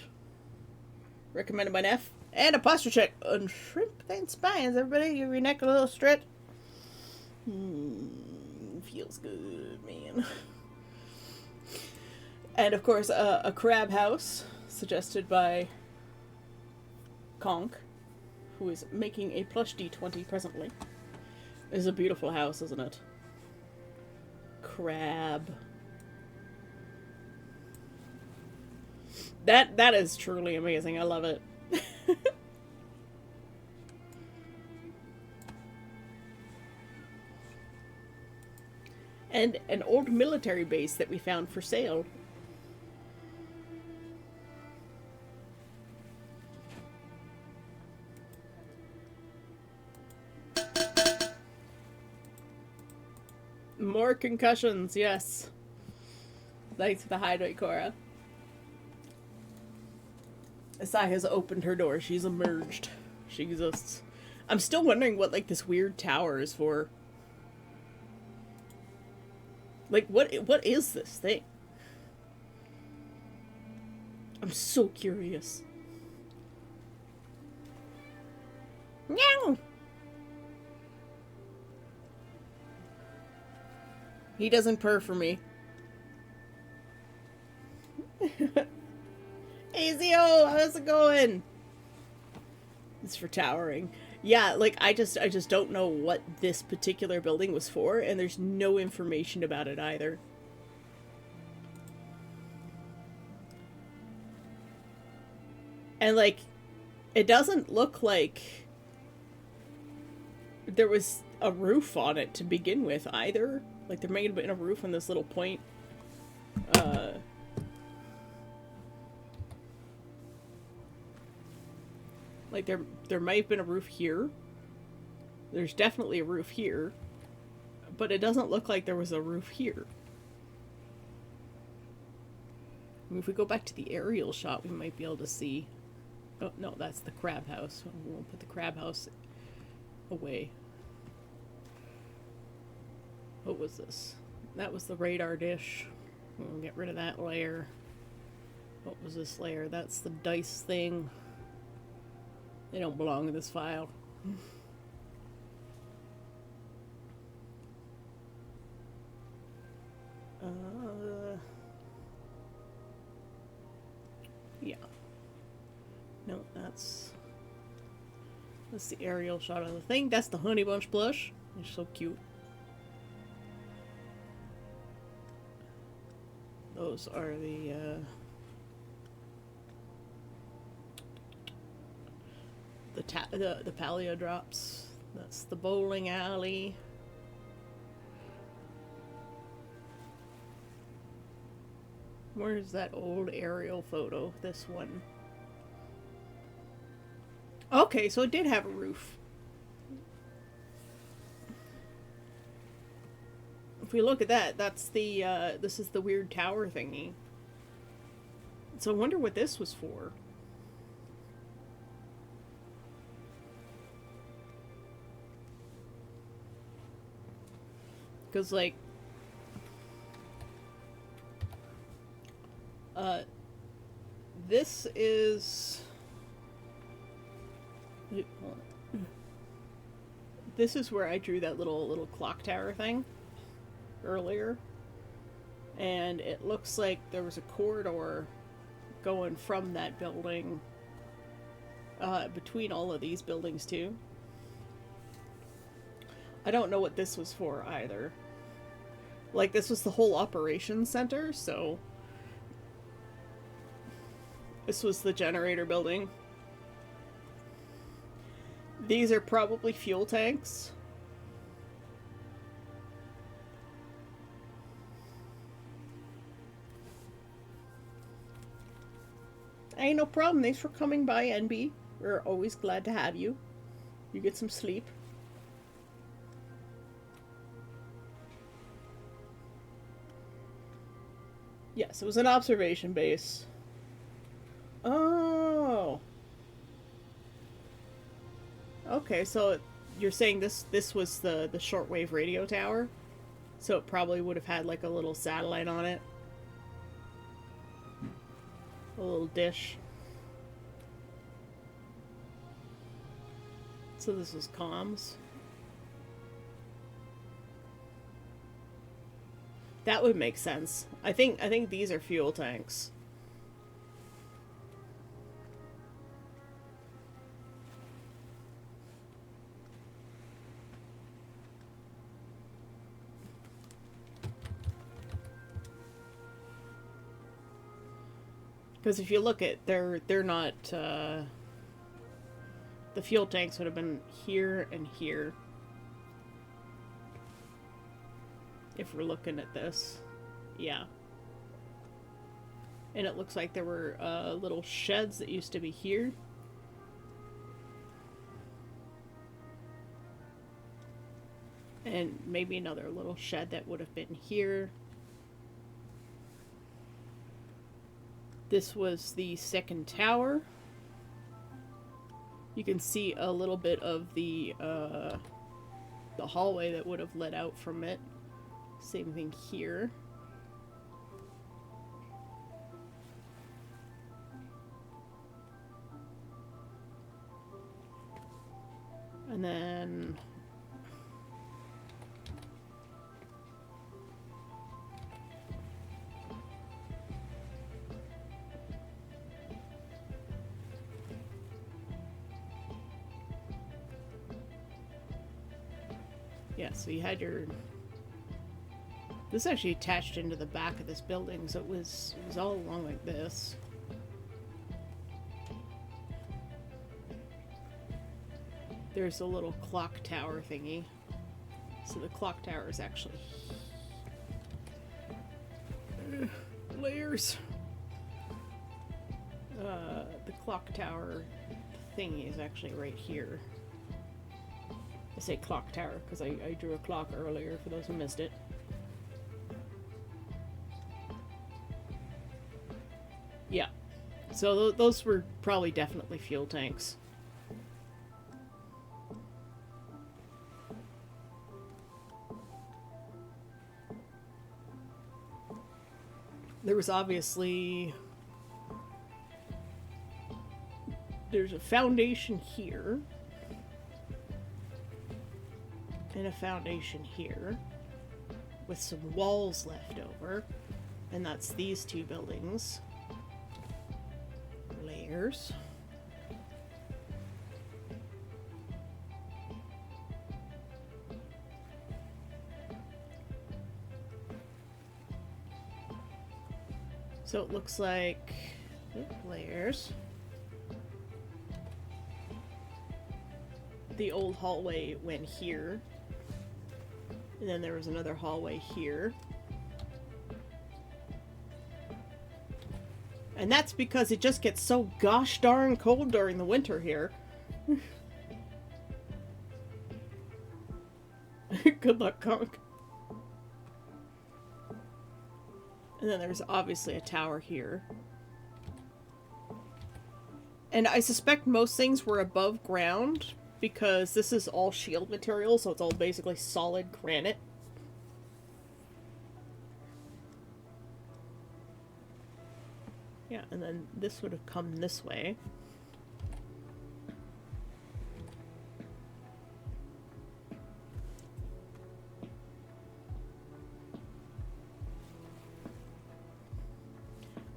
Recommended by Neff. And a posture check on shrimp and spines. Everybody, give your neck a little stretch. Feels good, man. And of course, a crab house, suggested by Conk, who is making a plush D20 presently. It is a beautiful house, isn't it? Crab. That is truly amazing. I love it. And an old military base that we found for sale. More concussions, yes. Thanks for the hydrate, Cora. Asai has opened her door. She's emerged. She exists. I'm still wondering what, like, this weird tower is for. Like, what is this thing? I'm so curious. Meow! He doesn't purr for me. Hey, Zio, how's it going? It's for towering. Yeah, like, I just don't know what this particular building was for, and there's no information about it either. And, like, it doesn't look like there was a roof on it to begin with either. Like, there may have been a roof on this little point. Like, there might have been a roof here. There's definitely a roof here. But it doesn't look like there was a roof here. I mean, if we go back to the aerial shot, we might be able to see... Oh, no, that's the crab house. We'll put the crab house away. What was this? That was the radar dish. We'll get rid of that layer. What was this layer? That's the dice thing. They don't belong in this file. Yeah. No, that's the aerial shot of the thing. That's the Honey Bunch plush. It's so cute. Those are the paleo drops. That's the bowling alley. Where's that old aerial photo? This one. Okay, so it did have a roof. If we look at that, that's the, this is the weird tower thingy. So I wonder what this was for. Because, like, this is... This is where I drew that little clock tower thing earlier. And it looks like there was a corridor going from that building between all of these buildings too. I don't know what this was for either. Like, this was the whole operations center, so this was the generator building. These are probably fuel tanks. Ain't no problem. Thanks for coming by, NB. We're always glad to have you. You get some sleep. Yes, it was an observation base. Oh. Okay, so you're saying this was the shortwave radio tower? So it probably would have had like a little satellite on it. A little dish. So this was comms. That would make sense. I think these are fuel tanks. Because if you look at, they're not, the fuel tanks would have been here and here. If we're looking at this. Yeah. And it looks like there were, little sheds that used to be here. And maybe another little shed that would have been here. This was the second tower. You can see a little bit of the hallway that would have led out from it. Same thing here. And then yeah, so you had your... This actually attached into the back of this building, so it was all along like this. There's a little clock tower thingy. So the clock tower is actually... layers! The clock tower thingy is actually right here. I say clock tower because I drew a clock earlier for those who missed it. Yeah. So those were probably definitely fuel tanks. There was obviously... There's a foundation here. And a foundation here. With some walls left over. And that's these two buildings. Layers. So it looks like layers. The old hallway went here. And then there was another hallway here. And that's because it just gets so gosh darn cold during the winter here. Good luck, Conk. And then there's obviously a tower here. And I suspect most things were above ground because this is all shield material, so it's all basically solid granite. Yeah, and then this would have come this way.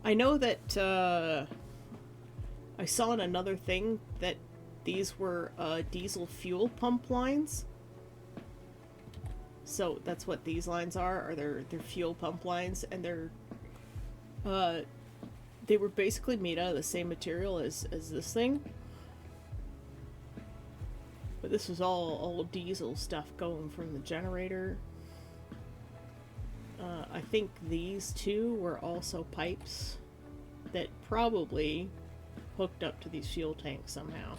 I know that, I saw in another thing that these were, diesel fuel pump lines. So that's what these lines are they're fuel pump lines, and they're, they were basically made out of the same material as this thing. But this was all diesel stuff going from the generator. I think these two were also pipes that probably hooked up to these fuel tanks somehow.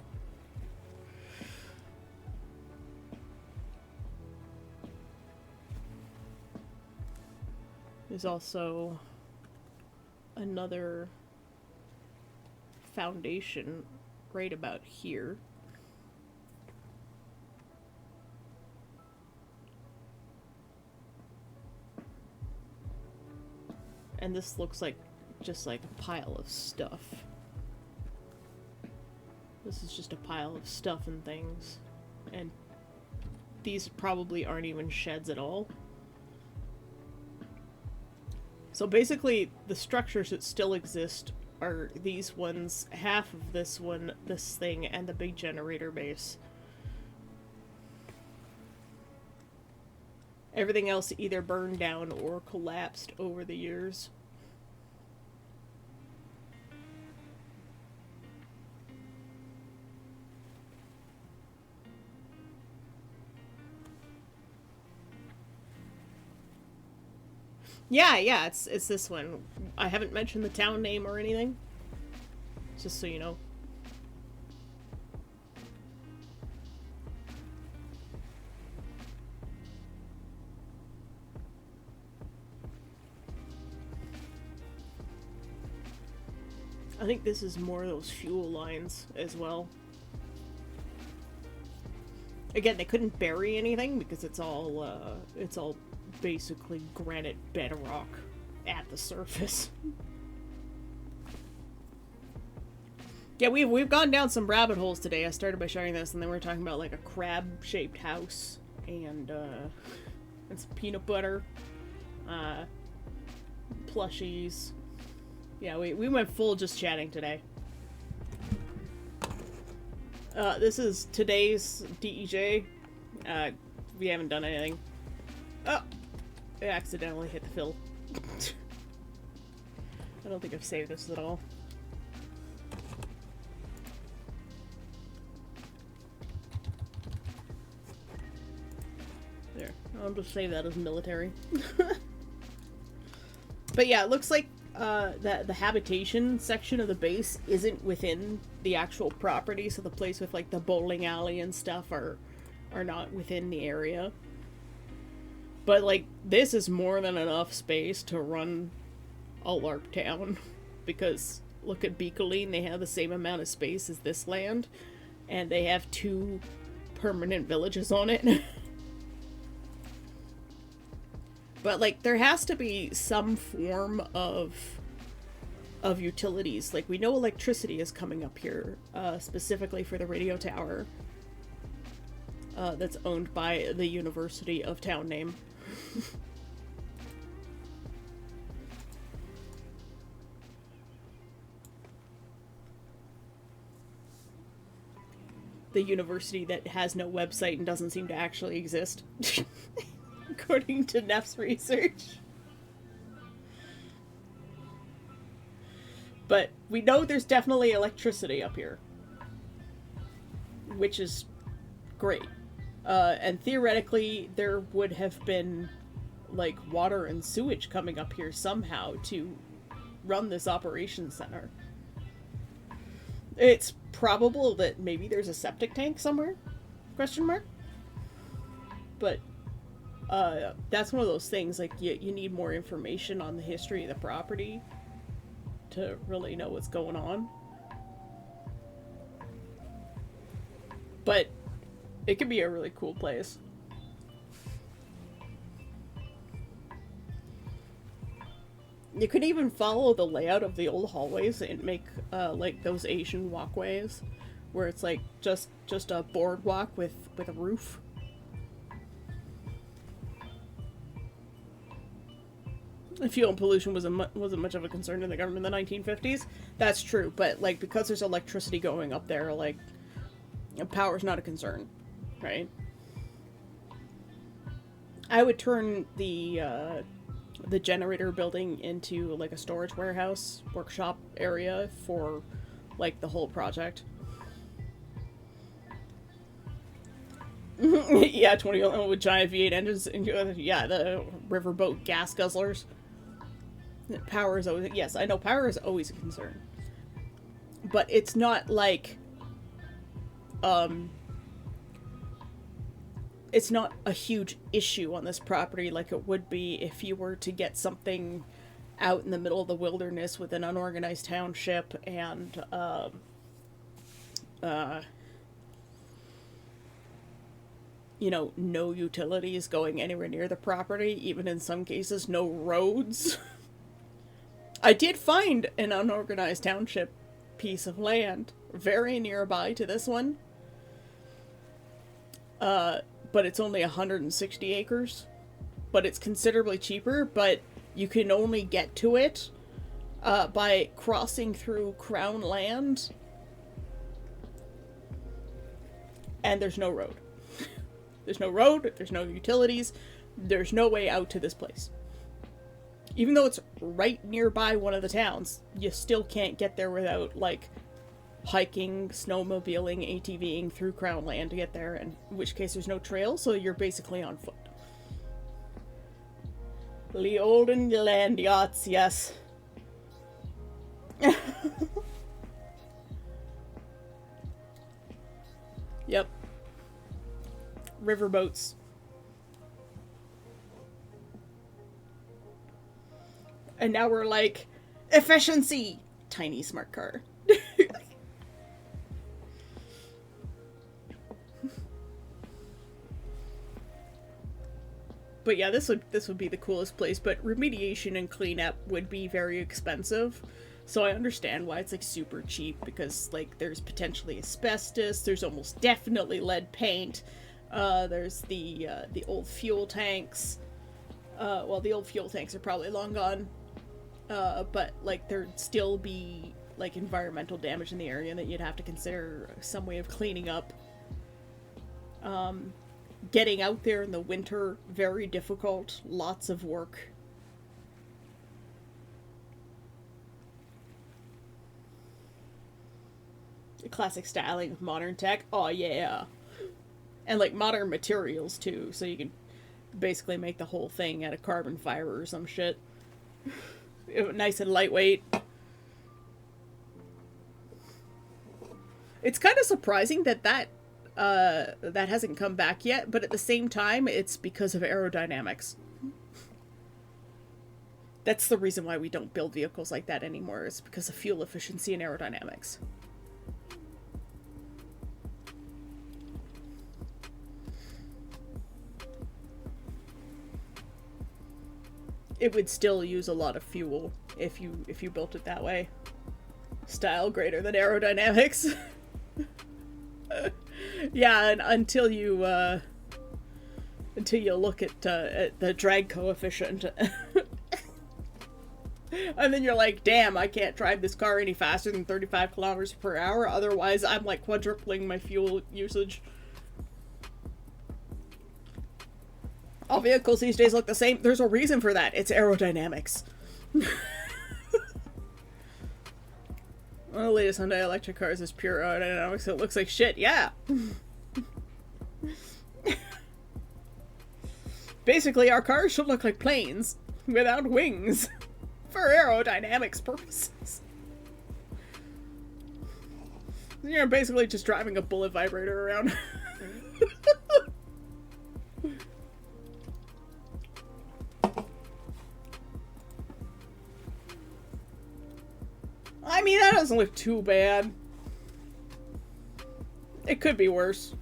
There's also another foundation right about here. And this looks like just like a pile of stuff. This is just a pile of stuff and things. And these probably aren't even sheds at all. So basically, the structures that still exist are these ones, half of this one, this thing, and the big generator base. Everything else either burned down or collapsed over the years. Yeah, it's this one. I haven't mentioned the town name or anything. Just so you know. I think this is more of those fuel lines as well. Again, they couldn't bury anything because it's all basically granite bedrock at the surface. Yeah, we've gone down some rabbit holes today. I started by showing this, and then we were talking about like a crab-shaped house and some peanut butter, plushies. Yeah, we went full just chatting today. This is today's DEJ. We haven't done anything. Oh! I accidentally hit the fill. I don't think I've saved this at all. There. I'll just save that as military. But yeah, it looks like the habitation section of the base isn't within the actual property, so the place with like the bowling alley and stuff are not within the area. But like this is more than enough space to run a LARP town, because look at Beacoline, they have the same amount of space as this land, and they have 2 permanent villages on it. But like there has to be some form of utilities. Like we know electricity is coming up here, specifically for the radio tower, that's owned by the University of Town Name. The university that has no website and doesn't seem to actually exist. According to Neff's research. But we know there's definitely electricity up here, which is great. And theoretically, there would have been, like, water and sewage coming up here somehow to run this operations center. It's probable that maybe there's a septic tank somewhere? Question mark? But that's one of those things, like, you need more information on the history of the property to really know what's going on. But it could be a really cool place. You could even follow the layout of the old hallways and make, like, those Asian walkways, where it's, like, just a boardwalk with a roof. Fuel and pollution wasn't much of a concern in the government in the 1950s. That's true, but, like, because there's electricity going up there, like, power's not a concern, right? I would turn the generator building into, like, a storage warehouse, workshop area for, like, the whole project. Yeah, 20 with giant V8 engines. Yeah, the riverboat gas guzzlers. Power is always, yes, I know power is always a concern. But it's not like, it's not a huge issue on this property like it would be if you were to get something out in the middle of the wilderness with an unorganized township and, you know, no utilities going anywhere near the property, even in some cases, no roads. I did find an unorganized township piece of land very nearby to this one. But it's only 160 acres. But it's considerably cheaper, but you can only get to it by crossing through Crown land. And there's no road. There's no road, there's no utilities, there's no way out to this place. Even though it's right nearby one of the towns, you still can't get there without, like, hiking, snowmobiling, ATVing through Crown land to get there, in which case there's no trail, so you're basically on foot. The olden land yachts, yes. Yep. Riverboats. And now we're like, efficiency! Tiny smart car. But yeah, this would be the coolest place, but remediation and cleanup would be very expensive. So I understand why it's like super cheap, because like there's potentially asbestos, there's almost definitely lead paint, there's the old fuel tanks. Well, the old fuel tanks are probably long gone. But like there'd still be like environmental damage in the area that you'd have to consider some way of cleaning up. Getting out there in the winter, very difficult, lots of work. Classic styling of modern tech, oh yeah. And like modern materials too, so you can basically make the whole thing out of carbon fiber or some shit. Nice and lightweight. It's kind of surprising that hasn't come back yet, but at the same time, it's because of aerodynamics. That's the reason why we don't build vehicles like that anymore, is because of fuel efficiency and aerodynamics. It would still use a lot of fuel if you built it that way. Style greater than aerodynamics. Yeah, and until you look at the drag coefficient, and then you're like, damn, I can't drive this car any faster than 35 kilometers per hour. Otherwise, I'm like quadrupling my fuel usage. All vehicles these days look the same. There's a reason for that. It's aerodynamics. One of the latest Hyundai electric cars is pure aerodynamics. It looks like shit. Yeah. Basically, our cars should look like planes without wings for aerodynamics purposes. You're basically just driving a bullet vibrator around. I mean, that doesn't look too bad. It could be worse.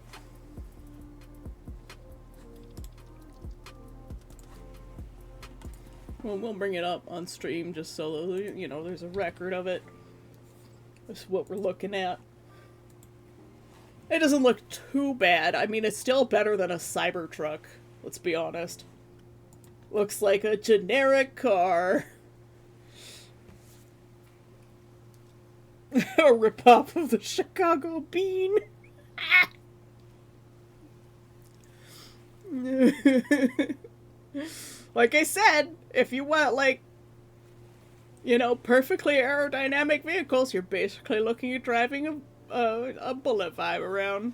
Well, we'll bring it up on stream just so, you know, there's a record of it. That's what we're looking at. It doesn't look too bad. I mean, it's still better than a Cybertruck, let's be honest. Looks like a generic car. A ripoff of the Chicago Bean. Like I said, if you want, like, you know, perfectly aerodynamic vehicles, you're basically looking at driving a bullet vibe around.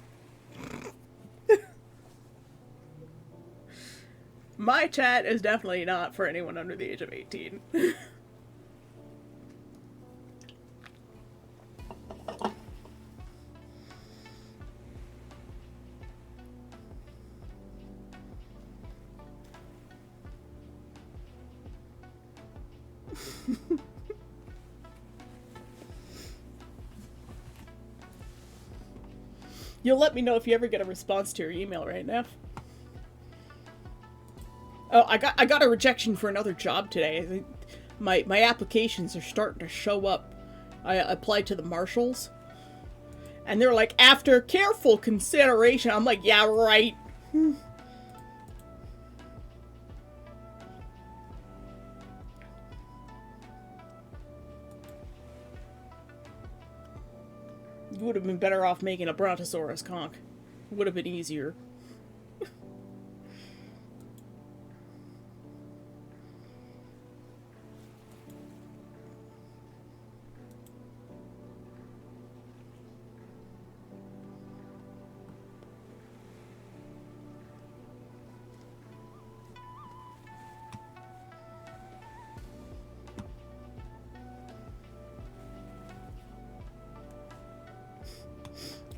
My chat is definitely not for anyone under the age of 18. You'll let me know if you ever get a response to your email, right, Neff? Oh, I got a rejection for another job today. I think my applications are starting to show up. I applied to the marshals, and they're like, after careful consideration. I'm like, yeah, right. You would have been better off making a Brontosaurus conch. Would have been easier.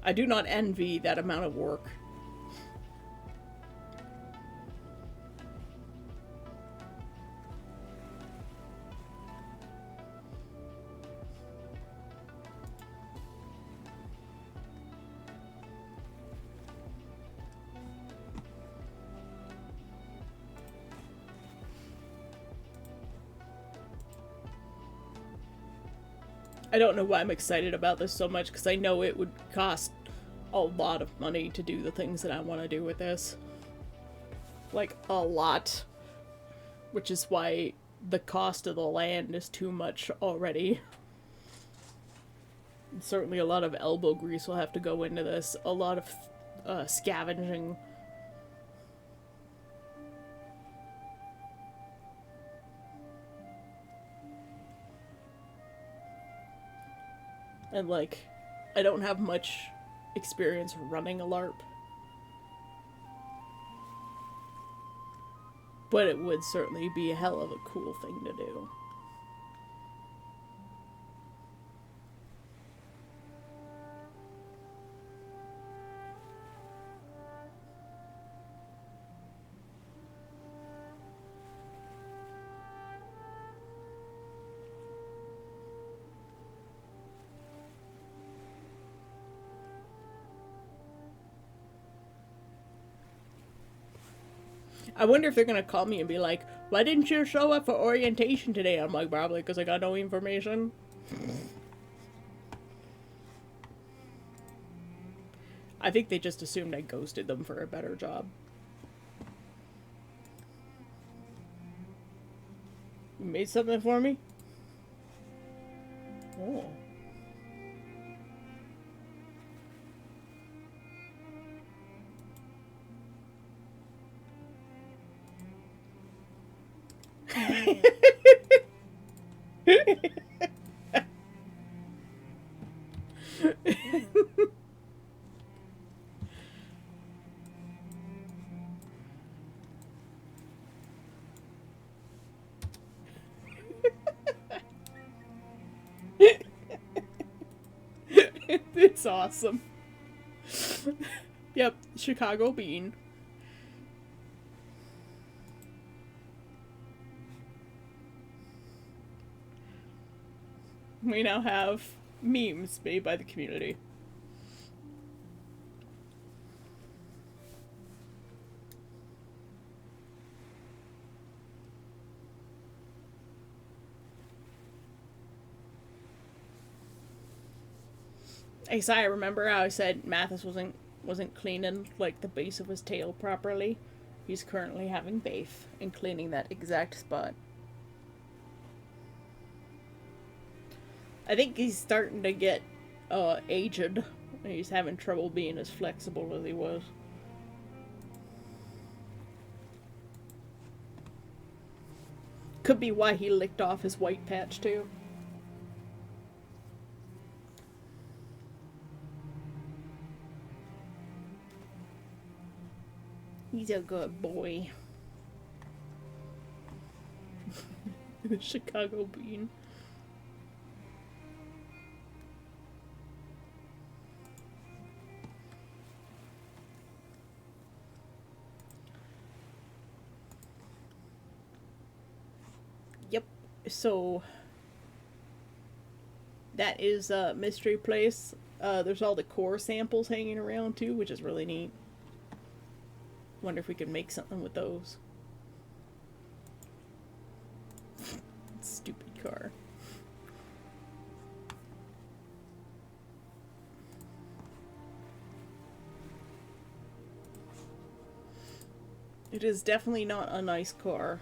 I do not envy that amount of work. I don't know why I'm excited about this so much, because I know it would cost a lot of money to do the things that I want to do with this. Like, a lot. Which is why the cost of the land is too much already. Certainly a lot of elbow grease will have to go into this. A lot of scavenging. And, like, I don't have much experience running a LARP. But it would certainly be a hell of a cool thing to do. I wonder if they're gonna call me and be like, why didn't you show up for orientation today? I'm like, probably because I got no information. I think they just assumed I ghosted them for a better job. You made something for me? Oh. It's awesome. Yep, Chicago Bean. We now have memes made by the community. Hey, Si, I remember how I said Mathis wasn't cleaning like the base of his tail properly. He's currently having bathe and cleaning that exact spot. I think he's starting to get aged. He's having trouble being as flexible as he was. Could be why he licked off his white patch too. He's a good boy. The Chicago Bean. Yep. So that is Mystery Place. There's all the core samples hanging around too, which is really neat. Wonder if we could make something with those. Stupid car. It is definitely not a nice car.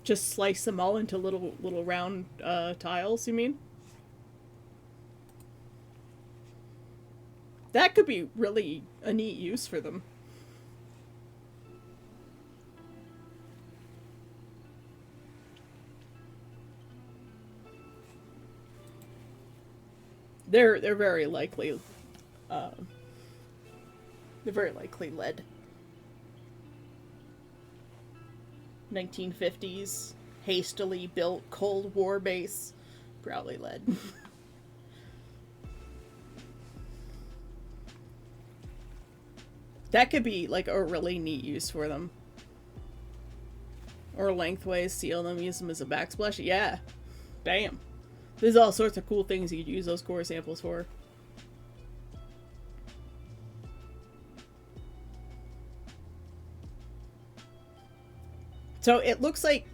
Just slice them all into little round tiles, you mean? That could be really a neat use for them. They're very likely lead. 1950s, hastily built Cold War base, probably lead. That could be like a really neat use for them. Or lengthways, seal them, use them as a backsplash. Yeah. Damn. There's all sorts of cool things you could use those core samples for. So it looks like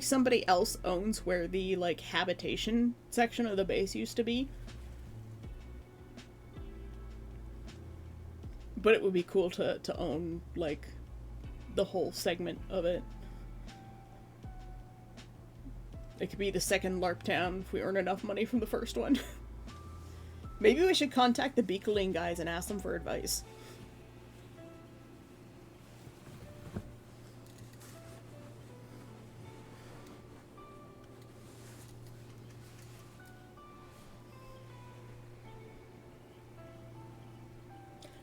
somebody else owns where the like habitation section of the base used to be. But it would be cool to own like the whole segment of it. It could be the second LARP town if we earn enough money from the first one. Maybe we should contact the Beakeling guys and ask them for advice.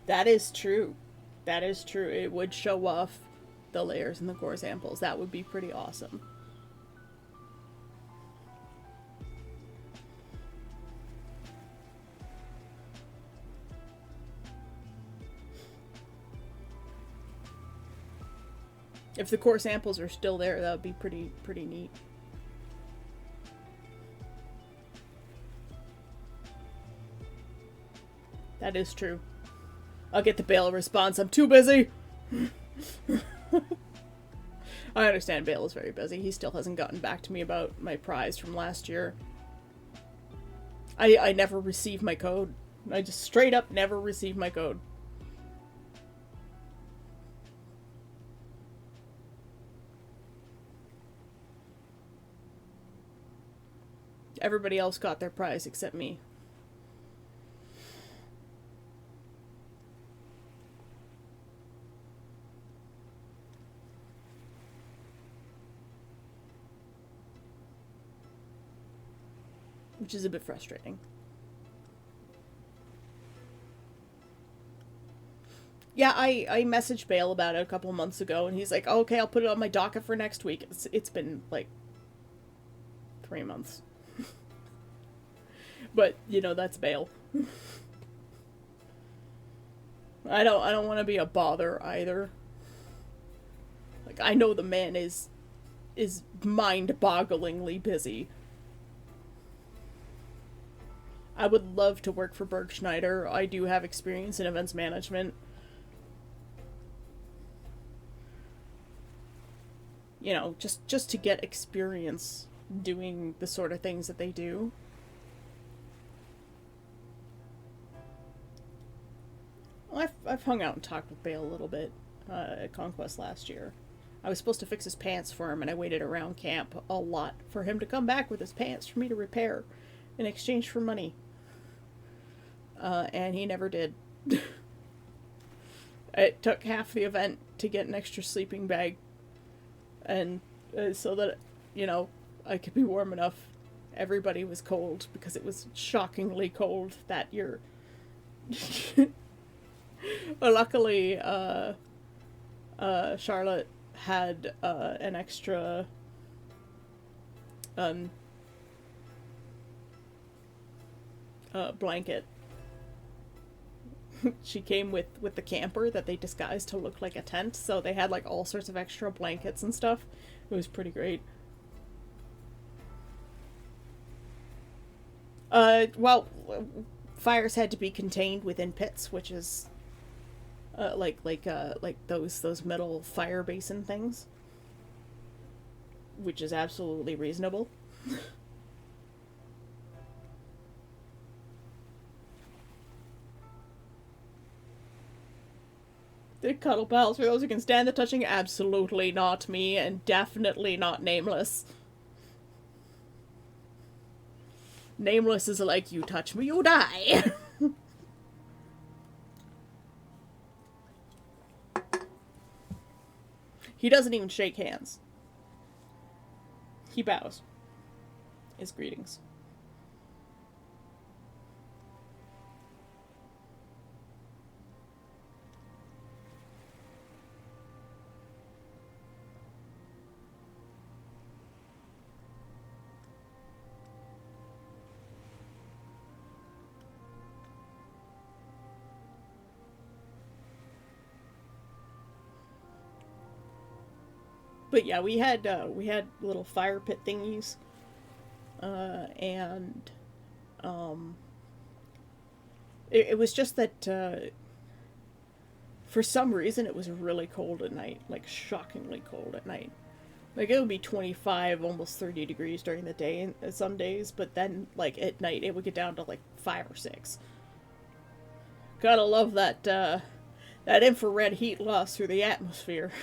That is true. That is true. It would show off the layers and the core samples. That would be pretty awesome. If the core samples are still there, that would be pretty neat. That is true. I'll get the Bale response. I'm too busy. I understand Bale is very busy. He still hasn't gotten back to me about my prize from last year. I never received my code. I just straight up never received my code. Everybody else got their prize except me. Which is a bit frustrating. Yeah, I messaged Bale about it a couple months ago, and he's like, oh, okay, I'll put it on my docket for next week. It's been, like, 3 months. But, you know, that's Bale. I don't want to be a bother, either. Like, I know the man is is mind-bogglingly busy. I would love to work for Berg Schneider. I do have experience in events management. You know, just to get experience doing the sort of things that they do. Well, I've hung out and talked with Bale a little bit at Conquest last year. I was supposed to fix his pants for him, and I waited around camp a lot for him to come back with his pants for me to repair in exchange for money. And he never did. It took half the event to get an extra sleeping bag, and so that, you know, I could be warm enough. Everybody was cold because it was shockingly cold that year. But luckily, Charlotte had an extra blanket. She came with the camper that they disguised to look like a tent, so they had like all sorts of extra blankets and stuff. It was pretty great. Well, fires had to be contained within pits, which is like those metal fire basin things, which is absolutely reasonable. The cuddle pals, for those who can stand the touching, absolutely not me, and definitely not Nameless. Nameless is like, you touch me, you die. He doesn't even shake hands. He bows. His greetings. But yeah, we had little fire pit thingies, and it was just that for some reason it was really cold at night, like shockingly cold at night. Like it would be 25, almost 30 degrees during the day some days, but then like at night it would get down to like 5 or 6. Gotta love that that infrared heat loss through the atmosphere.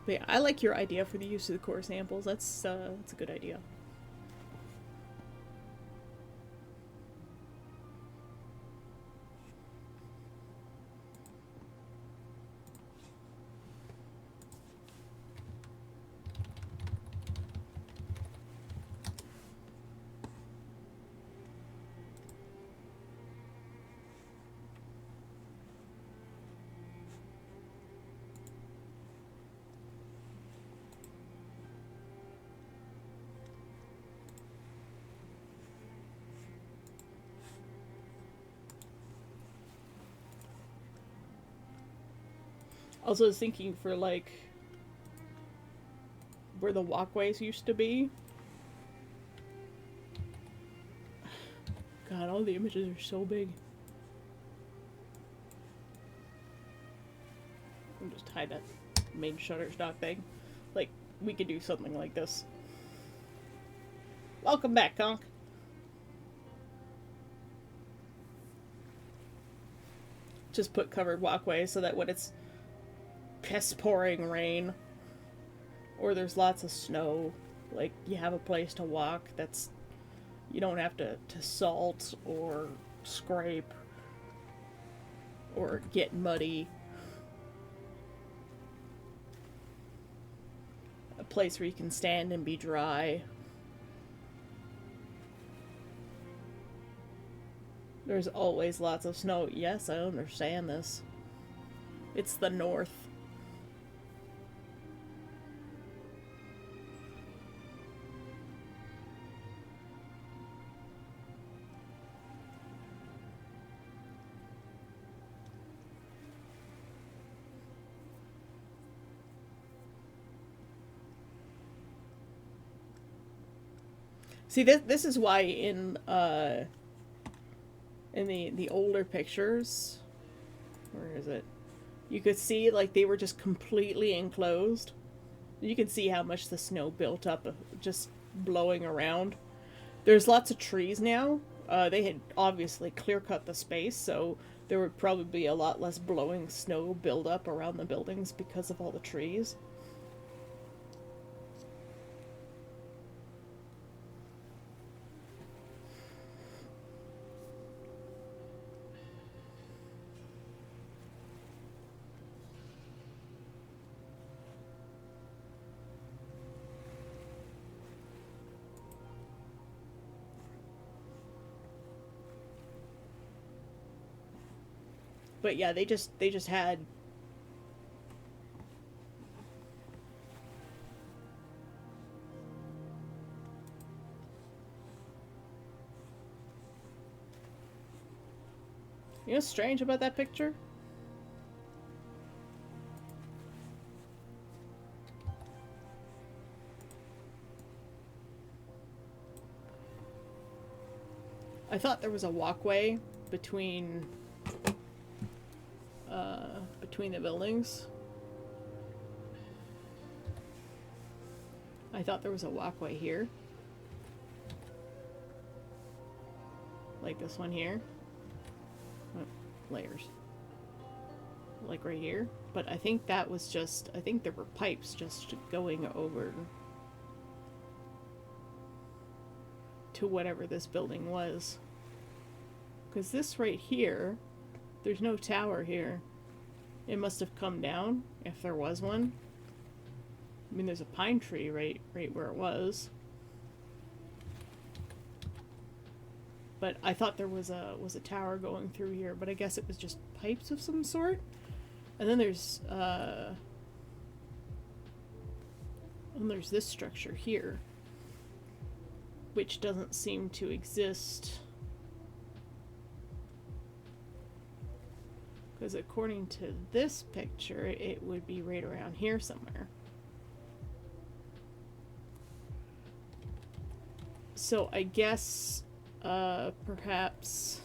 But yeah, I like your idea for the use of the core samples. That's a good idea. Also, I was thinking for like where the walkways used to be. God, all the images are so big. I'll just hide that main Shutterstock thing. Like, we could do something like this. Welcome back, Conk. Just put covered walkways so that when it's piss pouring rain or there's lots of snow, like you have a place to walk that's, you don't have to salt or scrape or get muddy. A place where you can stand and be dry. There's always lots of snow. Yes, I understand this. It's the north. See, this is why in the older pictures, where is it? You could see like they were just completely enclosed. You can see how much the snow built up just blowing around. There's lots of trees now. They had obviously clear cut the space, so there would probably be a lot less blowing snow build up around the buildings because of all the trees. But yeah, they just had you know what's strange about that picture? I thought there was a walkway between between the buildings. I thought there was a walkway here. Like this one here. Oh, layers. Like right here. But I think that was just, I think there were pipes just going over to whatever this building was. Because this right here, there's no tower here. It must have come down, if there was one. I mean, there's a pine tree right where it was. But I thought there was a tower going through here, but I guess it was just pipes of some sort. And then there's this structure here, which doesn't seem to exist. Because according to this picture, it would be right around here somewhere. So I guess, perhaps...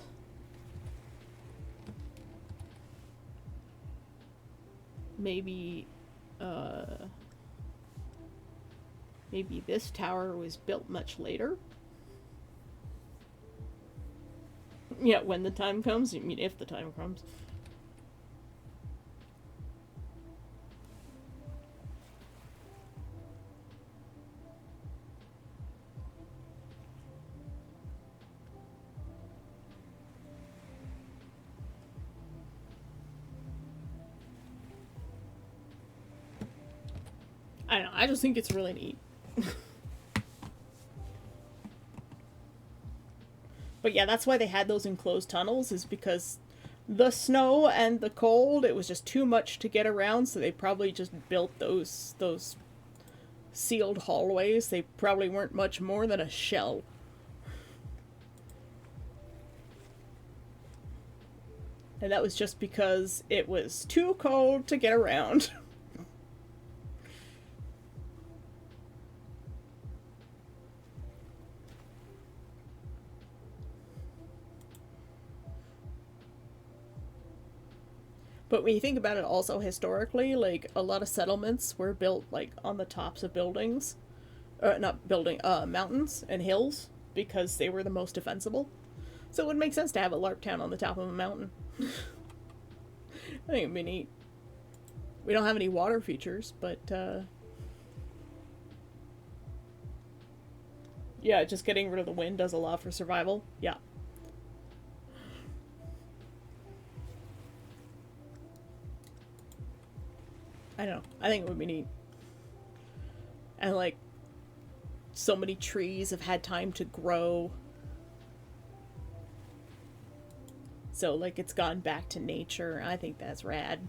maybe this tower was built much later. Yeah, when the time comes. I mean, if the time comes. I don't know, I just think it's really neat. But yeah, that's why they had those enclosed tunnels, is because the snow and the cold, it was just too much to get around, so they probably just built those sealed hallways. They probably weren't much more than a shell. And that was just because it was too cold to get around. But when you think about it also historically, like, a lot of settlements were built, like, on the tops of buildings. Mountains and hills, because they were the most defensible. So it would make sense to have a LARP town on the top of a mountain. I think it'd be neat. We don't have any water features, but, yeah, just getting rid of the wind does a lot for survival. Yeah. I don't know. I think it would be neat. And, like, so many trees have had time to grow. So, like, it's gone back to nature. I think that's rad.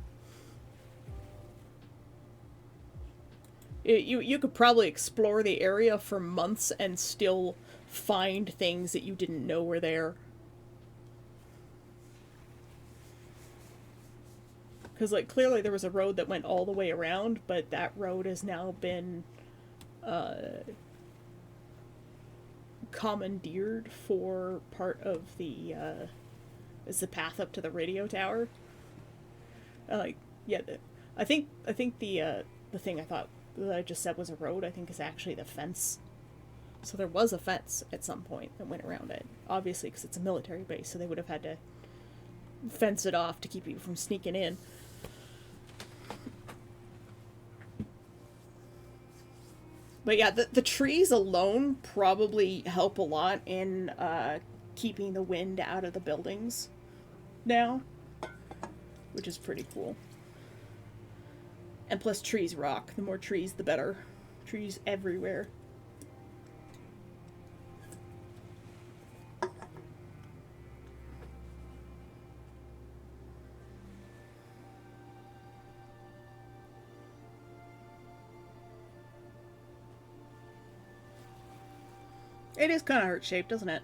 You could probably explore the area for months and still find things that you didn't know were there. Because, like, clearly there was a road that went all the way around, but that road has now been commandeered for part of the is the path up to the radio tower. Like, yeah, I think the thing I thought that I just said was a road, I think is actually the fence. So there was a fence at some point that went around it. Obviously, because it's a military base, so they would have had to fence it off to keep you from sneaking in. But yeah, the trees alone probably help a lot in keeping the wind out of the buildings now, which is pretty cool. And plus trees rock. The more trees, the better. Trees everywhere. It is kind of heart-shaped, doesn't it?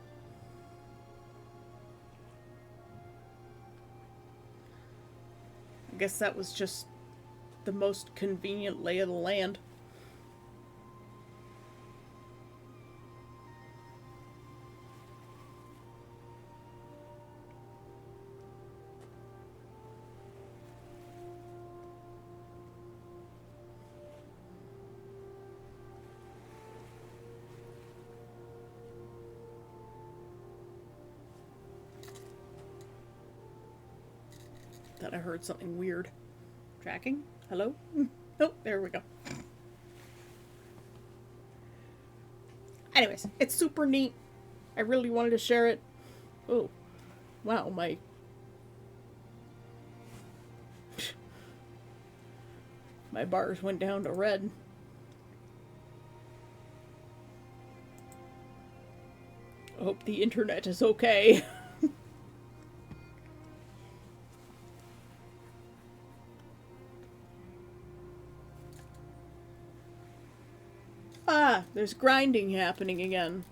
I guess that was just the most convenient lay of the land. Thought I heard something weird. Tracking? Hello? Oh, there we go. Anyways, it's super neat. I really wanted to share it. Oh, wow, my bars went down to red. I hope the internet is okay. Ah, there's grinding happening again.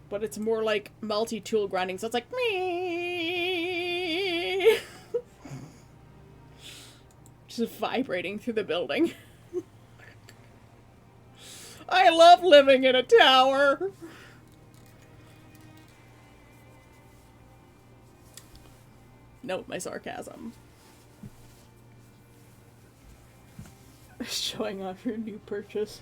But it's more like multi-tool grinding, so it's like me. Just vibrating through the building. I love living in a tower. Note my sarcasm. Showing off your new purchase.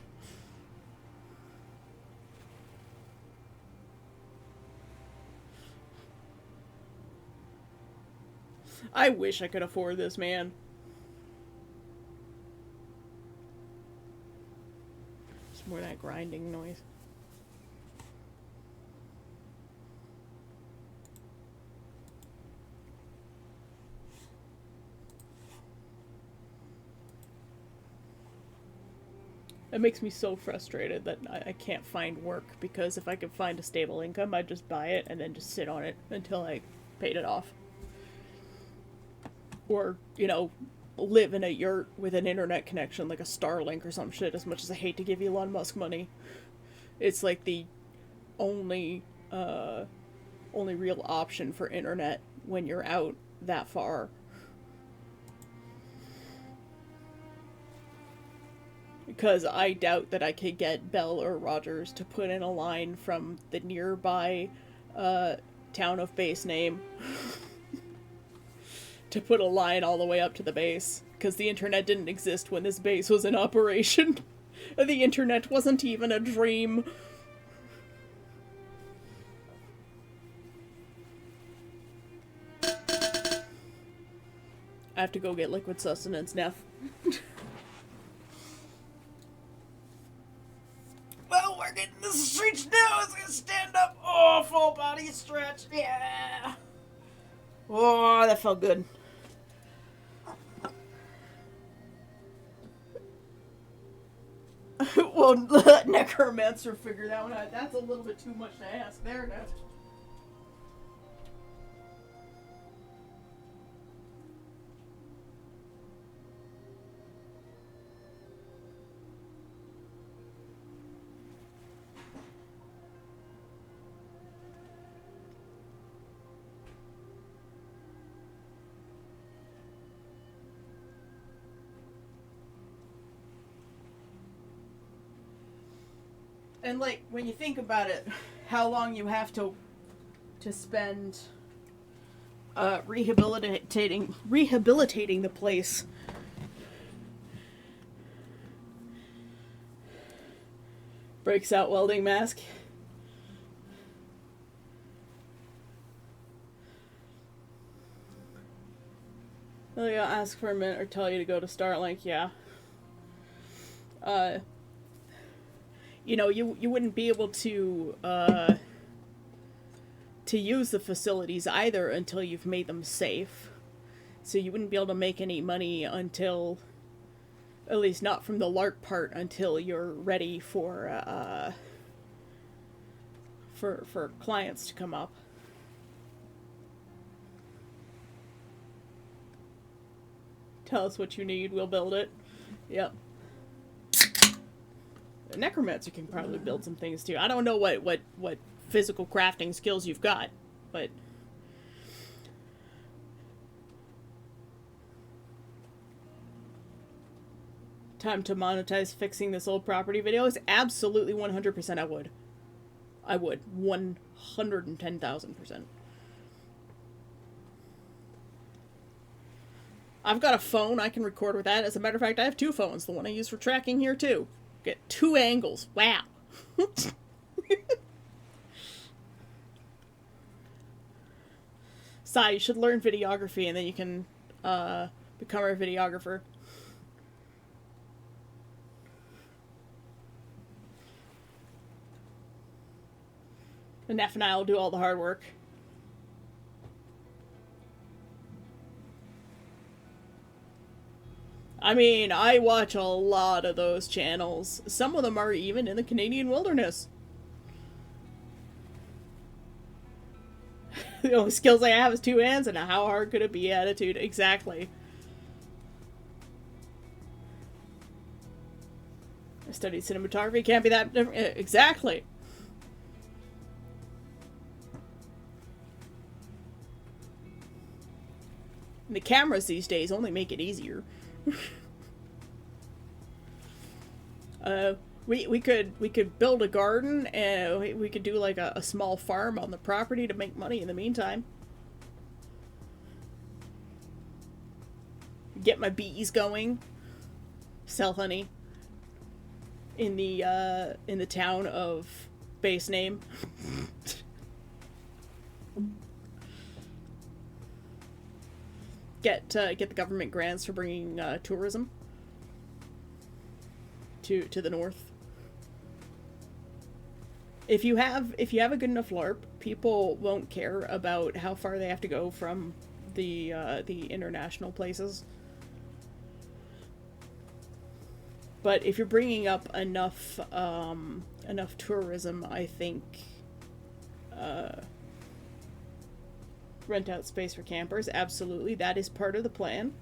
I wish I could afford this, man. It's more that grinding noise. It makes me so frustrated that I can't find work, because if I could find a stable income, I'd just buy it and then just sit on it until I paid it off. Or, you know, live in a yurt with an internet connection like a Starlink or some shit, as much as I hate to give Elon Musk money. It's like the only real option for internet when you're out that far. Because I doubt that I could get Bell or Rogers to put in a line from the nearby town of base name to put a line all the way up to the base. Because the internet didn't exist when this base was in operation. The internet wasn't even a dream. I have to go get liquid sustenance, Neff. Well, we're getting the stretch now. I was gonna stand up. Oh, full body stretch. Yeah. Oh, that felt good. Well, let Necromancer figure that one out. That's a little bit too much to ask there, Neff. And like when you think about it, how long you have to spend rehabilitating the place. Breaks out welding mask. They'll ask for a minute or tell you to go to Starlink, yeah. You know, you wouldn't be able to use the facilities either until you've made them safe. So you wouldn't be able to make any money until, at least not from the LARP part, until you're ready for clients to come up. Tell us what you need, we'll build it. Yep. A necromancer can probably build some things too. I don't know what physical crafting skills you've got, but time to monetize fixing this old property video is absolutely 100% I would. I would. 110,000%. I've got a phone, I can record with that. As a matter of fact, I have two phones. The one I use for tracking here, too. Get 2 angles. Wow. Sai, you should learn videography, and then you can become a videographer. And Neff and I will do all the hard work. I mean, I watch a lot of those channels. Some of them are even in the Canadian wilderness. The only skills I have is 2 hands, and how hard could it be attitude? Exactly. I studied cinematography, can't be that different. Exactly. And the cameras these days only make it easier. We could build a garden, and we could do like a small farm on the property to make money in the meantime. Get my bees going. Sell honey. In the town of base name. Get the government grants for bringing tourism to the north. If you have a good enough LARP, people won't care about how far they have to go from the international places. But if you're bringing up enough tourism, I think rent out space for campers. Absolutely, that is part of the plan,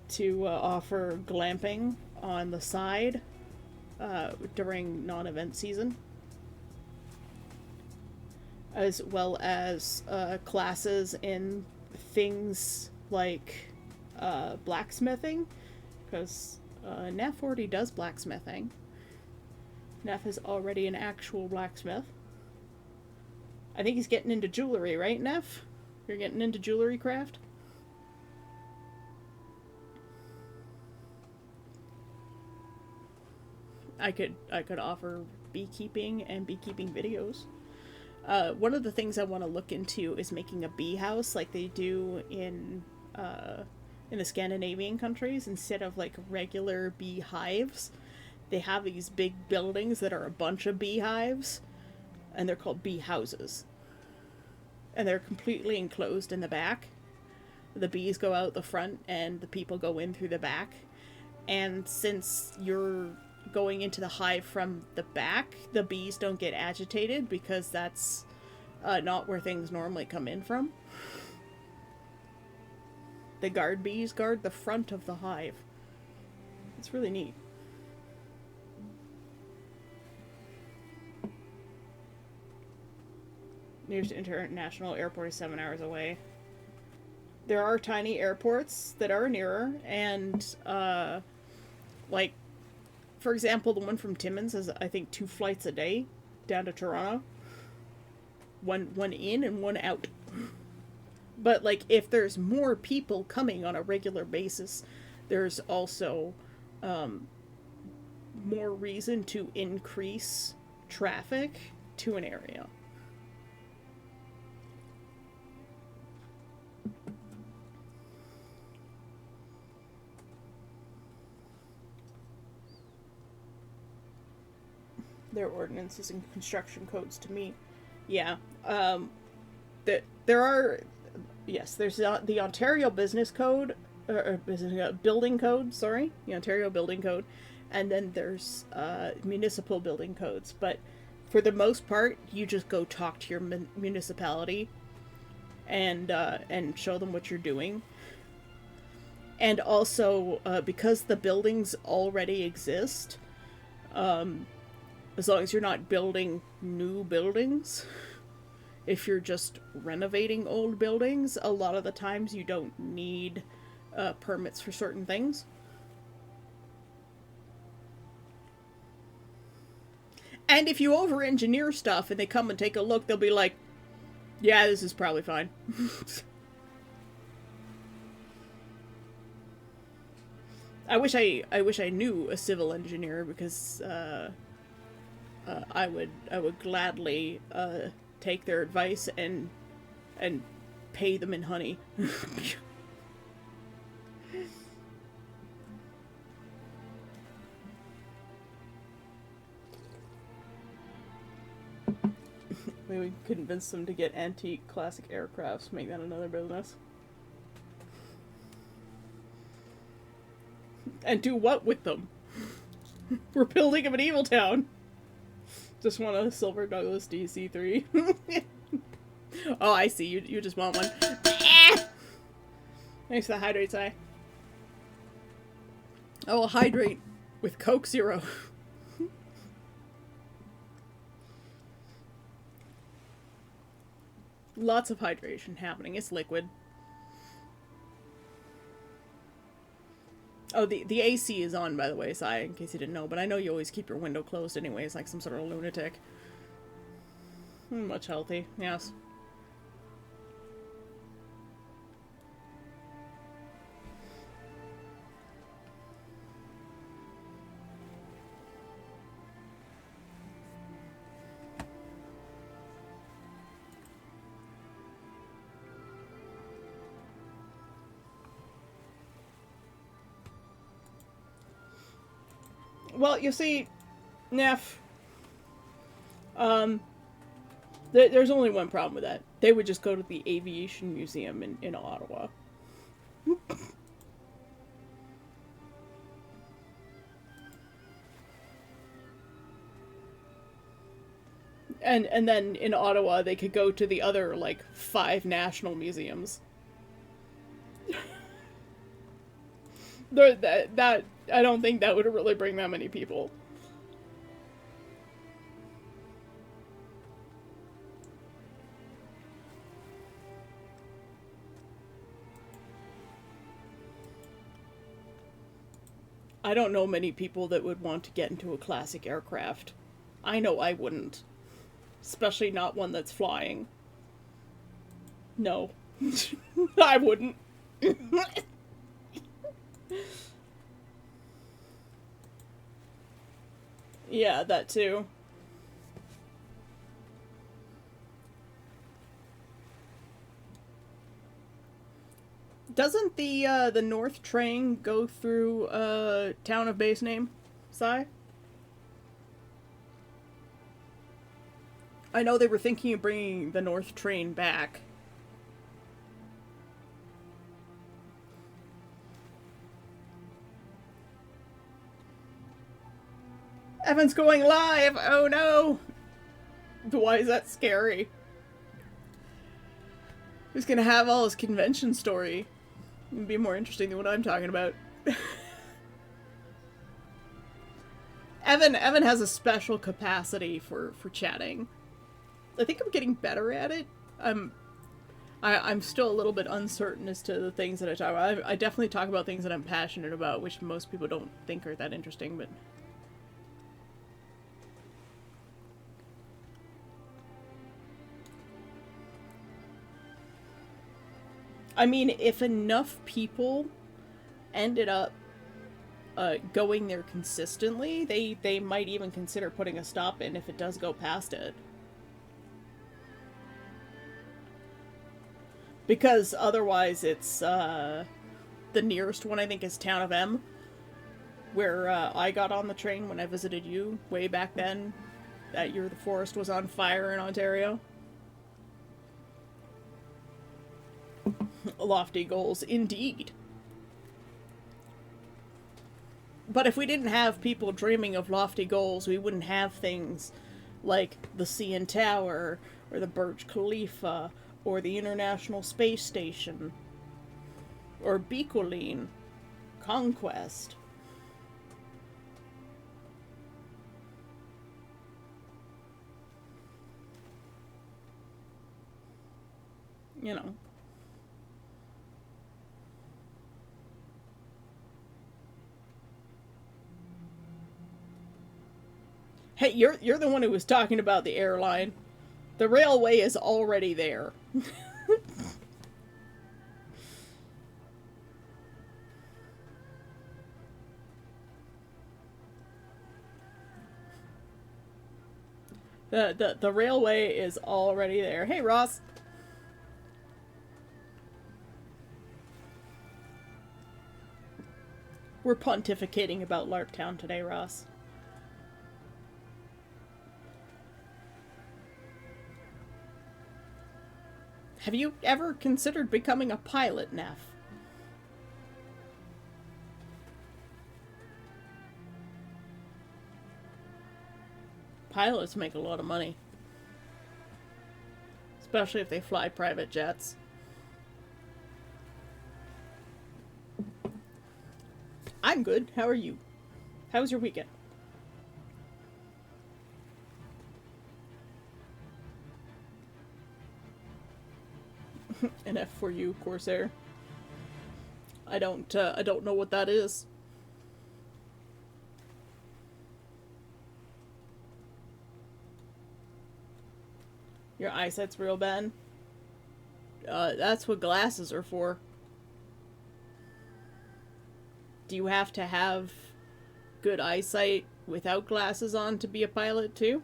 to offer glamping on the side during non-event season, as well as classes in things like blacksmithing, because Neff already does blacksmithing. Neff is already an actual blacksmith. I think he's getting into jewelry, right, Neff? You're getting into jewelry craft? I could offer beekeeping and beekeeping videos. One of the things I want to look into is making a bee house like they do in the Scandinavian countries. Instead of like regular bee hives, they have these big buildings that are a bunch of beehives, and they're called bee houses. And they're completely enclosed in the back. The bees go out the front and the people go in through the back. And since you're going into the hive from the back, the bees don't get agitated because that's not where things normally come in from. The guard bees guard the front of the hive. It's really neat. Nearest international airport is 7 hours away. There are tiny airports that are nearer, and like, for example, the one from Timmins has, I think, 2 flights a day down to Toronto. One in and one out. But, like, if there's more people coming on a regular basis, there's also more reason to increase traffic to an area. Their ordinances and construction codes to meet. Yeah. There are... Yes, there's the Ontario Business Code, Building Code, sorry. The Ontario Building Code. And then there's municipal building codes. But for the most part, you just go talk to your municipality and show them what you're doing. And also, because the buildings already exist... as long as you're not building new buildings, if you're just renovating old buildings, a lot of the times you don't need permits for certain things. And if you over-engineer stuff and they come and take a look, they'll be like, yeah, this is probably fine. I wish I knew a civil engineer, because I would gladly take their advice and pay them in honey. Maybe we can convince them to get antique classic aircrafts, make that another business. And do what with them? We're building a medieval town. Just want a Silver Douglas DC-3. Oh, I see. You just want one. Thanks for the hydrate, Si. I will hydrate with Coke Zero. Lots of hydration happening. It's liquid. Oh, the AC is on, by the way, Si, in case you didn't know, but I know you always keep your window closed anyways, like some sort of lunatic. Much healthy, yes. Well, you see, Neff, there's only one problem with that. They would just go to the Aviation Museum in Ottawa. And then in Ottawa, they could go to the other, like, 5 national museums. That I don't think that would really bring that many people. I don't know many people that would want to get into a classic aircraft. I know I wouldn't. Especially not one that's flying. No. I wouldn't. Yeah, that too. Doesn't the North train go through town of base name, Si? I know they were thinking of bringing the North train back. Evan's going live! Oh no! Why is that scary? Who's gonna have all his convention story? It'd be more interesting than what I'm talking about. Evan has a special capacity for chatting. I think I'm getting better at it. I'm still a little bit uncertain as to the things that I talk about. I definitely talk about things that I'm passionate about, which most people don't think are that interesting, but... I mean, if enough people ended up going there consistently, they might even consider putting a stop in if it does go past it. Because otherwise it's, the nearest one I think is Town of M, where I got on the train when I visited you way back then. That year the forest was on fire in Ontario. Lofty goals, indeed. But if we didn't have people dreaming of lofty goals, we wouldn't have things like the CN Tower, or the Burj Khalifa, or the International Space Station, or Bicoline, Conquest. You know. Hey, you're the one who was talking about the airline. The railway is already there. The railway is already there. Hey, Ross. We're pontificating about Larptown today, Ross. Have you ever considered becoming a pilot, Neff? Pilots make a lot of money. Especially if they fly private jets. I'm good. How are you? How was your weekend? An F for you, Corsair. I don't know what that is. Your eyesight's real bad. That's what glasses are for. Do you have to have good eyesight without glasses on to be a pilot too?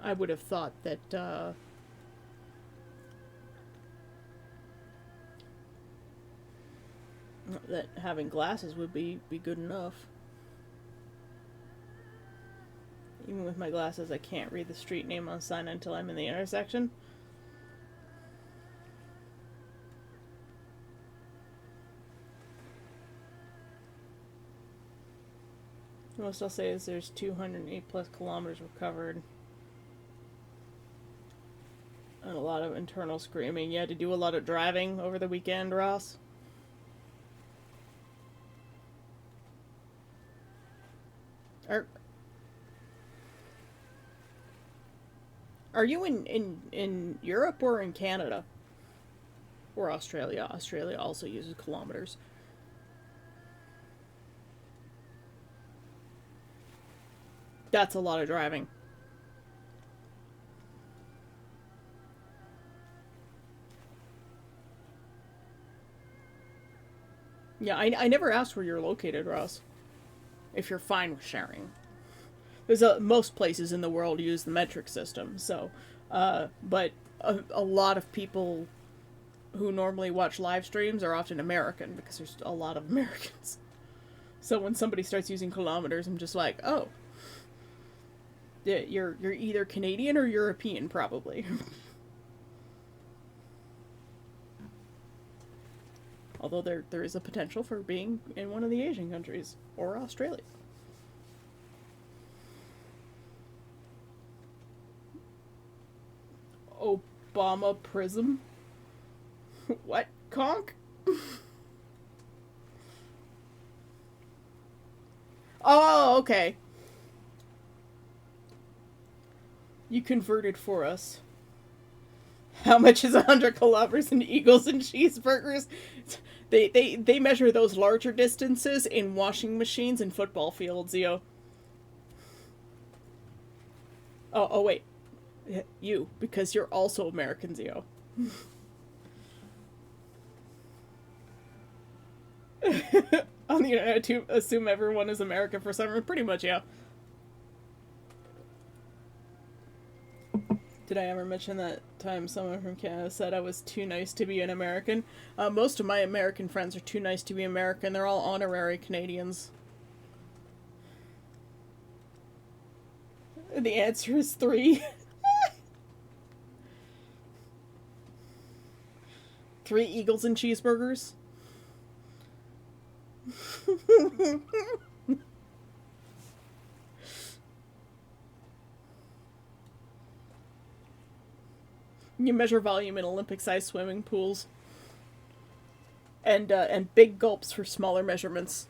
I would have thought that, that having glasses would be good enough. Even with my glasses, I can't read the street name on sign until I'm in the intersection. The most I'll say is there's 208 plus kilometers recovered. And a lot of internal screaming. You had to do a lot of driving over the weekend, Ross? Are you in Europe or in Canada? Or Australia? Australia also uses kilometers. That's a lot of driving. Yeah, I never asked where you're located, Ross. If you're fine with sharing. There's most places in the world use the metric system, so, but a lot of people who normally watch live streams are often American, because there's a lot of Americans. So when somebody starts using kilometers, I'm just like, oh. Yeah, you're either Canadian or European, probably. Although there is a potential for being in one of the Asian countries, or Australia. Obama Prism? What? Conk? Oh, okay. You converted for us. How much is 100 kilometers in Eagles and cheeseburgers? They measure those larger distances in washing machines and football fields, yo. Oh, wait. You, because you're also American, Zio. On the internet, to assume everyone is American for some reason. Pretty much, yeah. Did I ever mention that time someone from Canada said I was too nice to be an American? Most of my American friends are too nice to be American. They're all honorary Canadians. The answer is 3. 3 Eagles and cheeseburgers. You measure volume in Olympic-sized swimming pools. And big gulps for smaller measurements.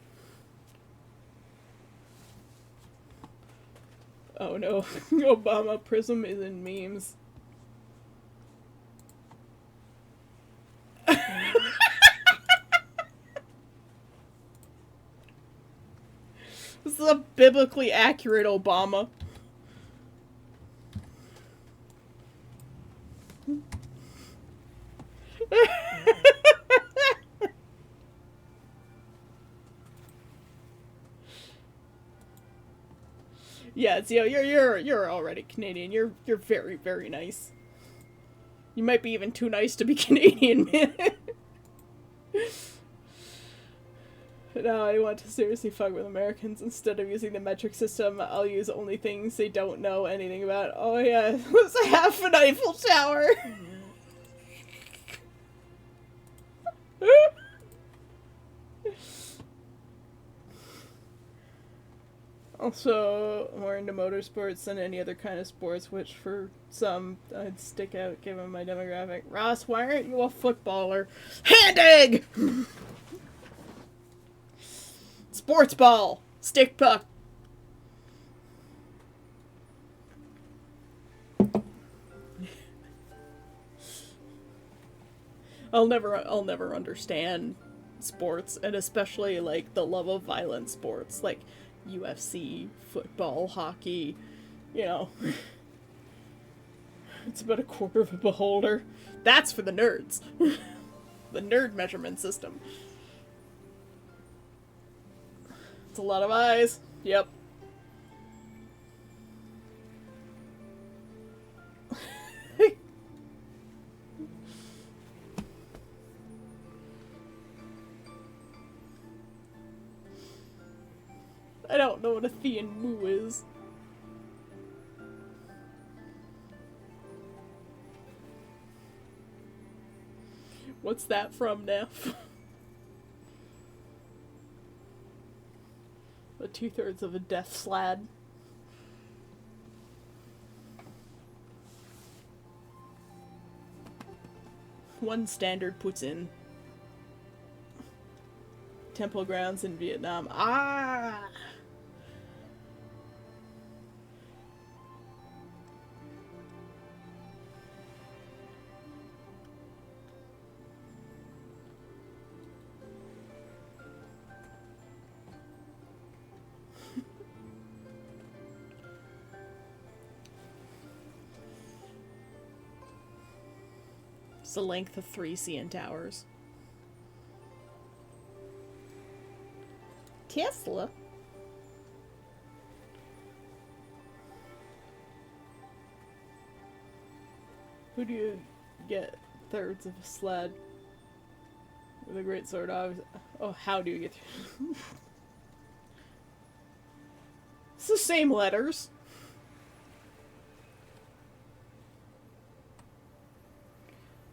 Oh no, Obama Prism is in memes. This is a biblically accurate Obama. Yeah, Zio, you're already Canadian. You're very, very nice. You might be even too nice to be Canadian, man. Now I want to seriously fuck with Americans. Instead of using the metric system, I'll use only things they don't know anything about. Oh yeah, it was half an Eiffel Tower. Also, more into motorsports than any other kind of sports, which for some, I'd stick out given my demographic. Ross, why aren't you a footballer? Hand egg! Sports ball! Stick puck! I'll never understand sports, and especially, like, the love of violent sports, like UFC, football, hockey, you know. It's about a quarter of a beholder. That's for the nerds. The nerd measurement system. It's a lot of eyes. Yep. I don't know what a Thean Moo is. What's that from, Neff? The 2/3 of a death slad. One standard puts in. Temple grounds in Vietnam. Ah! It's the length of 3 CN Towers. Tesla? Who do you get thirds of a sled with a great sword? Oh, how do you get through? It's the same letters.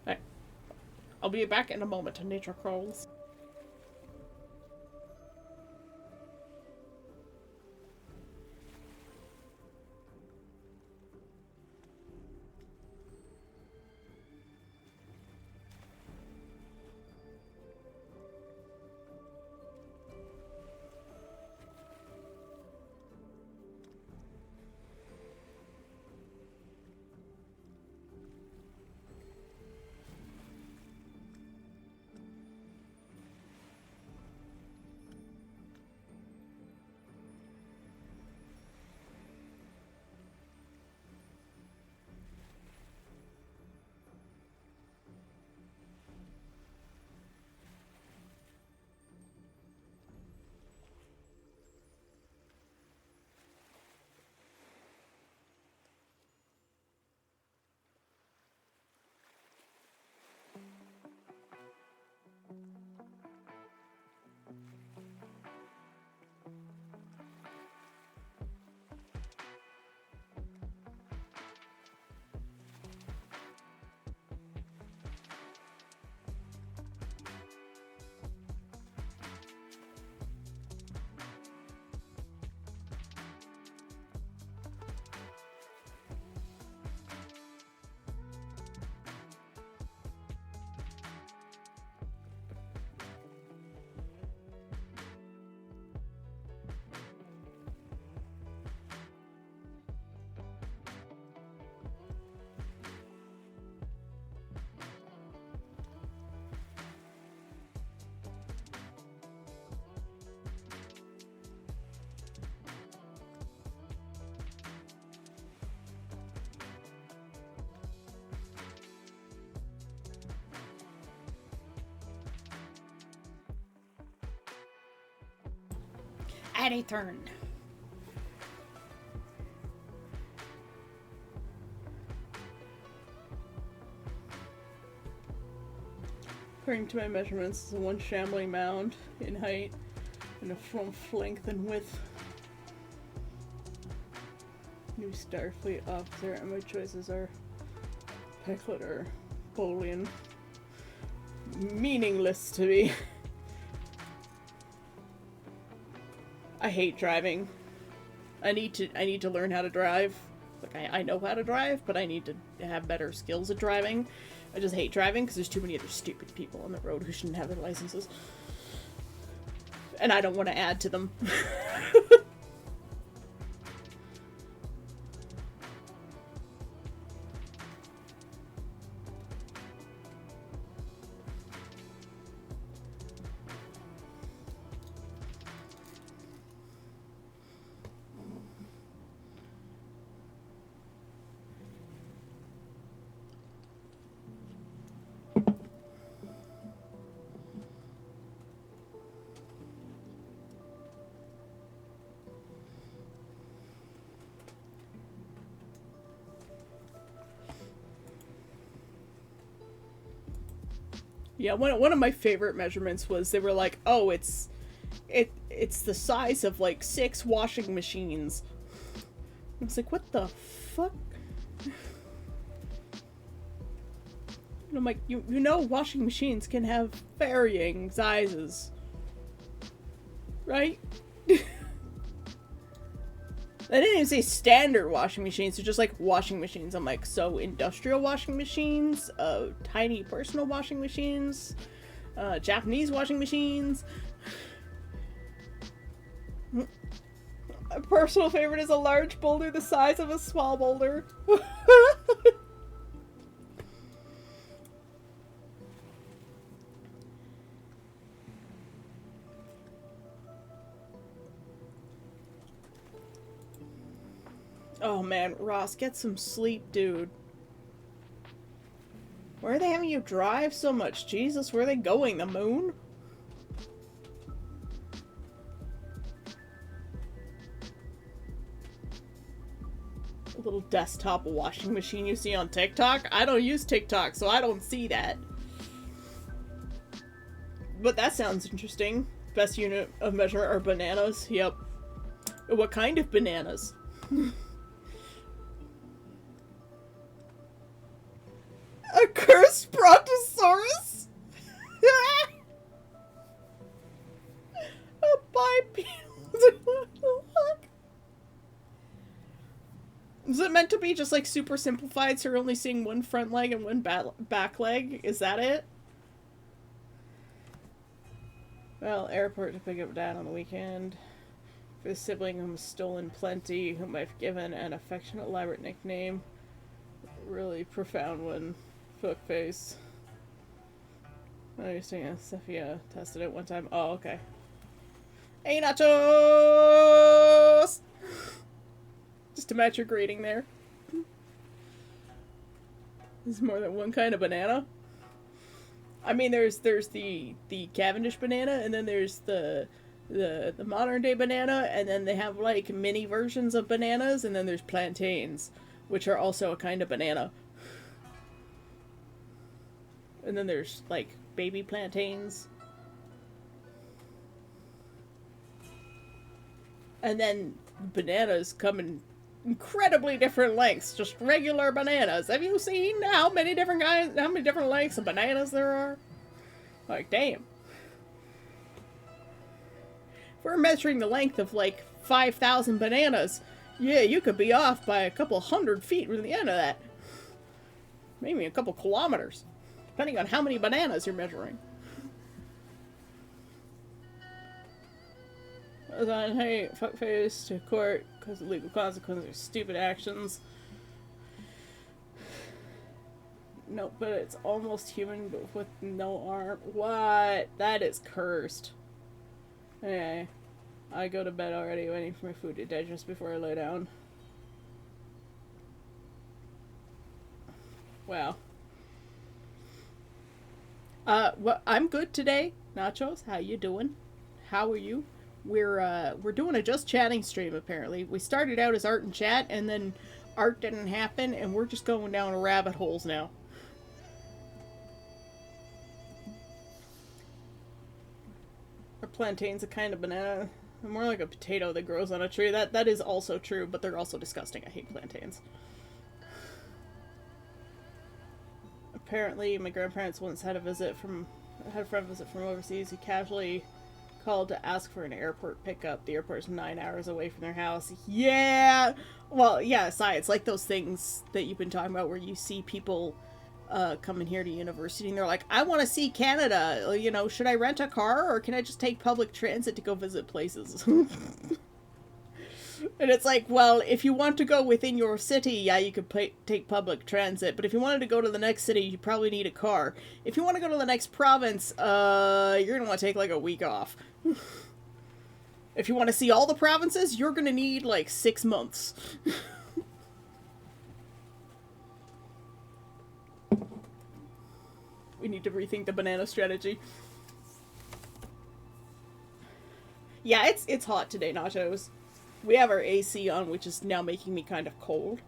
Alright. I'll be back in a moment to nature crawls. Daddy turn. According to my measurements, it's a one shambling mound in height and a from length and width. New Starfleet officer, and my choices are Pecklet or Bolian. Meaningless to me. I hate driving. I need to learn how to drive. Like I know how to drive, but I need to have better skills at driving. I just hate driving because there's too many other stupid people on the road who shouldn't have their licenses. And I don't want to add to them. Yeah, one of my favorite measurements was they were like, oh, it's the size of like 6 washing machines. I was like, what the fuck? And I'm like, you know washing machines can have varying sizes. Right? I didn't even say standard washing machines, they're just like washing machines. I'm like, so industrial washing machines, tiny personal washing machines, Japanese washing machines. My personal favorite is a large boulder the size of a small boulder. Oh man, Ross, get some sleep, dude. Where are they having you drive so much? Jesus, where are they going? The moon? A little desktop washing machine you see on TikTok? I don't use TikTok, so I don't see that. But that sounds interesting. Best unit of measure are bananas. Yep. What kind of bananas? A cursed brontosaurus? A bipedal. Is it meant to be just like super simplified so you're only seeing one front leg and one back leg? Is that it? Well, airport to pick up Dad on the weekend. For the sibling whom stolen plenty, whom I've given an affectionate elaborate nickname. Really profound one. Fuckface. I understand. Sophia tested it one time. Oh, okay. Hey, nachos! Just to match your grading there. There's more than one kind of banana. I mean, there's the Cavendish banana, and then there's the modern day banana, and then they have like mini versions of bananas, and then there's plantains, which are also a kind of banana. And then there's, like, baby plantains. And then bananas come in incredibly different lengths. Just regular bananas. Have you seen how many different lengths of bananas there are? Like, damn. If we're measuring the length of, like, 5,000 bananas, yeah, you could be off by a couple hundred feet from the end of that. Maybe a couple kilometers. Depending on how many bananas you're measuring. Hey, fuckface to court because of legal consequences of stupid actions. Nope, but it's almost human but with no arm. What? That is cursed. Okay. I go to bed already waiting for my food to digest before I lay down. Wow. I'm good today. Nachos, how you doing? How are you? we're doing a just chatting stream apparently. We started out as art and chat, and then art didn't happen, and we're just going down rabbit holes now. Our plantain's a kind of banana. More like a potato that grows on a tree. That is also true, but they're also disgusting. I hate plantains. Apparently, my grandparents once had a friend visit from overseas. He casually called to ask for an airport pickup. The airport's 9 hours away from their house. Yeah! Well, yeah, it's like those things that you've been talking about where you see people coming here to university and they're like, I want to see Canada. You know, should I rent a car or can I just take public transit to go visit places? And it's like, well, if you want to go within your city, yeah, you could take public transit. But if you wanted to go to the next city, you probably need a car. If you want to go to the next province, you're going to want to take like a week off. If you want to see all the provinces, you're going to need like 6 months. We need to rethink the banana strategy. Yeah, it's hot today, Nachos. We have our AC on, which is now making me kind of cold.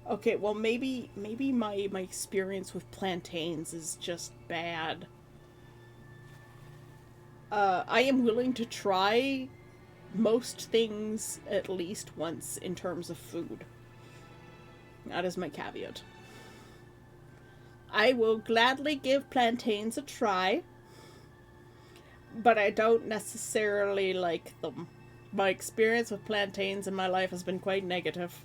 Okay, well maybe my experience with plantains is just bad. I am willing to try most things at least once in terms of food. That is my caveat. I will gladly give plantains a try, but I don't necessarily like them. My experience with plantains in my life has been quite negative.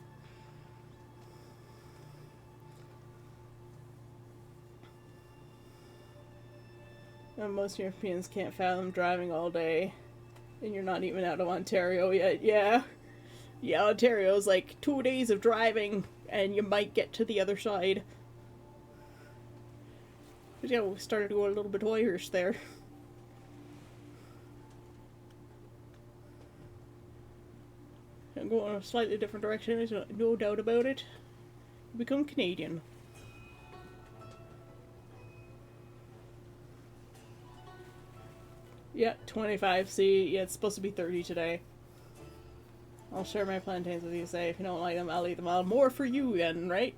And most Europeans can't fathom driving all day, and you're not even out of Ontario yet. Yeah, Ontario's like 2 days of driving, and you might get to the other side. But yeah, we started to go a little bit Irish there. I'm going in a slightly different direction, there's no doubt about it. Become Canadian. Yeah, 25C. Yeah, it's supposed to be 30 today. I'll share my plantains with you, say. If you don't like them, I'll eat them all. More for you then, right?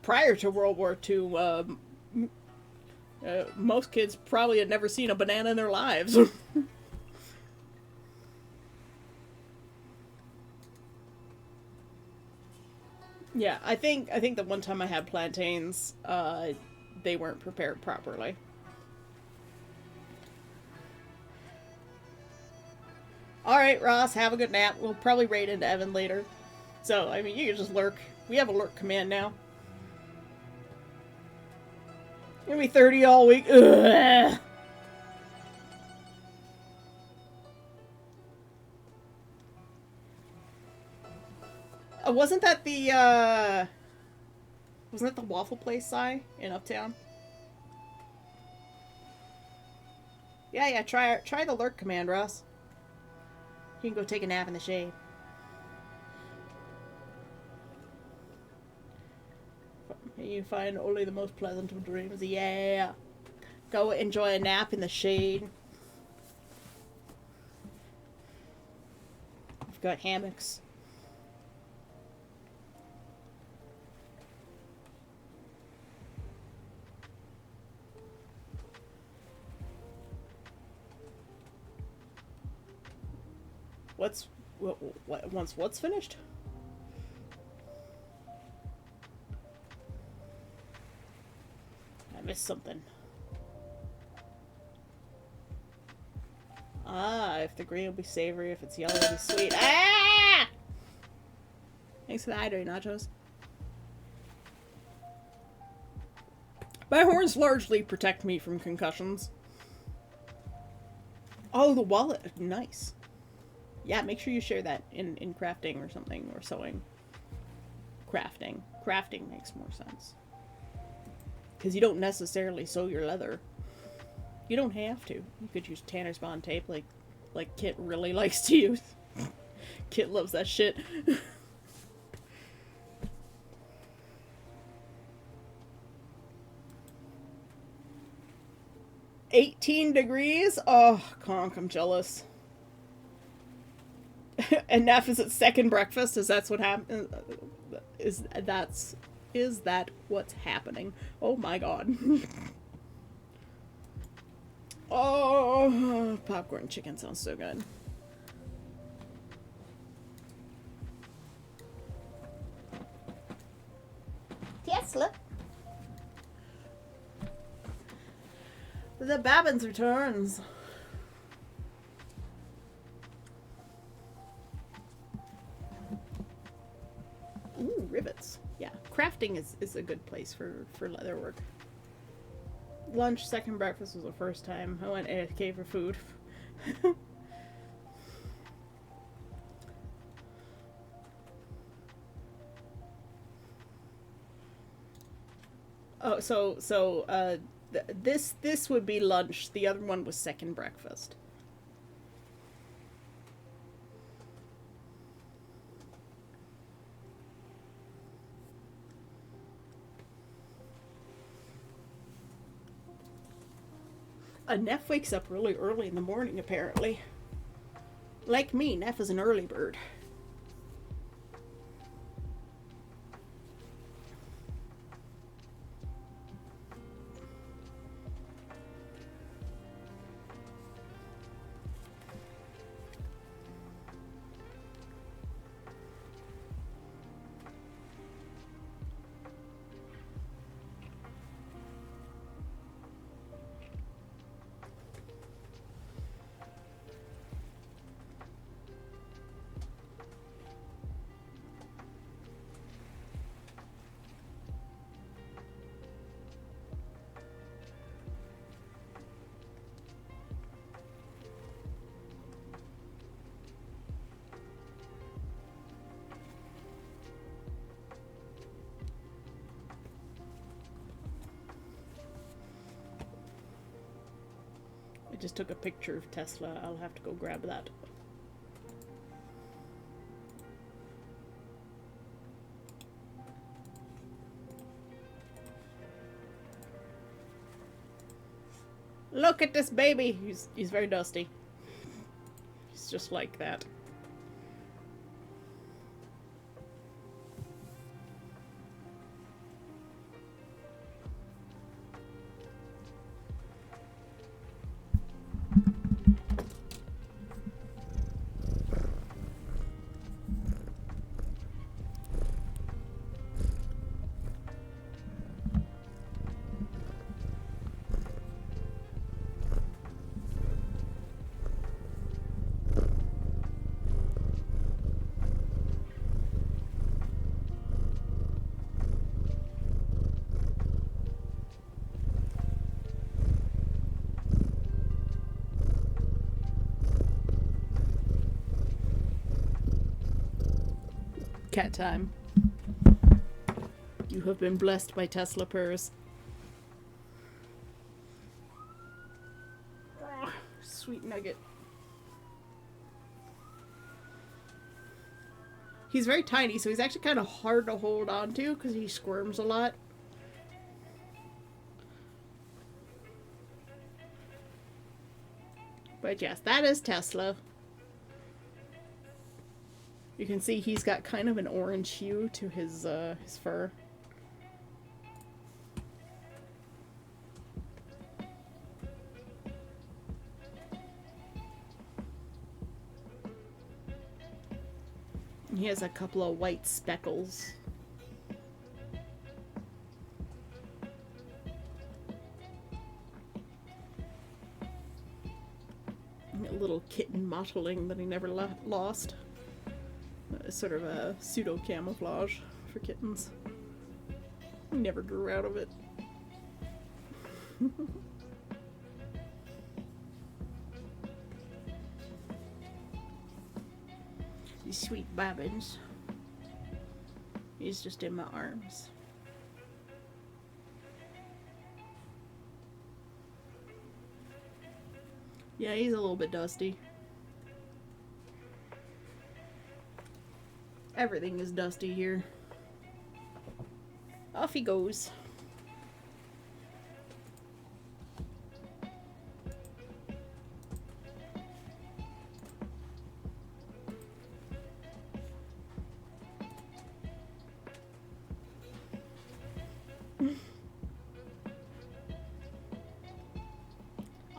Prior to World War II, most kids probably had never seen a banana in their lives. Yeah, I think the one time I had plantains, they weren't prepared properly. Alright, Ross, have a good nap. We'll probably raid into Evan later. So, I mean, you can just lurk. We have a lurk command now. Gonna be 30 all week. Ugh. Wasn't that the waffle place, Si, in Uptown? Yeah, try the lurk command, Ross. You can go take a nap in the shade. You find only the most pleasant of dreams. Yeah. Go enjoy a nap in the shade. I've got hammocks. Once what's finished? I missed something. Ah, if the green will be savory, if it's yellow, it'll be sweet. Ah! Thanks for the hydrate, Nachos. My horns largely protect me from concussions. Oh, the wallet. Nice. Yeah, make sure you share that in crafting or something, or sewing. Crafting. Crafting makes more sense. Because you don't necessarily sew your leather. You don't have to. You could use Tanner's Bond tape like Kit really likes to use. Kit loves that shit. 18 degrees? Oh, conk, I'm jealous. And Neff is at second breakfast. Is that's what happened? Is that what's happening? Oh my god. Oh, popcorn chicken sounds so good. Tesla. The Babbins returns. Ooh, rivets. Yeah, crafting is a good place for leather work. Lunch, second breakfast was the first time. I went AFK for food. Oh, this would be lunch. The other one was second breakfast. Neff wakes up really early in the morning, apparently. Like me, Neff is an early bird. I just took a picture of Tesla. I'll have to go grab that. Look at this baby! He's very dusty. He's just like that. Cat time. You have been blessed by Tesla purrs. Oh, sweet nugget. He's very tiny, so he's actually kind of hard to hold on to because he squirms a lot. But yes, that is Tesla. You can see he's got kind of an orange hue to his fur. He has a couple of white speckles. A little kitten mottling that he never lost. Sort of a pseudo camouflage for kittens. He never grew out of it. These sweet Babbins. He's just in my arms. Yeah, he's a little bit dusty. Everything is dusty here. Off he goes.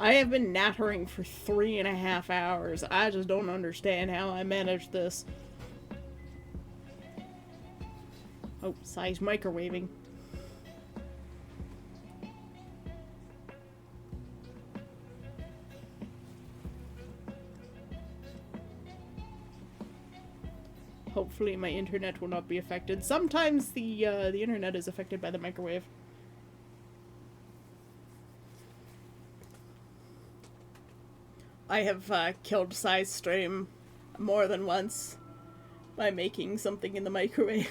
I have been nattering for 3.5 hours. I just don't understand how I managed this. Oh, Sai's microwaving. Hopefully my internet will not be affected. Sometimes the internet is affected by the microwave. I have killed Sai's stream more than once by making something in the microwave.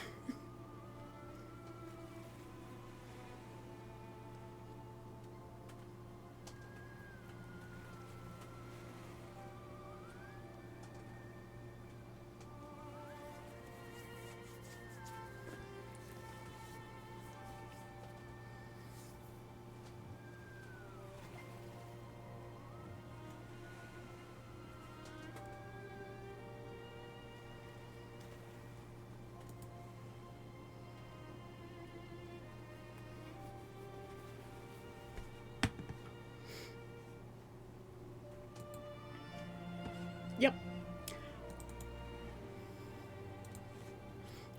Yep.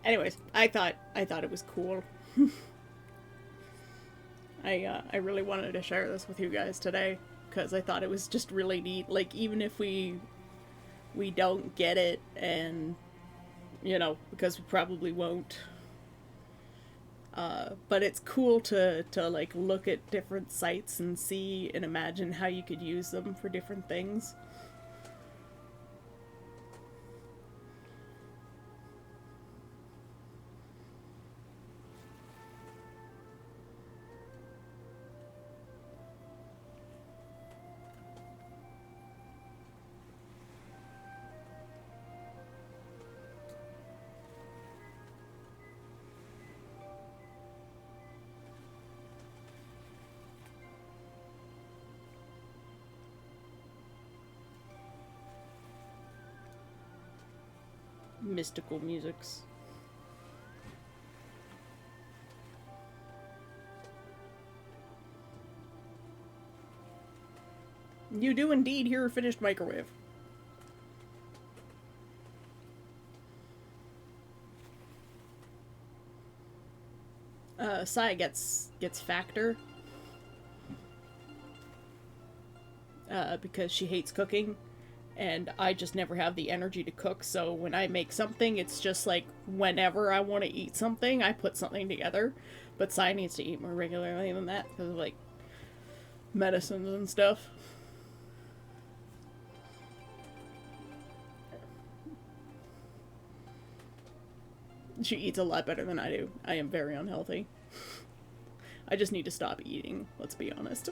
Anyways, I thought it was cool. I really wanted to share this with you guys today because I thought it was just really neat. Like, even if we don't get it, and you know, because we probably won't. But it's cool to like look at different sites and see and imagine how you could use them for different things. Mystical musics. You do indeed hear a finished microwave. Sai gets factor. Because she hates cooking. And I just never have the energy to cook, so when I make something, it's just like whenever I want to eat something, I put something together. But Sai needs to eat more regularly than that because of like medicines and stuff. She eats a lot better than I do. I am very unhealthy. I just need to stop eating, let's be honest.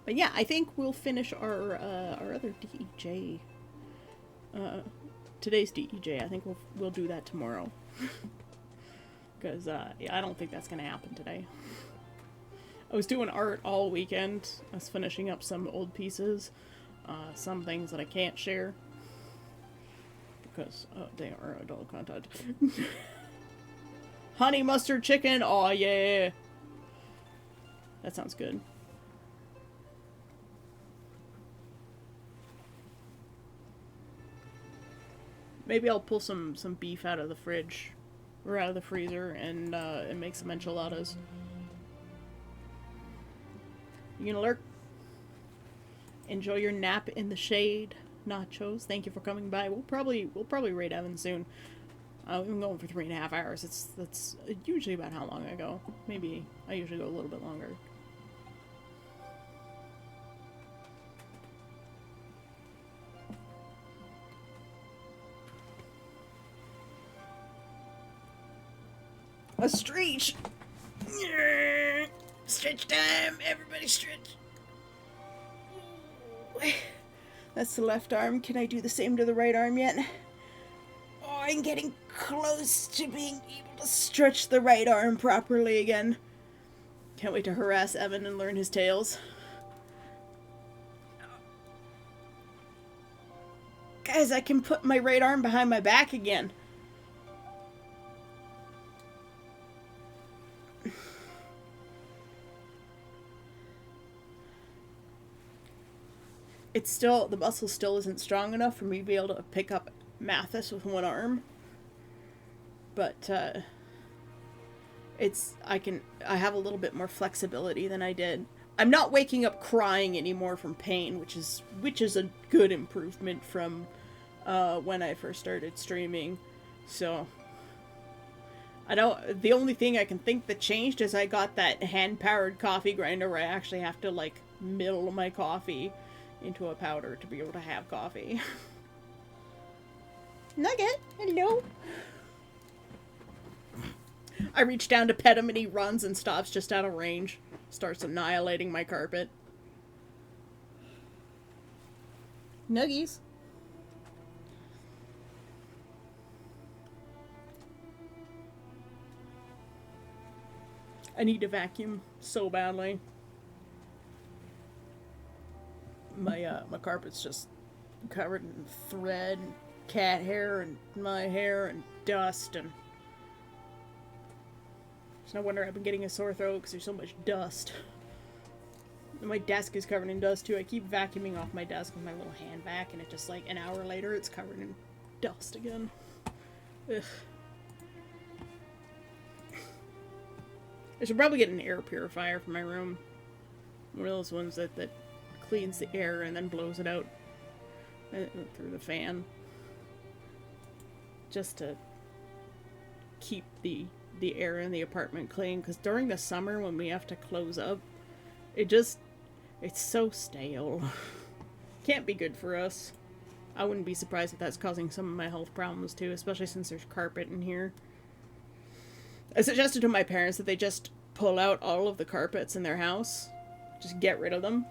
But yeah, I think we'll finish our other DEJ. Today's DEJ. I think we'll do that tomorrow. Because yeah, I don't think that's gonna happen today. I was doing art all weekend. I was finishing up some old pieces, some things that I can't share because they are adult content. Honey mustard chicken. Oh yeah, that sounds good. Maybe I'll pull some beef out of the fridge, or out of the freezer, and make some enchiladas. You gonna lurk? Enjoy your nap in the shade, Nachos. Thank you for coming by. We'll probably raid Evan soon. We've been going for 3.5 hours. That's usually about how long I go. Maybe I usually go a little bit longer. A stretch! Stretch time! Everybody stretch! That's the left arm. Can I do the same to the right arm yet? Oh, I'm getting close to being able to stretch the right arm properly again. Can't wait to harass Evan and learn his tales. Guys, I can put my right arm behind my back again. It's still, the muscle still isn't strong enough for me to be able to pick up Mathis with one arm. But, I have a little bit more flexibility than I did. I'm not waking up crying anymore from pain, which is a good improvement from, when I first started streaming. So, the only thing I can think that changed is I got that hand-powered coffee grinder where I actually have to, like, mill my coffee into a powder to be able to have coffee. Nugget, hello. I reach down to pet him and he runs and stops just out of range. Starts annihilating my carpet. Nuggies. I need to vacuum so badly. My carpet's just covered in thread and cat hair and my hair and dust, and it's no wonder I've been getting a sore throat because there's so much dust. And my desk is covered in dust too. I keep vacuuming off my desk with my little hand vac, and it just like an hour later it's covered in dust again. Ugh. I should probably get an air purifier for my room. One of those ones that cleans the air and then blows it out through the fan. Just to keep the air in the apartment clean. Because during the summer when we have to close up, it's so stale. Can't be good for us. I wouldn't be surprised if that's causing some of my health problems too, especially since there's carpet in here. I suggested to my parents that they just pull out all of the carpets in their house. Just get rid of them.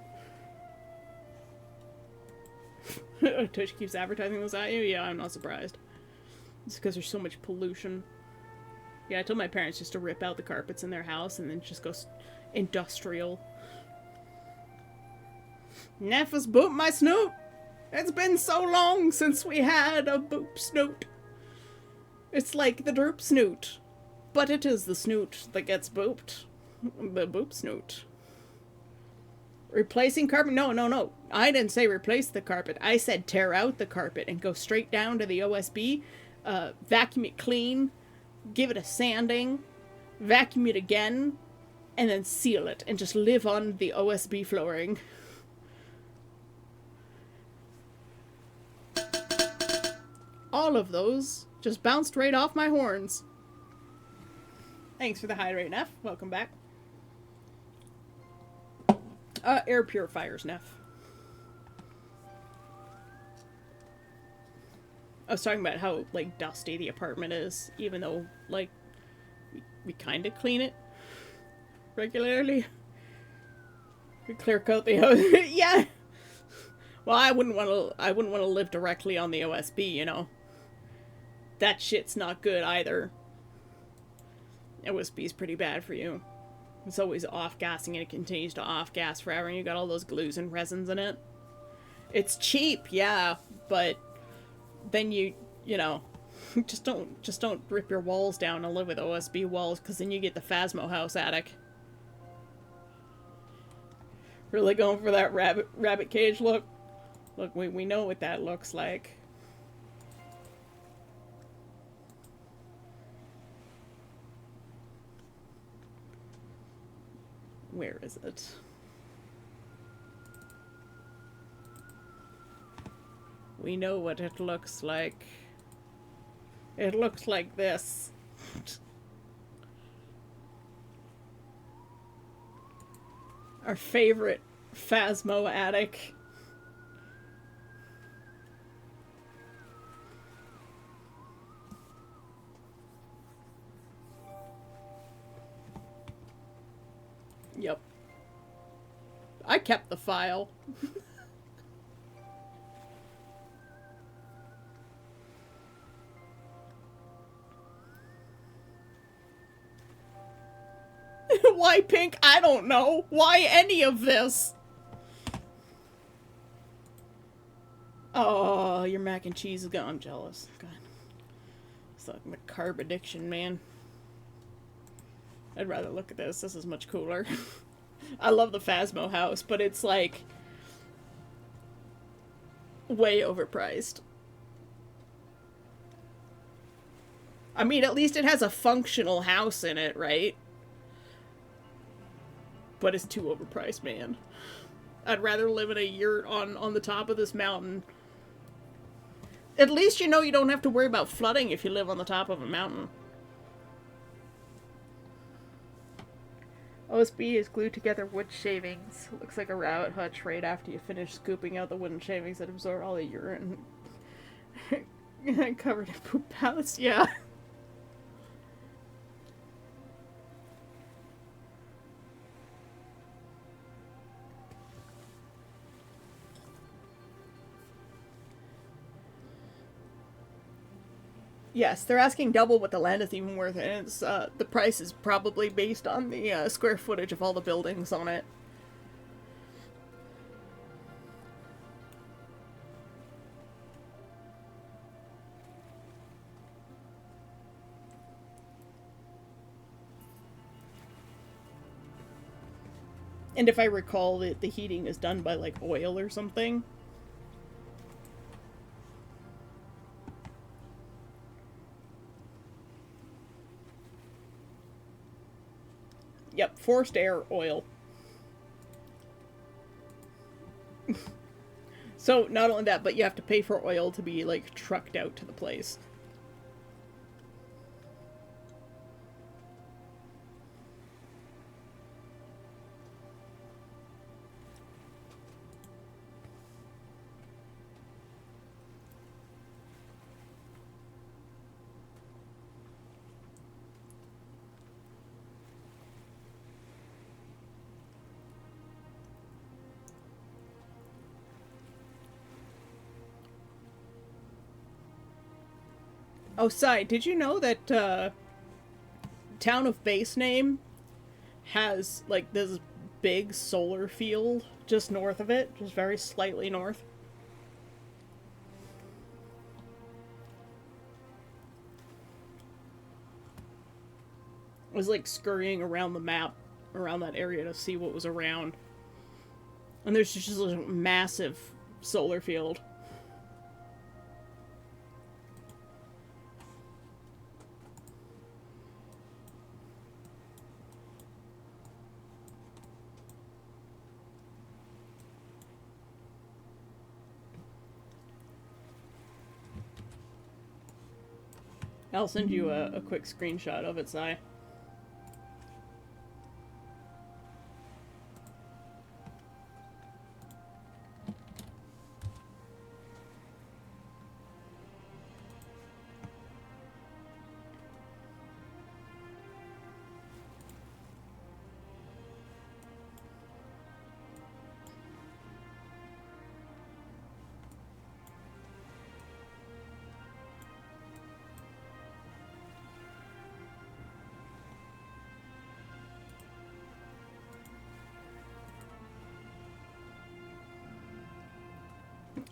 Twitch keeps advertising those at you? Yeah, I'm not surprised. It's because there's so much pollution. Yeah, I told my parents just to rip out the carpets in their house and then just go industrial. Neff has booped my snoot! It's been so long since we had a boop snoot. It's like the droop snoot. But it is the snoot that gets booped. The boop snoot. Replacing carpet? No. I didn't say replace the carpet. I said tear out the carpet and go straight down to the OSB, vacuum it clean, give it a sanding, vacuum it again, and then seal it and just live on the OSB flooring. All of those just bounced right off my horns. Thanks for the hydrate, Neff. Welcome back. Air purifiers, Neff. I was talking about how, like, dusty the apartment is, even though, like, we kind of clean it regularly. We clear coat the house. Yeah. Well, I wouldn't want to live directly on the OSB, you know. That shit's not good either. OSB is pretty bad for you. It's always off-gassing and it continues to off-gas forever and you got all those glues and resins in it. It's cheap, yeah, but then you know, just don't rip your walls down and live with OSB walls because then you get the Phasmo house attic. Really going for that rabbit cage look? Look, we know what that looks like. Where is it? We know what it looks like. It looks like this. Our favorite Phasmo attic. Yep. I kept the file. Why pink? I don't know. Why any of this? Oh, your mac and cheese is gone. I'm jealous. God. It's like my carb addiction, man. I'd rather look at this. This is much cooler. I love the Phasmo house, but it's like way overpriced. I mean, at least it has a functional house in it, right? But it's too overpriced, man. I'd rather live in a yurt on the top of this mountain. At least you know you don't have to worry about flooding if you live on the top of a mountain. OSB is glued together wood shavings. Looks like a rabbit hutch right after you finish scooping out the wooden shavings that absorb all the urine. Covered in poop pellets, yeah. Yes, they're asking double what the land is even worth, and it's, the price is probably based on the square footage of all the buildings on it. And if I recall, the heating is done by, like, oil or something. Yep, forced air oil. So, not only that, but you have to pay for oil to be, like, trucked out to the place. Oh, side, did you know that, town of base name has, like, this big solar field just north of it? Just very slightly north. I was, like, scurrying around the map, around that area to see what was around. And there's just a massive solar field. I'll send you a quick screenshot of it, Sai.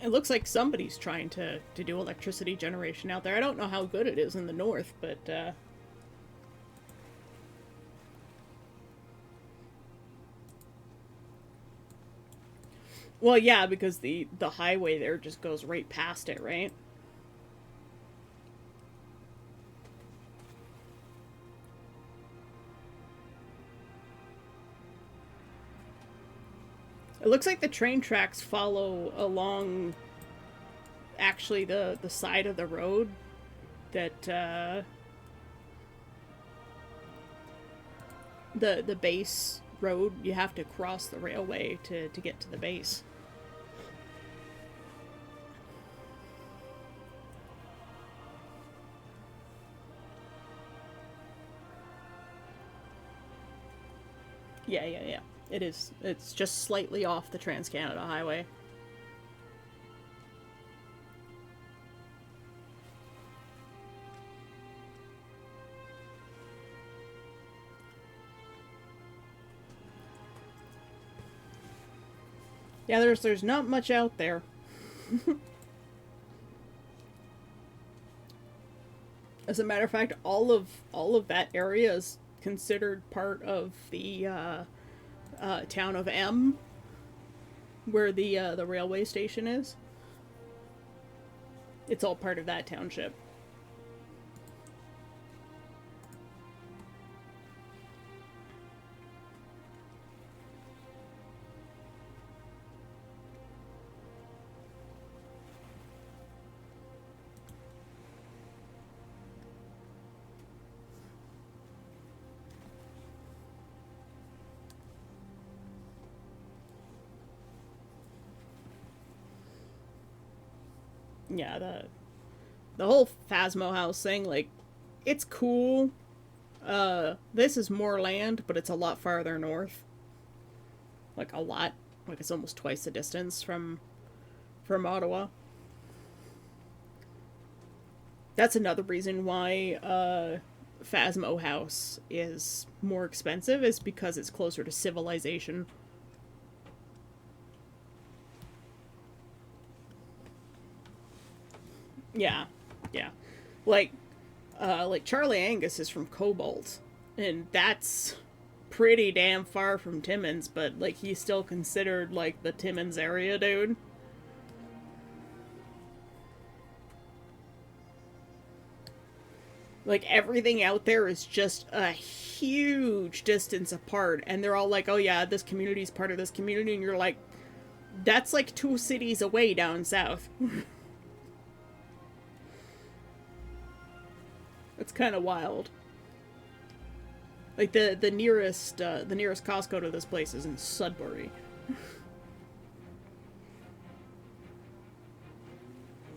It looks like somebody's trying to do electricity generation out there. I don't know how good it is in the north, but, well, yeah, because the highway there just goes right past it, right? It looks like the train tracks follow along, actually, the side of the road that, the base road, you have to cross the railway to get to the base. Yeah, yeah, yeah. It is. It's just slightly off the Trans-Canada Highway. Yeah, there's not much out there. As a matter of fact, all of that area is considered part of the town of M, where the railway station is. It's all part of that township. Yeah, the whole Phasmo house thing, like, it's cool. This is more land, but it's a lot farther north. Like a lot. Like it's almost twice the distance from Ottawa. That's another reason why Phasmo House is more expensive, is because it's closer to civilization. Yeah, yeah. Like Charlie Angus is from Cobalt, and that's pretty damn far from Timmins, but like he's still considered like the Timmins area dude. Like everything out there is just a huge distance apart, and they're all like, "Oh yeah, this community's part of this community," and you're like, "That's like 2 cities away down south." It's kind of wild. Like the nearest Costco to this place is in Sudbury.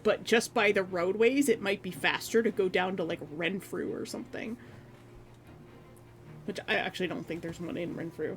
But just by the roadways, it might be faster to go down to like Renfrew or something. Which I actually don't think there's one in Renfrew.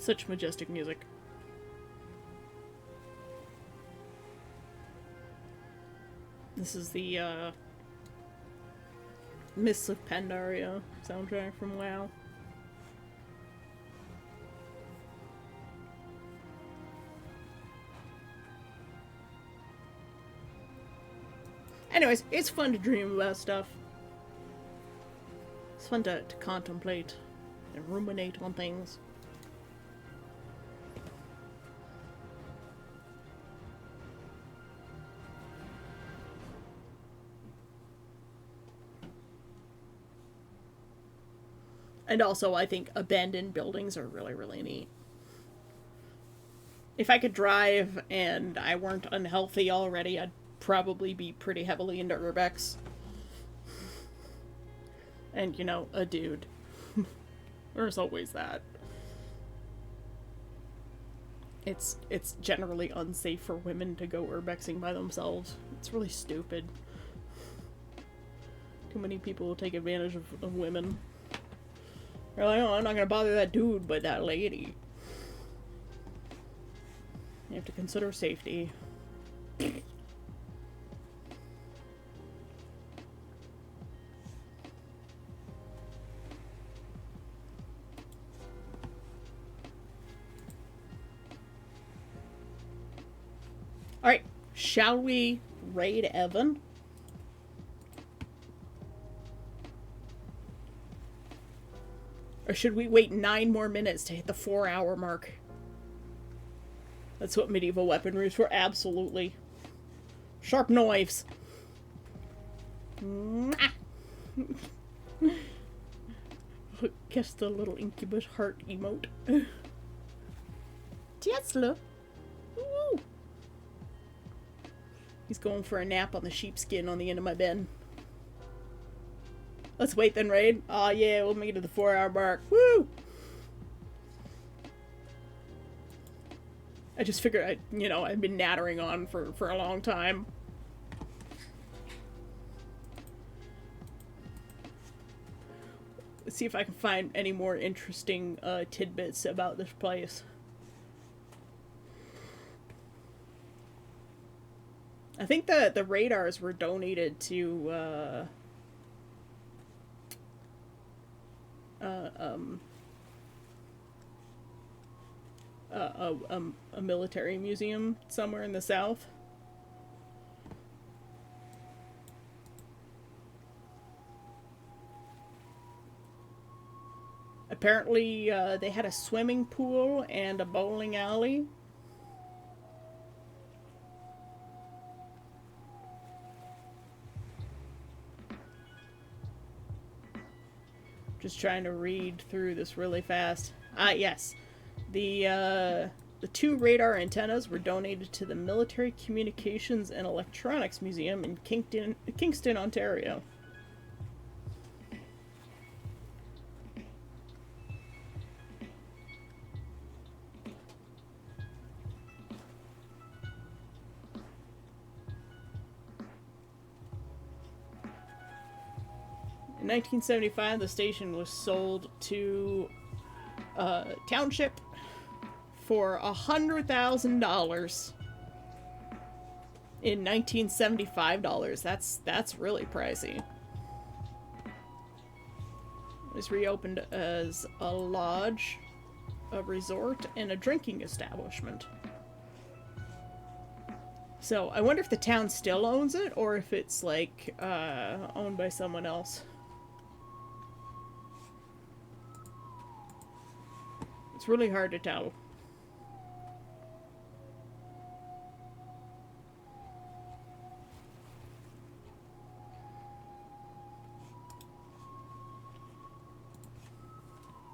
Such majestic music. This is the Mists of Pandaria soundtrack from WoW. Anyways, it's fun to dream about stuff. It's fun to contemplate and ruminate on things. And also, I think abandoned buildings are really, really neat. If I could drive and I weren't unhealthy already, I'd probably be pretty heavily into urbex. And, you know, a dude. There's always that. It's generally unsafe for women to go urbexing by themselves. It's really stupid. Too many people will take advantage of women. They're like, oh, I'm not gonna bother that dude, but that lady. You have to consider safety. Alright, shall we raid Evan? Or should we wait 9 more minutes to hit the 4-hour mark? That's what medieval weaponry is for, absolutely. Sharp knives. Guess the little incubus heart emote. Tesla. Woo! He's going for a nap on the sheepskin on the end of my bed. Let's wait then, Raid. Aw, yeah, we'll make it to the 4-hour mark. Woo! I just figured I've been nattering on for a long time. Let's see if I can find any more interesting tidbits about this place. I think the radars were donated to a military museum somewhere in the south. Apparently, they had a swimming pool and a bowling alley. Just trying to read through this really fast. Ah, yes. The 2 radar antennas were donated to the Military Communications and Electronics Museum in Kingston, Ontario. In 1975, the station was sold to a township for $100,000 in 1975 dollars. That's really pricey. It was reopened as a lodge, a resort, and a drinking establishment. So I wonder if the town still owns it or if it's like owned by someone else. It's really hard to tell.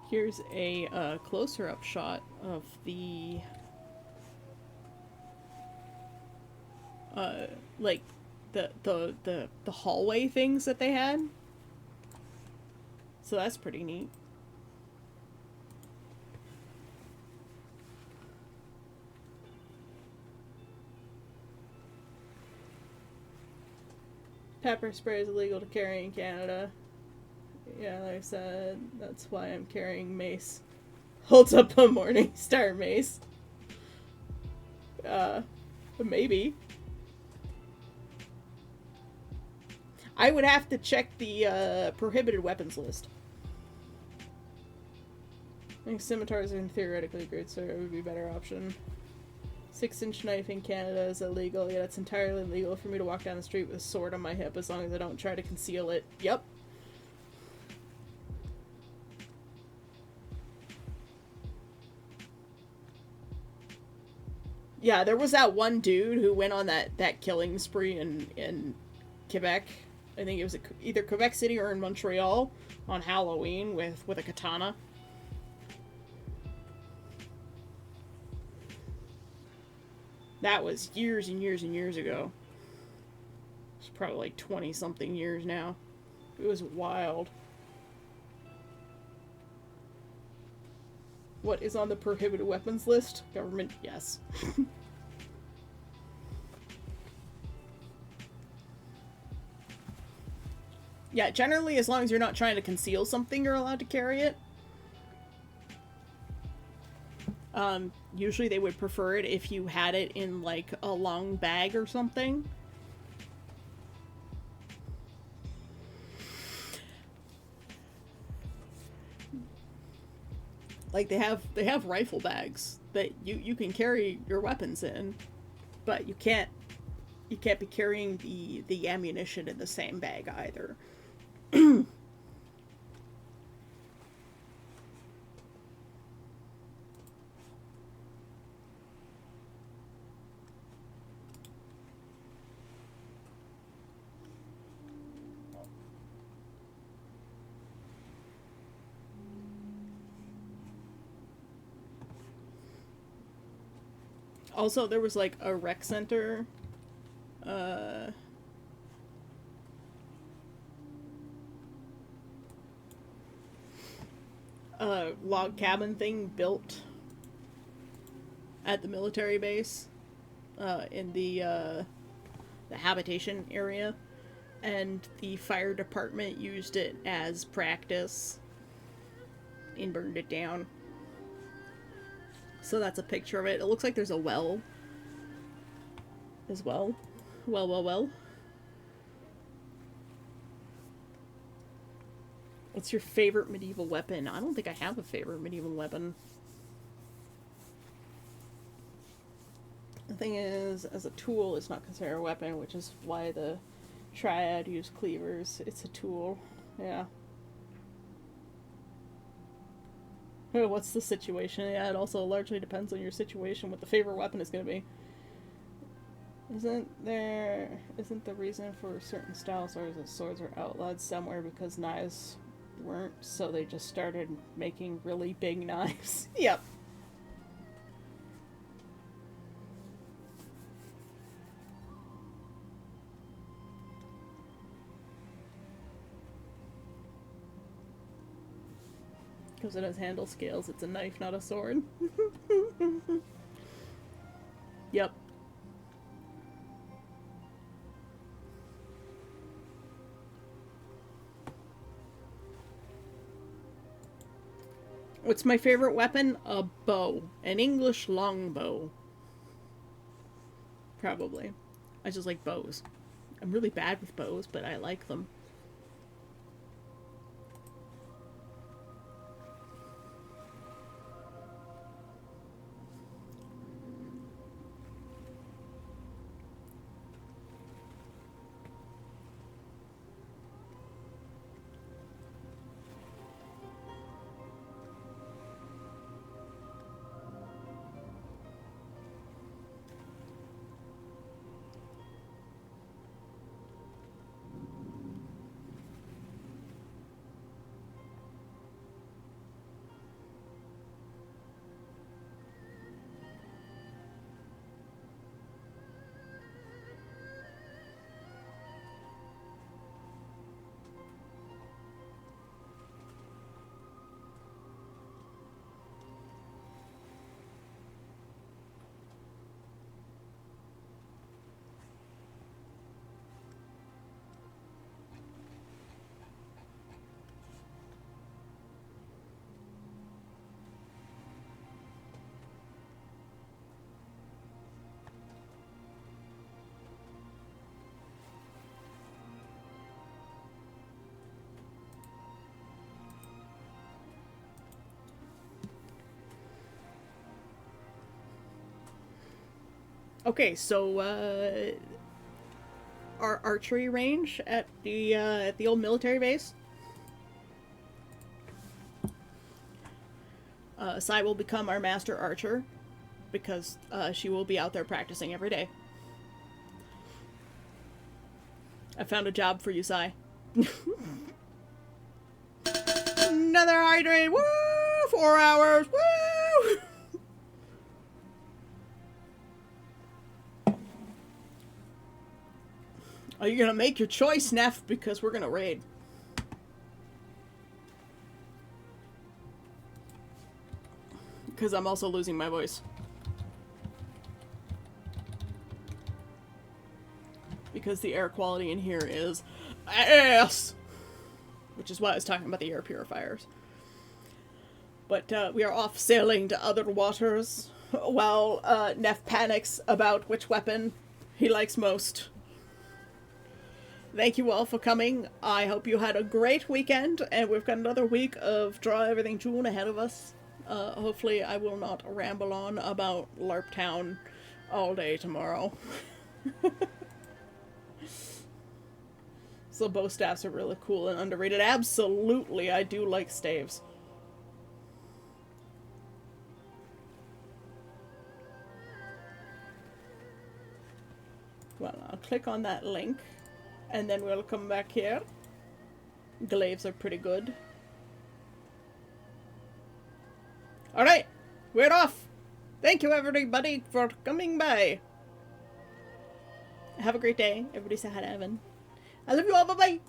Here's a closer up shot of the like the hallway things that they had. So that's pretty neat. Pepper spray is illegal to carry in Canada. Yeah, like I said, that's why I'm carrying mace. Holds up a Morningstar mace. Maybe. I would have to check the prohibited weapons list. I think scimitars are theoretically good, so it would be a better option. 6-inch knife in Canada is illegal, yet it's entirely legal for me to walk down the street with a sword on my hip as long as I don't try to conceal it. Yep. Yeah, there was that one dude who went on that killing spree in Quebec. I think it was either Quebec City or in Montreal on Halloween with a katana. That was years and years and years ago. It's probably like 20-something years now. It was wild. What is on the prohibited weapons list? Government, yes. Yeah, generally, as long as you're not trying to conceal something, you're allowed to carry it. Usually they would prefer it if you had it in, like, a long bag or something. Like, they have rifle bags that you can carry your weapons in, but you can't be carrying the ammunition in the same bag either. Also, there was like a rec center. Uh, a log cabin thing built at the military base, in the habitation area, and the fire department used it as practice and burned it down. So that's a picture of it. It looks like there's a well as well. Well. What's your favorite medieval weapon? I don't think I have a favorite medieval weapon. The thing is, as a tool, it's not considered a weapon, which is why the Triad used cleavers. It's a tool. Yeah. What's the situation? Yeah, it also largely depends on your situation, what the favorite weapon is going to be. Isn't the reason for certain style swords that swords are outlawed somewhere because knives weren't, so they just started making really big knives? Yep. Because it has handle scales, it's a knife, not a sword. Yep. What's my favorite weapon? A bow. An English longbow. Probably. I just like bows. I'm really bad with bows, but I like them. Okay, so our archery range at the old military base. Sai will become our master archer because she will be out there practicing every day. I found a job for you, Sai. Another hydrate! Woo! 4 hours! Woo! Are you gonna make your choice, Neff? Because we're gonna raid. Because I'm also losing my voice. Because the air quality in here is ass! Which is why I was talking about the air purifiers. But we are off sailing to other waters while Neff panics about which weapon he likes most. Thank you all for coming. I hope you had a great weekend, and we've got another week of Draw Everything June ahead of us. Hopefully I will not ramble on about LARP Town all day tomorrow. So bow staffs are really cool and underrated. Absolutely, I do like staves. Well, I'll click on that link, and then we'll come back here. Glaives are pretty good. Alright, we're off! Thank you, everybody, for coming by. Have a great day. Everybody say hi to Evan. I love you all. Bye-bye.